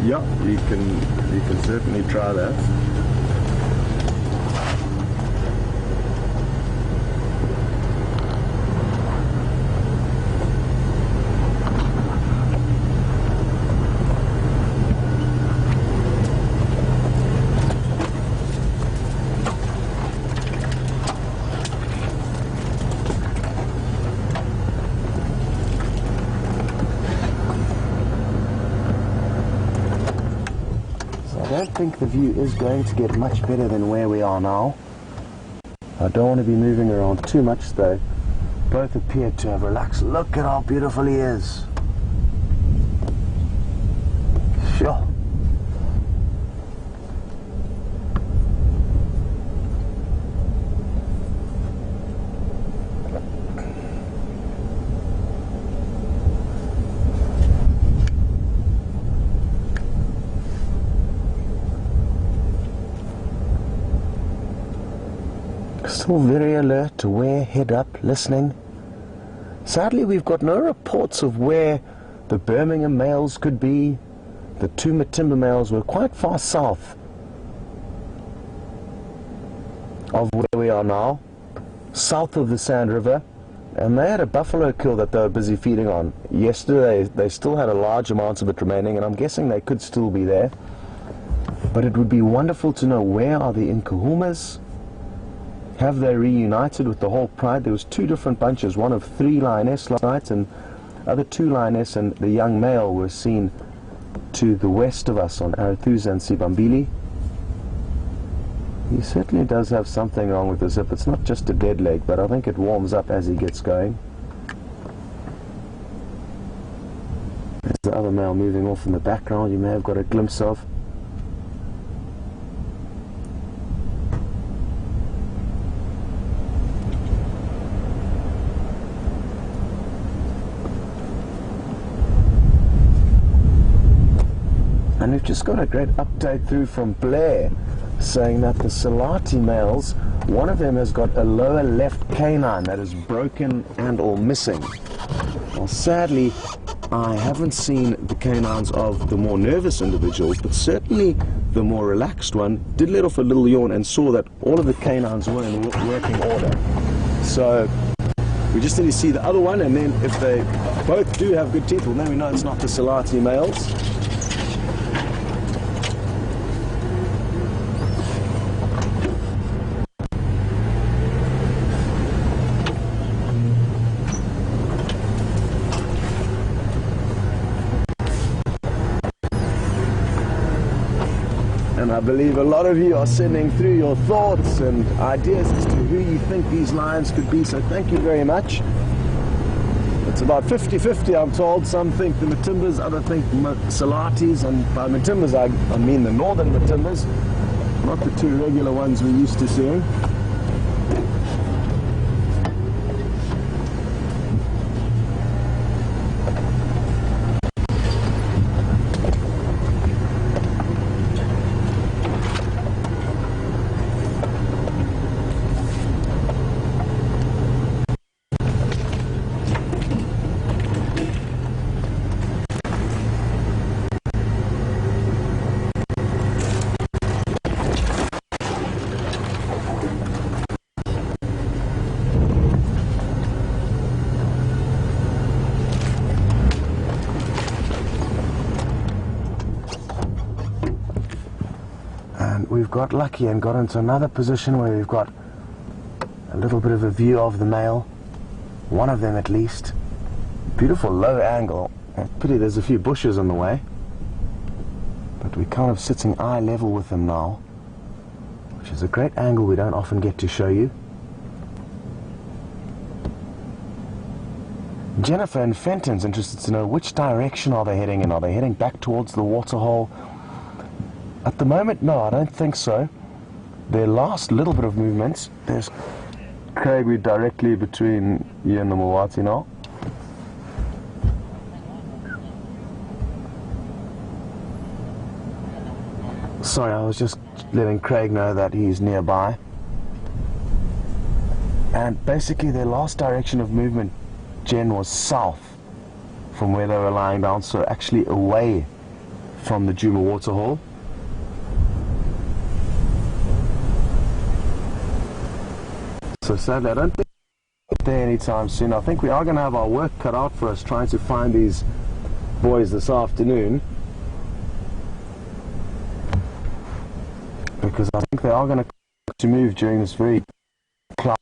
Yeah, you can certainly try that. I don't think the view is going to get much better than where we are now. I don't want to be moving around too much though. Both appear to have relaxed. Look at how beautiful he is. Sure. Still very alert, aware, head up, listening. Sadly, we've got no reports of where the Birmingham males could be. The two Matimba males were quite far south of where we are now, south of the Sand River, and they had a buffalo kill that they were busy feeding on. Yesterday, they still had a large amount of it remaining, and I'm guessing they could still be there. But it would be wonderful to know, where are the Nkuhumas? Have they reunited with the whole pride? There was 2 different bunches, one of 3 lioness last night, and other 2 lioness, and the young male were seen to the west of us on Arathusa and Sibambili. He certainly does have something wrong with his hip. It's not just a dead leg, but I think it warms up as he gets going. There's the other male moving off in the background, you may have got a glimpse of. And we've just got a great update through from Blair saying that the Salati males, one of them has got a lower left canine that is broken and or missing. Well, sadly, I haven't seen the canines of the more nervous individuals, but certainly the more relaxed one did let off a little yawn and saw that all of the canines were in working order. So we just need to see the other one, and then if they both do have good teeth, well, then we know it's not the Salati males. And I believe a lot of you are sending through your thoughts and ideas as to who you think these lions could be, so thank you very much. It's about 50-50, I'm told. Some think the Matimbas, others think Salatis, and by Matimbas I mean the northern Matimbas, not the 2 regular ones we're used to seeing. we've got lucky and got into another position where we've got a little bit of a view of the male, one of them at least. Beautiful low angle. Pity there's a few bushes in the way, but we're kind of sitting eye level with them now, which is a great angle we don't often get to show you. Jennifer and Fenton's interested to know which direction are they heading in. Are they heading back towards the waterhole? At the moment, no, I don't think so. Their last little bit of movement, there's Craig, we're directly between you and the Mawati now. Sorry, I was just letting Craig know that he's nearby. And basically their last direction of movement, Jen, was south from where they were lying down, so actually away from the Djuma waterhole. So sadly, I don't think we'll get there anytime soon. I think we are going to have our work cut out for us trying to find these boys this afternoon, because I think they are going to move during this very cloudy.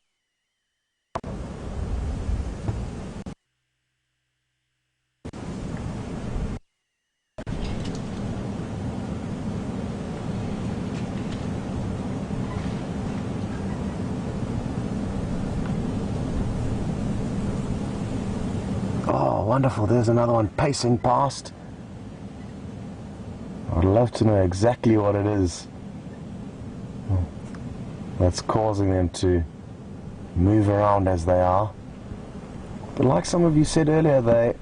Oh, wonderful. There's another one pacing past. I'd love to know exactly what it is that's causing them to move around as they are. But like some of you said earlier, they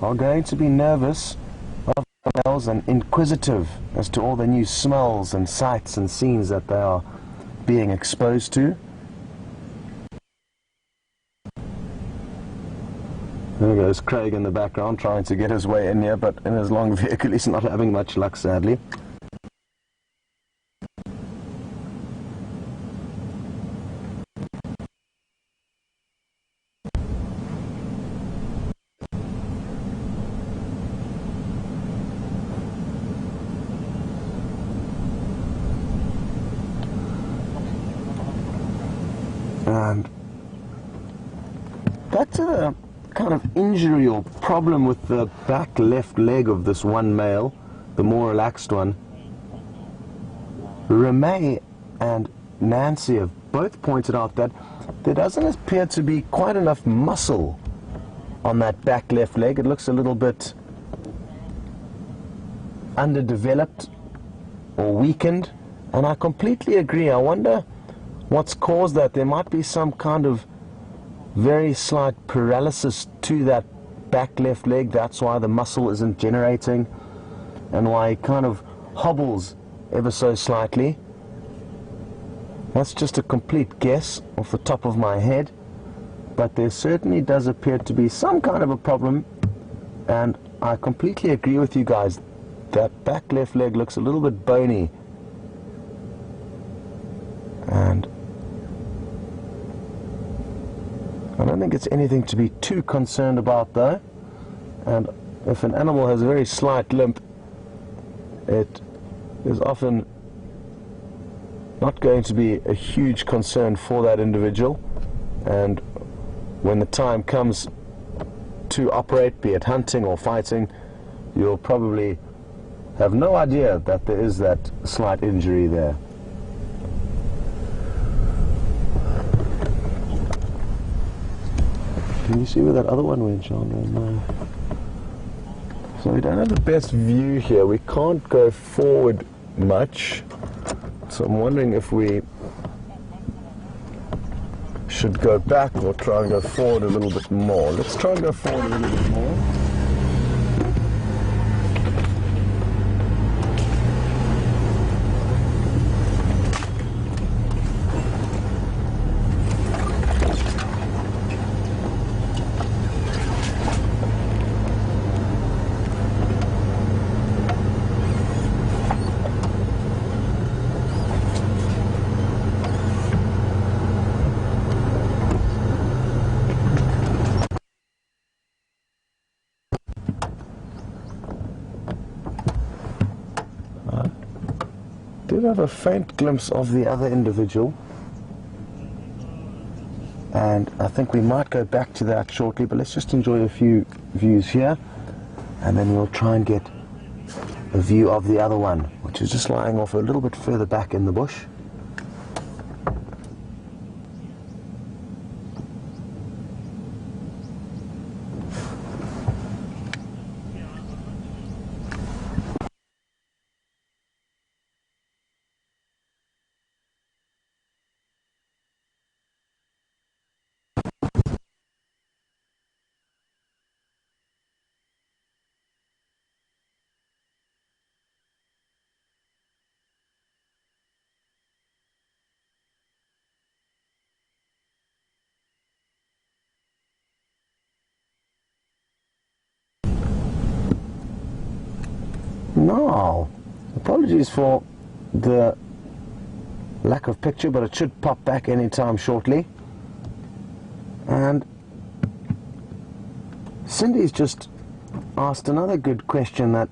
are going to be nervous of themselves and inquisitive as to all the new smells and sights and scenes that they are being exposed to. There goes Craig in the background trying to get his way in here, but in his long vehicle he's not having much luck, sadly. And back to the kind of injury or problem with the back left leg of this one male, the more relaxed one. Remay and Nancy have both pointed out that there doesn't appear to be quite enough muscle on that back left leg. It looks a little bit underdeveloped or weakened, and I completely agree. I wonder what's caused that. There might be some kind of very slight paralysis to that back left leg. That's why the muscle isn't generating and why it kind of hobbles ever so slightly. That's just a complete guess off the top of my head, but there certainly does appear to be some kind of a problem, and I completely agree with you guys. That back left leg looks a little bit bony, and I don't think it's anything to be too concerned about though. And if an animal has a very slight limp, it is often not going to be a huge concern for that individual. And when the time comes to operate, be it hunting or fighting, you'll probably have no idea that there is that slight injury there. Can you see where that other one went, Chandra? No. So we don't have the best view here. We can't go forward much. So I'm wondering if we should go back or try and go forward a little bit more. Let's try and go forward a little bit more. do have a faint glimpse of the other individual, and I think we might go back to that shortly, but let's just enjoy a few views here, and then we'll try and get a view of the other one, which is just lying off a little bit further back in the bush. No, apologies for the lack of picture, but it should pop back anytime shortly. And Cindy's just asked another good question that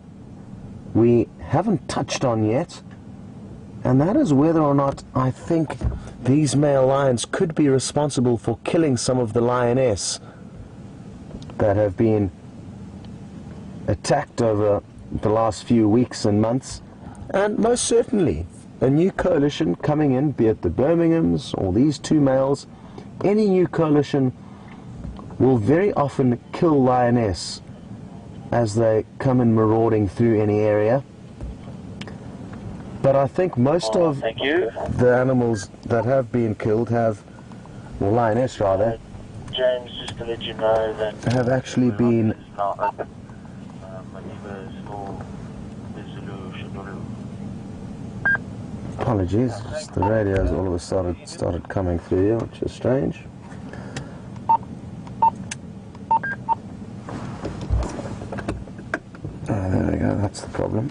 we haven't touched on yet, and that is whether or not I think these male lions could be responsible for killing some of the lioness that have been attacked over the last few weeks and months. And most certainly a new coalition coming in, be it the Birminghams or these two males, any new coalition will very often kill lioness as they come in marauding through any area. But I think most of the animals that have been killed have, well, lioness rather, James, just to let you know that have actually been apologies, just the radios all of a sudden started coming through here, which is strange. There we go, that's the problem.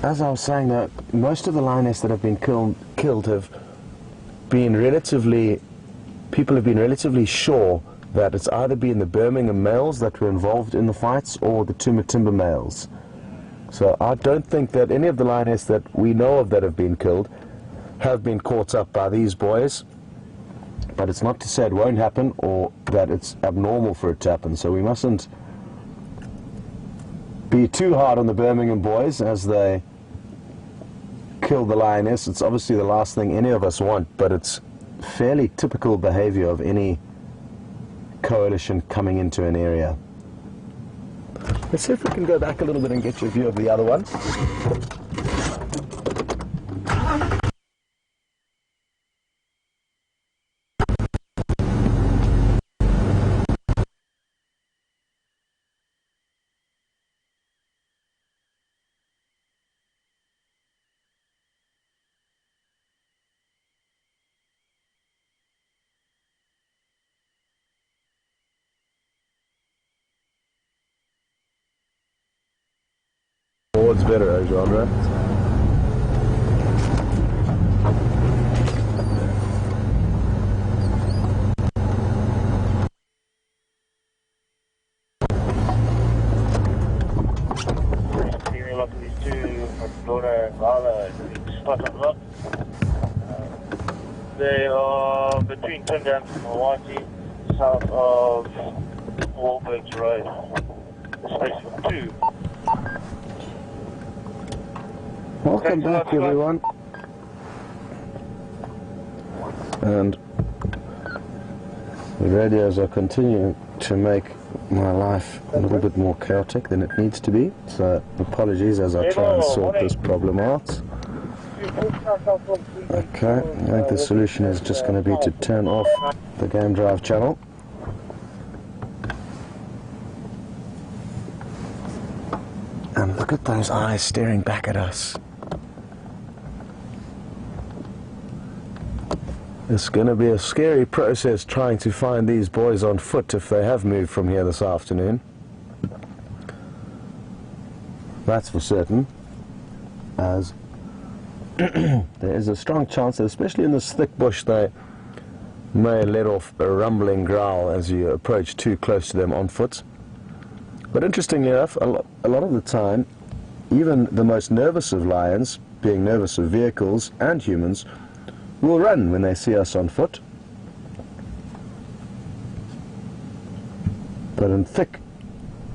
As I was saying, that most of the lioness that have been killed have been people have been relatively sure that it's either been the Birmingham males that were involved in the fights or the two Matimba males. So I don't think that any of the lioness that we know of that have been killed have been caught up by these boys. But it's not to say it won't happen or that it's abnormal for it to happen. So we mustn't be too hard on the Birmingham boys as they kill the lioness. It's obviously the last thing any of us want, but it's fairly typical behavior of any coalition coming into an area. Let's see if we can go back a little bit and get you a view of the other one. Oh, it's better, eh, genre? They are between Tundam and Mawati, south of Wahlberg's Road. Space for 2. Welcome back, everyone. And the radios are continuing to make my life a little bit more chaotic than it needs to be. So apologies as I try and sort this problem out. Okay, I think the solution is just going to be to turn off the game drive channel. And look at those eyes staring back at us. It's going to be a scary process trying to find these boys on foot if they have moved from here this afternoon. That's for certain, as there is a strong chance that, especially in this thick bush, they may let off a rumbling growl as you approach too close to them on foot. But interestingly enough, a lot of the time, even the most nervous of lions, being nervous of vehicles and humans, will run when they see us on foot. But in thick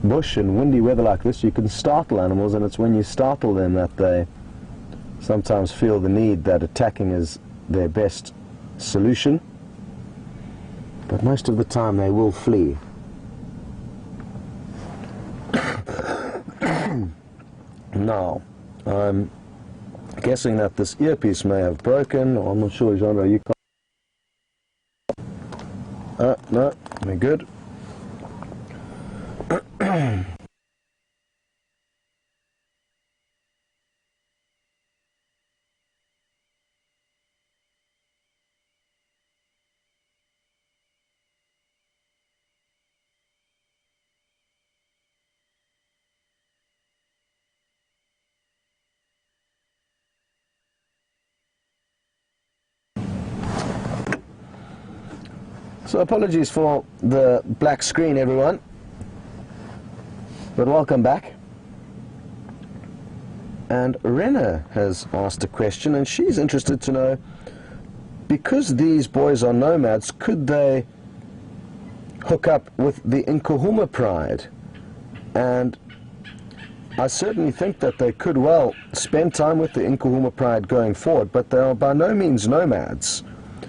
bush and windy weather like this, you can startle animals, and it's when you startle them that they sometimes feel the need that attacking is their best solution. But most of the time they will flee. Now, I'm guessing that this earpiece may have broken, or I'm not sure, Jean, you can't... no, we're good. So apologies for the black screen, everyone, but welcome back. And Rena has asked a question, and she's interested to know, because these boys are nomads, could they hook up with the Nkuhuma pride? And I certainly think that they could well spend time with the Nkuhuma pride going forward, but they are by no means nomads.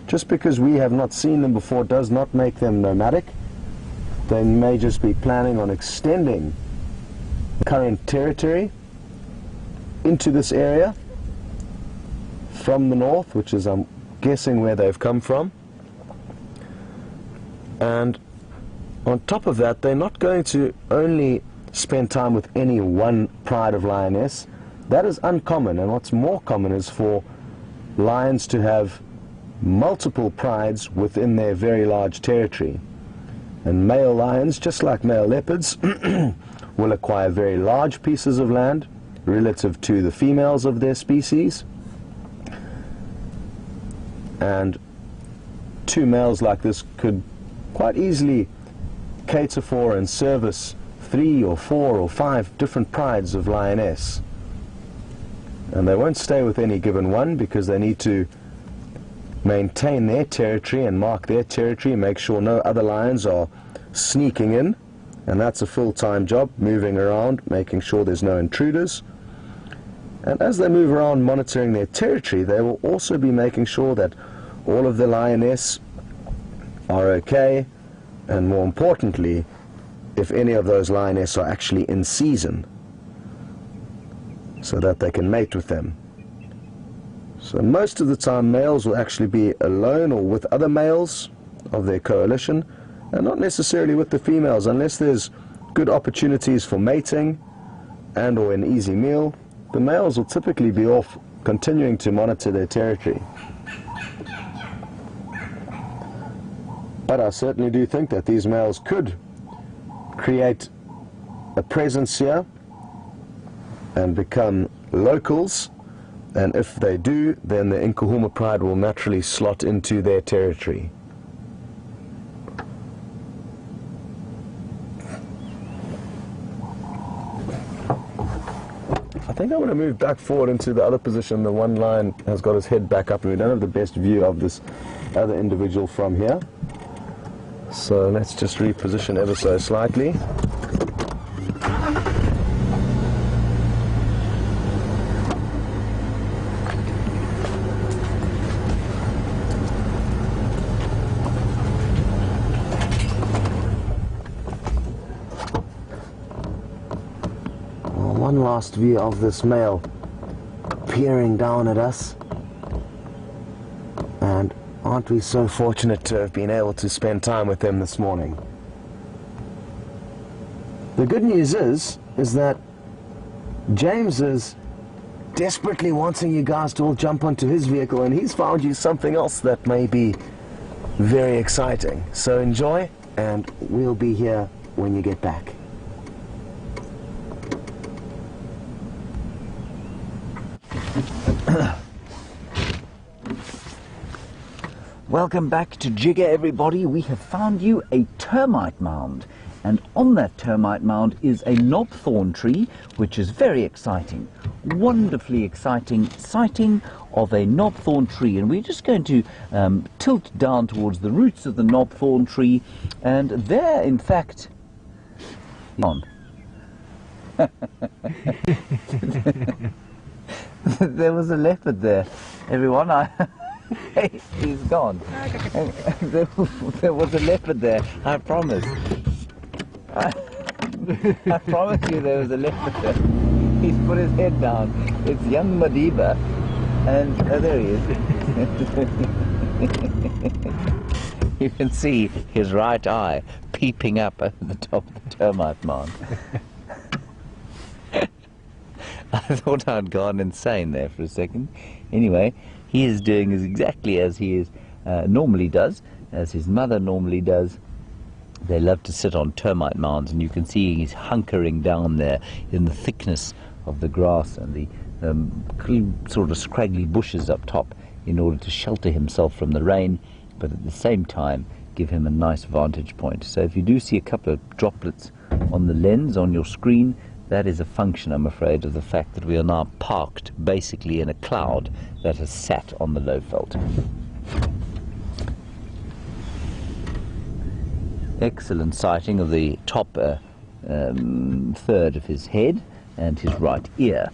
Just because we have not seen them before does not make them nomadic. They may just be planning on extending current territory into this area from the north, which is, I'm guessing, where they've come from. And on top of that, they're not going to only spend time with any one pride of lioness. That is uncommon, and what's more common is for lions to have multiple prides within their very large territory. And male lions, just like male leopards, will acquire very large pieces of land relative to the females of their species. And two males like this could quite easily cater for and service 3 or 4 or 5 different prides of lioness. And they won't stay with any given one, because they need to maintain their territory and mark their territory, make sure no other lions are sneaking in, and that's a full-time job, moving around, making sure there's no intruders. And as they move around monitoring their territory, they will also be making sure that all of the lioness are okay, and more importantly, if any of those lioness are actually in season, so that they can mate with them. So most of the time males will actually be alone or with other males of their coalition, and not necessarily with the females, unless there's good opportunities for mating and or an easy meal. The males will typically be off continuing to monitor their territory. But I certainly do think that these males could create a presence here and become locals. And if they do, then the Nkuhuma pride will naturally slot into their territory. I think I want to move back forward into the other position. The one lion has got his head back up, and we don't have the best view of this other individual from here. So let's just reposition ever so slightly. One last view of this male peering down at us, and aren't we so fortunate to have been able to spend time with him this morning. The good news is that James is desperately wanting you guys to all jump onto his vehicle, and he's found you something else that may be very exciting. So enjoy, and we'll be here when you get back. Welcome back to Jigger, everybody. We have found you a termite mound And on that termite mound is a knobthorn tree, which is very exciting. Wonderfully exciting sighting of a knobthorn tree. And we're just going to tilt down towards the roots of the knobthorn tree. And there, in fact, there was a leopard there, everyone. He's gone. There was a leopard there, I promise. I promise you there was a leopard there. He's put his head down. It's young Madiba. And there he is. You can see his right eye peeping up at the top of the termite mound. I thought I'd gone insane there for a second. Anyway, he is doing exactly as he normally does, as his mother normally does. They love to sit on termite mounds, and you can see he's hunkering down there in the thickness of the grass and the sort of scraggly bushes up top in order to shelter himself from the rain, but at the same time give him a nice vantage point. So if you do see a couple of droplets on the lens on your screen, that is a function, I'm afraid, of the fact that we are now parked basically in a cloud that has sat on the low felt. Excellent sighting of the top third of his head and his right ear.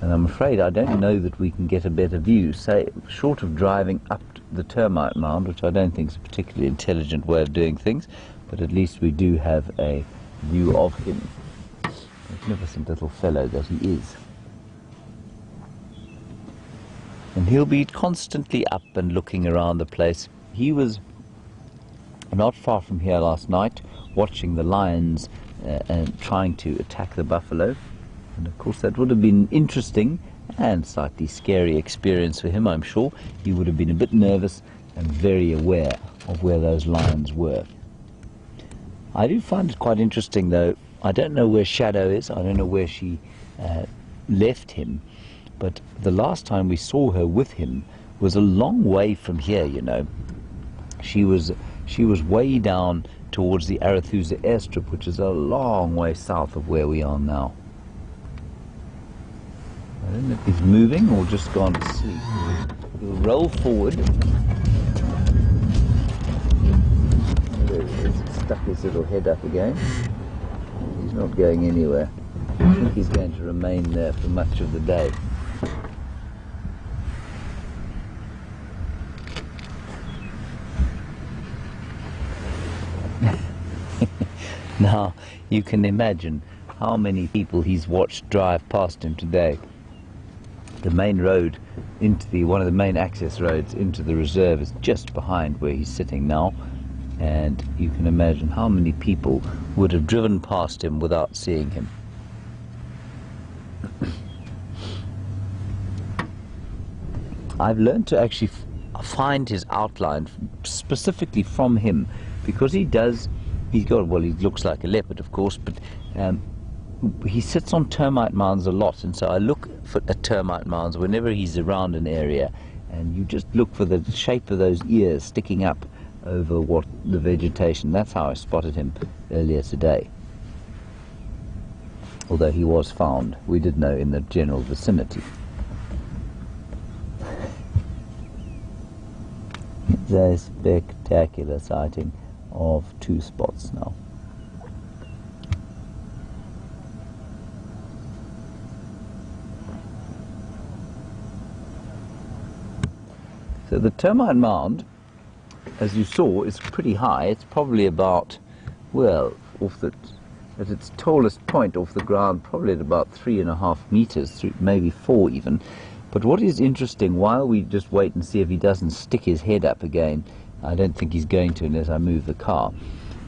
And I'm afraid I don't know that we can get a better view, say, short of driving up the termite mound, which I don't think is a particularly intelligent way of doing things, but at least we do have a view of him. Magnificent little fellow that he is. And he'll be constantly up and looking around the place. He was not far from here last night, watching the lions and trying to attack the buffalo. And of course that would have been interesting and slightly scary experience for him, I'm sure. He would have been a bit nervous and very aware of where those lions were. I do find it quite interesting, though. I don't know where Shadow is. I don't know where she left him. But the last time we saw her with him was a long way from here, you know. She was way down towards the Arathusa airstrip, which is a long way south of where we are now. I don't know if he's moving or just gone to sleep. He'll roll forward. There he is. Stuck his little head up again. He's not going anywhere. I think he's going to remain there for much of the day. Now, you can imagine how many people he's watched drive past him today. The main road into one of the main access roads into the reserve is just behind where he's sitting now. And you can imagine how many people would have driven past him without seeing him. I've learned to actually find his outline specifically from him, because he looks like a leopard, of course, but he sits on termite mounds a lot, and so I look at termite mounds whenever he's around an area, and you just look for the shape of those ears sticking up over the vegetation. That's how I spotted him earlier today. Although he was found, we did know, in the general vicinity. It's a spectacular sighting of two spots now. So the termite mound, as you saw, is pretty high. It's probably about, well, at its tallest point off the ground, probably at about 3.5 meters, maybe 4 even. But what is interesting, while we just wait and see if he doesn't stick his head up again, I don't think he's going to unless I move the car,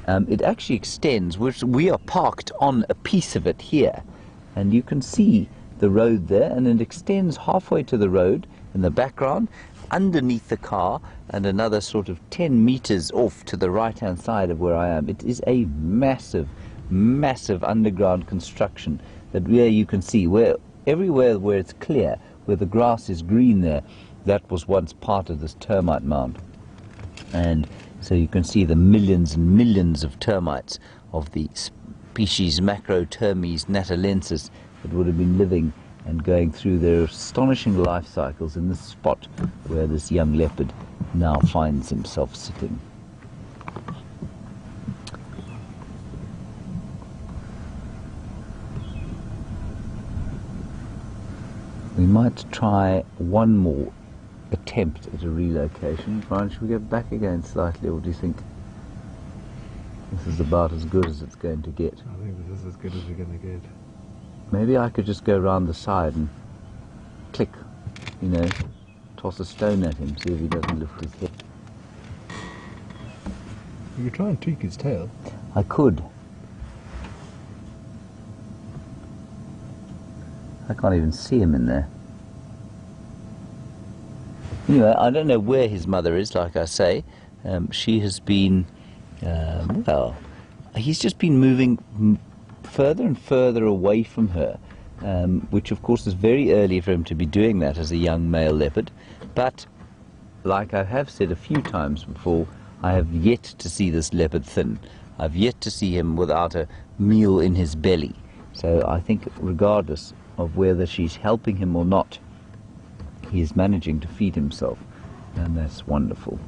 it actually extends. We are parked on a piece of it here, and you can see the road there, and it extends halfway to the road in the background, underneath the car, and another sort of 10 meters off to the right hand side of where I am. It is a massive underground construction that you can see everywhere where it's clear, where the grass is green there, that was once part of this termite mound. And So you can see the millions and millions of termites of the species Macrotermes natalensis that would have been living and going through their astonishing life cycles in the spot where this young leopard now finds himself sitting. We might try one more attempt at a relocation. Brian, should we go back again slightly, or what do you think? This is about as good as it's going to get. I think this is as good as we're going to get. Maybe I could just go round the side and click, you know, toss a stone at him, see if he doesn't lift his head. You could try and tweak his tail. I could. I can't even see him in there. Anyway, I don't know where his mother is, like I say. She has been, well, he's just been moving further and further away from her, which of course is very early for him to be doing that as a young male leopard. But, like I have said a few times before, I have yet to see this leopard thin. I've yet to see him without a meal in his belly. So I think regardless of whether she's helping him or not, he is managing to feed himself, and that's wonderful.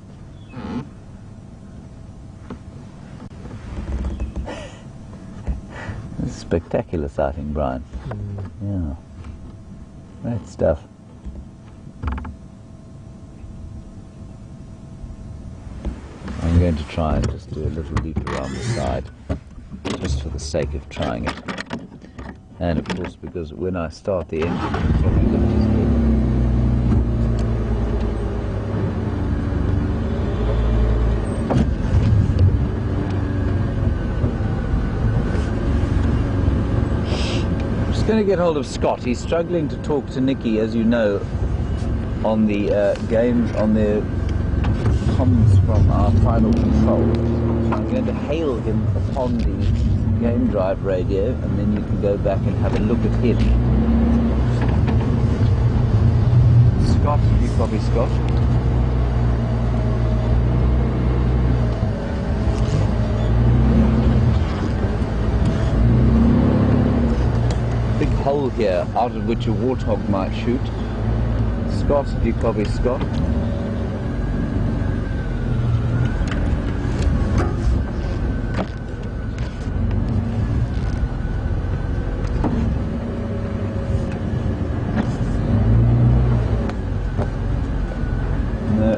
It's a spectacular sighting, Brian. Yeah, great stuff. I'm going to try and just do a little loop around the side, just for the sake of trying it. And of course, because when I start the engine, it'll probably lift his head. I'm just going to get hold of Scott. He's struggling to talk to Nikki, as you know, on the on the comms from our final control. I'm going to hail him upon the game drive radio, and then you can go back and have a look at him. Scott, you copy Scott? Big hole here out of which a warthog might shoot. Scott, do you copy Scott?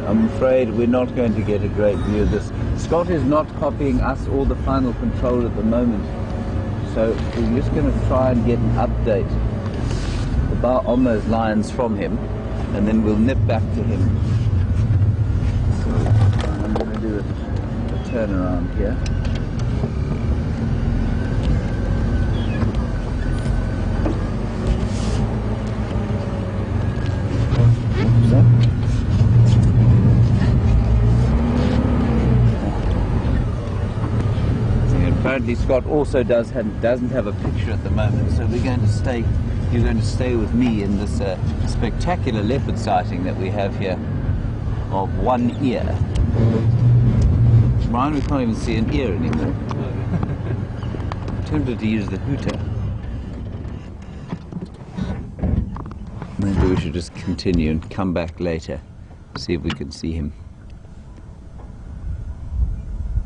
I'm afraid we're not going to get a great view of this. Scott is not copying us or the final control at the moment, so we're just going to try and get an update about on those lines from him, and then we'll nip back to him. So I'm going to do a turnaround here. Apparently Scott also doesn't have a picture at the moment, so you're going to stay with me in this spectacular leopard sighting that we have here of one ear. Brian, we can't even see an ear anymore. I'm tempted to use the hooter. Maybe we should just continue and come back later, see if we can see him.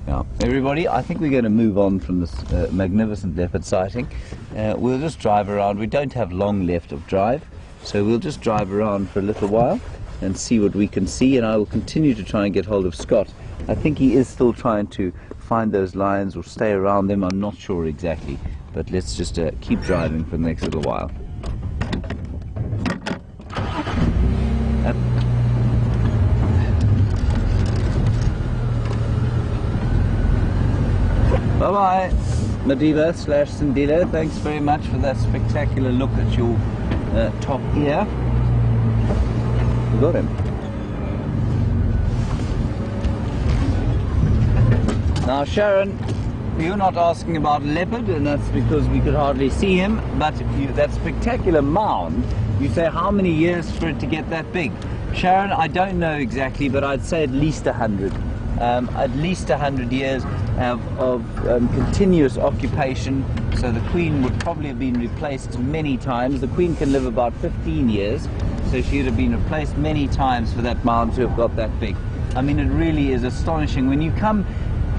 Now, everybody, I think we're going to move on from this magnificent leopard sighting. We'll just drive around. We don't have long left of drive, so we'll just drive around for a little while and see what we can see, and I will continue to try and get hold of Scott. I think he is still trying to find those lions or stay around them. I'm not sure exactly, but let's just keep driving for the next little while. Bye-bye, Madiba / Sindilo. Thanks very much for that spectacular look at your top ear. We got him. Now, Sharon, you're not asking about a leopard, and that's because we could hardly see him, but that spectacular mound, you say how many years for it to get that big? Sharon, I don't know exactly, but I'd say at least 100. at least 100 years of continuous occupation. So the queen would probably have been replaced many times. The queen can live about 15 years, so she would have been replaced many times for that mound to have got that big. I mean, it really is astonishing. When you come,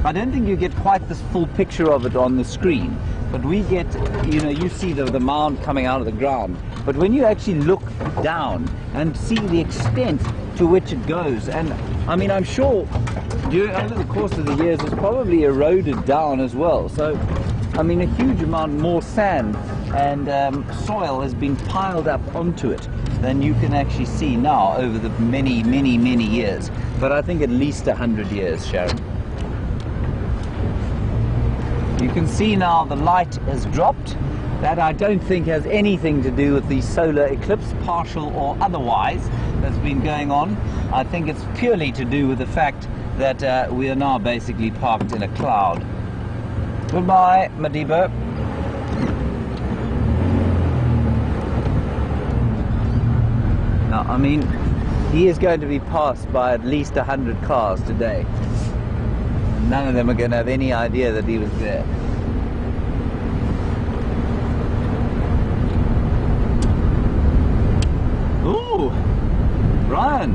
I don't think you get quite this full picture of it on the screen, but we get, you know, you see the mound coming out of the ground. But when you actually look down and see the extent to which it goes, and I mean, I'm sure over the course of the years it's probably eroded down as well. So, I mean, a huge amount more sand and soil has been piled up onto it than you can actually see now over the many, many, many years. But I think at least 100 years, Sharon. You can see now the light has dropped. That I don't think has anything to do with the solar eclipse, partial or otherwise, that's been going on. I think it's purely to do with the fact that we are now basically parked in a cloud. Goodbye, Madiba. Now, I mean, he is going to be passed by at least 100 cars today. None of them are going to have any idea that he was there. Ooh, Brian,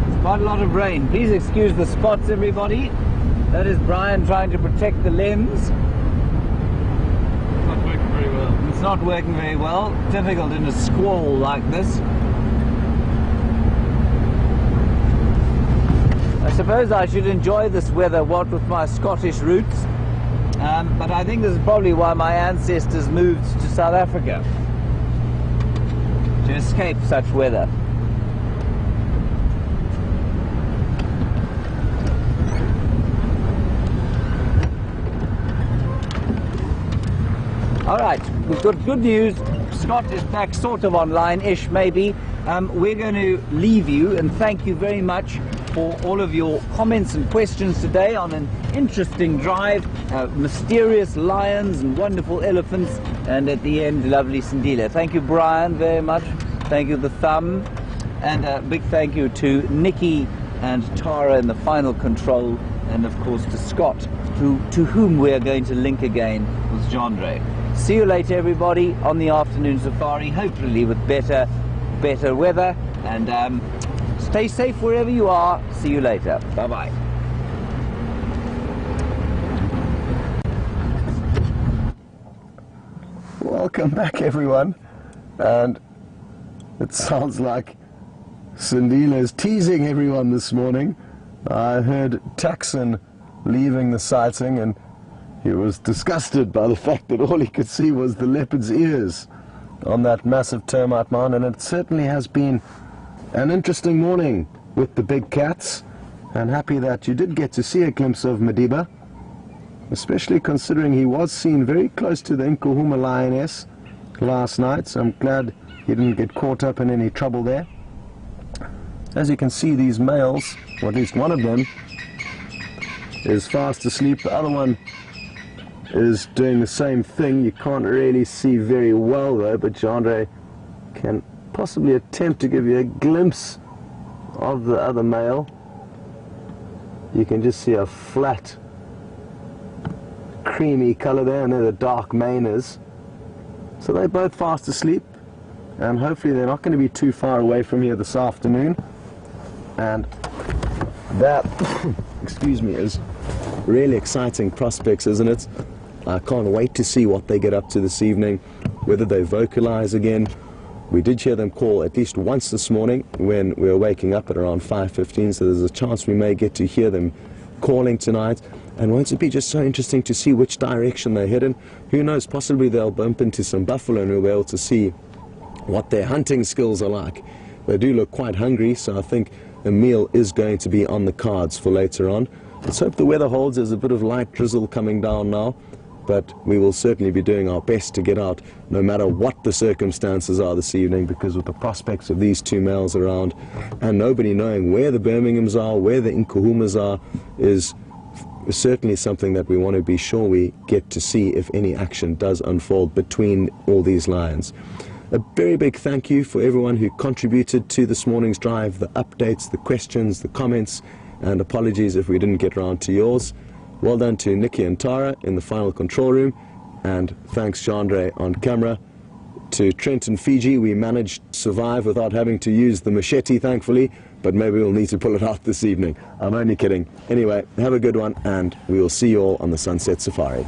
it's quite a lot of rain. Please excuse the spots, everybody. That is Brian trying to protect the lens. It's not working very well. It's not working very well. Difficult in a squall like this. I suppose I should enjoy this weather, what with my Scottish roots, but I think this is probably why my ancestors moved to South Africa, to escape such weather. All right, we've got good news. Scott is back sort of online-ish, maybe. We're going to leave you and thank you very much for all of your comments and questions today on an interesting drive, mysterious lions and wonderful elephants, and at the end, lovely Sindila. Thank you, Brian, very much. Thank you, The Thumb, and a big thank you to Nikki and Tara in the final control, and of course to Scott, to whom we are going to link again with Jandre. See you later, everybody, on the afternoon safari, hopefully with better weather, and stay safe wherever you are. See you later. Bye-bye. Welcome back, everyone. And it sounds like Sindila is teasing everyone this morning. I heard Taxon leaving the sighting, and he was disgusted by the fact that all he could see was the leopard's ears on that massive termite mound, and it certainly has been an interesting morning with the big cats, and happy that you did get to see a glimpse of Madiba, especially considering he was seen very close to the Nkuhuma lioness last night, so I'm glad he didn't get caught up in any trouble there. As you can see, these males, or at least one of them, is fast asleep. The other one is doing the same thing. You can't really see very well though, but Jandre can possibly attempt to give you a glimpse of the other male. You can just see a flat creamy color there, and there the dark mane is. So they're both fast asleep, and hopefully they're not going to be too far away from here this afternoon. And that excuse me, is really exciting prospects, isn't it? I can't wait to see what they get up to this evening, whether they vocalize again. We did hear them call at least once this morning when we were waking up at around 5:15, so there's a chance we may get to hear them calling tonight. And won't it be just so interesting to see which direction they're heading? Who knows, possibly they'll bump into some buffalo and we'll be able to see what their hunting skills are like. They do look quite hungry, so I think a meal is going to be on the cards for later on. Let's hope the weather holds. There's a bit of light drizzle coming down now, but we will certainly be doing our best to get out no matter what the circumstances are this evening, because with the prospects of these two males around and nobody knowing where the Birminghams are, where the Nkuhumas are, is certainly something that we want to be sure we get to see if any action does unfold between all these lions. A very big thank you for everyone who contributed to this morning's drive, the updates, the questions, the comments, and apologies if we didn't get around to yours. Well done to Nikki and Tara in the final control room, and thanks Chandra on camera. To Trent and Fiji, we managed to survive without having to use the machete, thankfully, but maybe we'll need to pull it out this evening. I'm only kidding. Anyway, have a good one, and we will see you all on the Sunset Safari.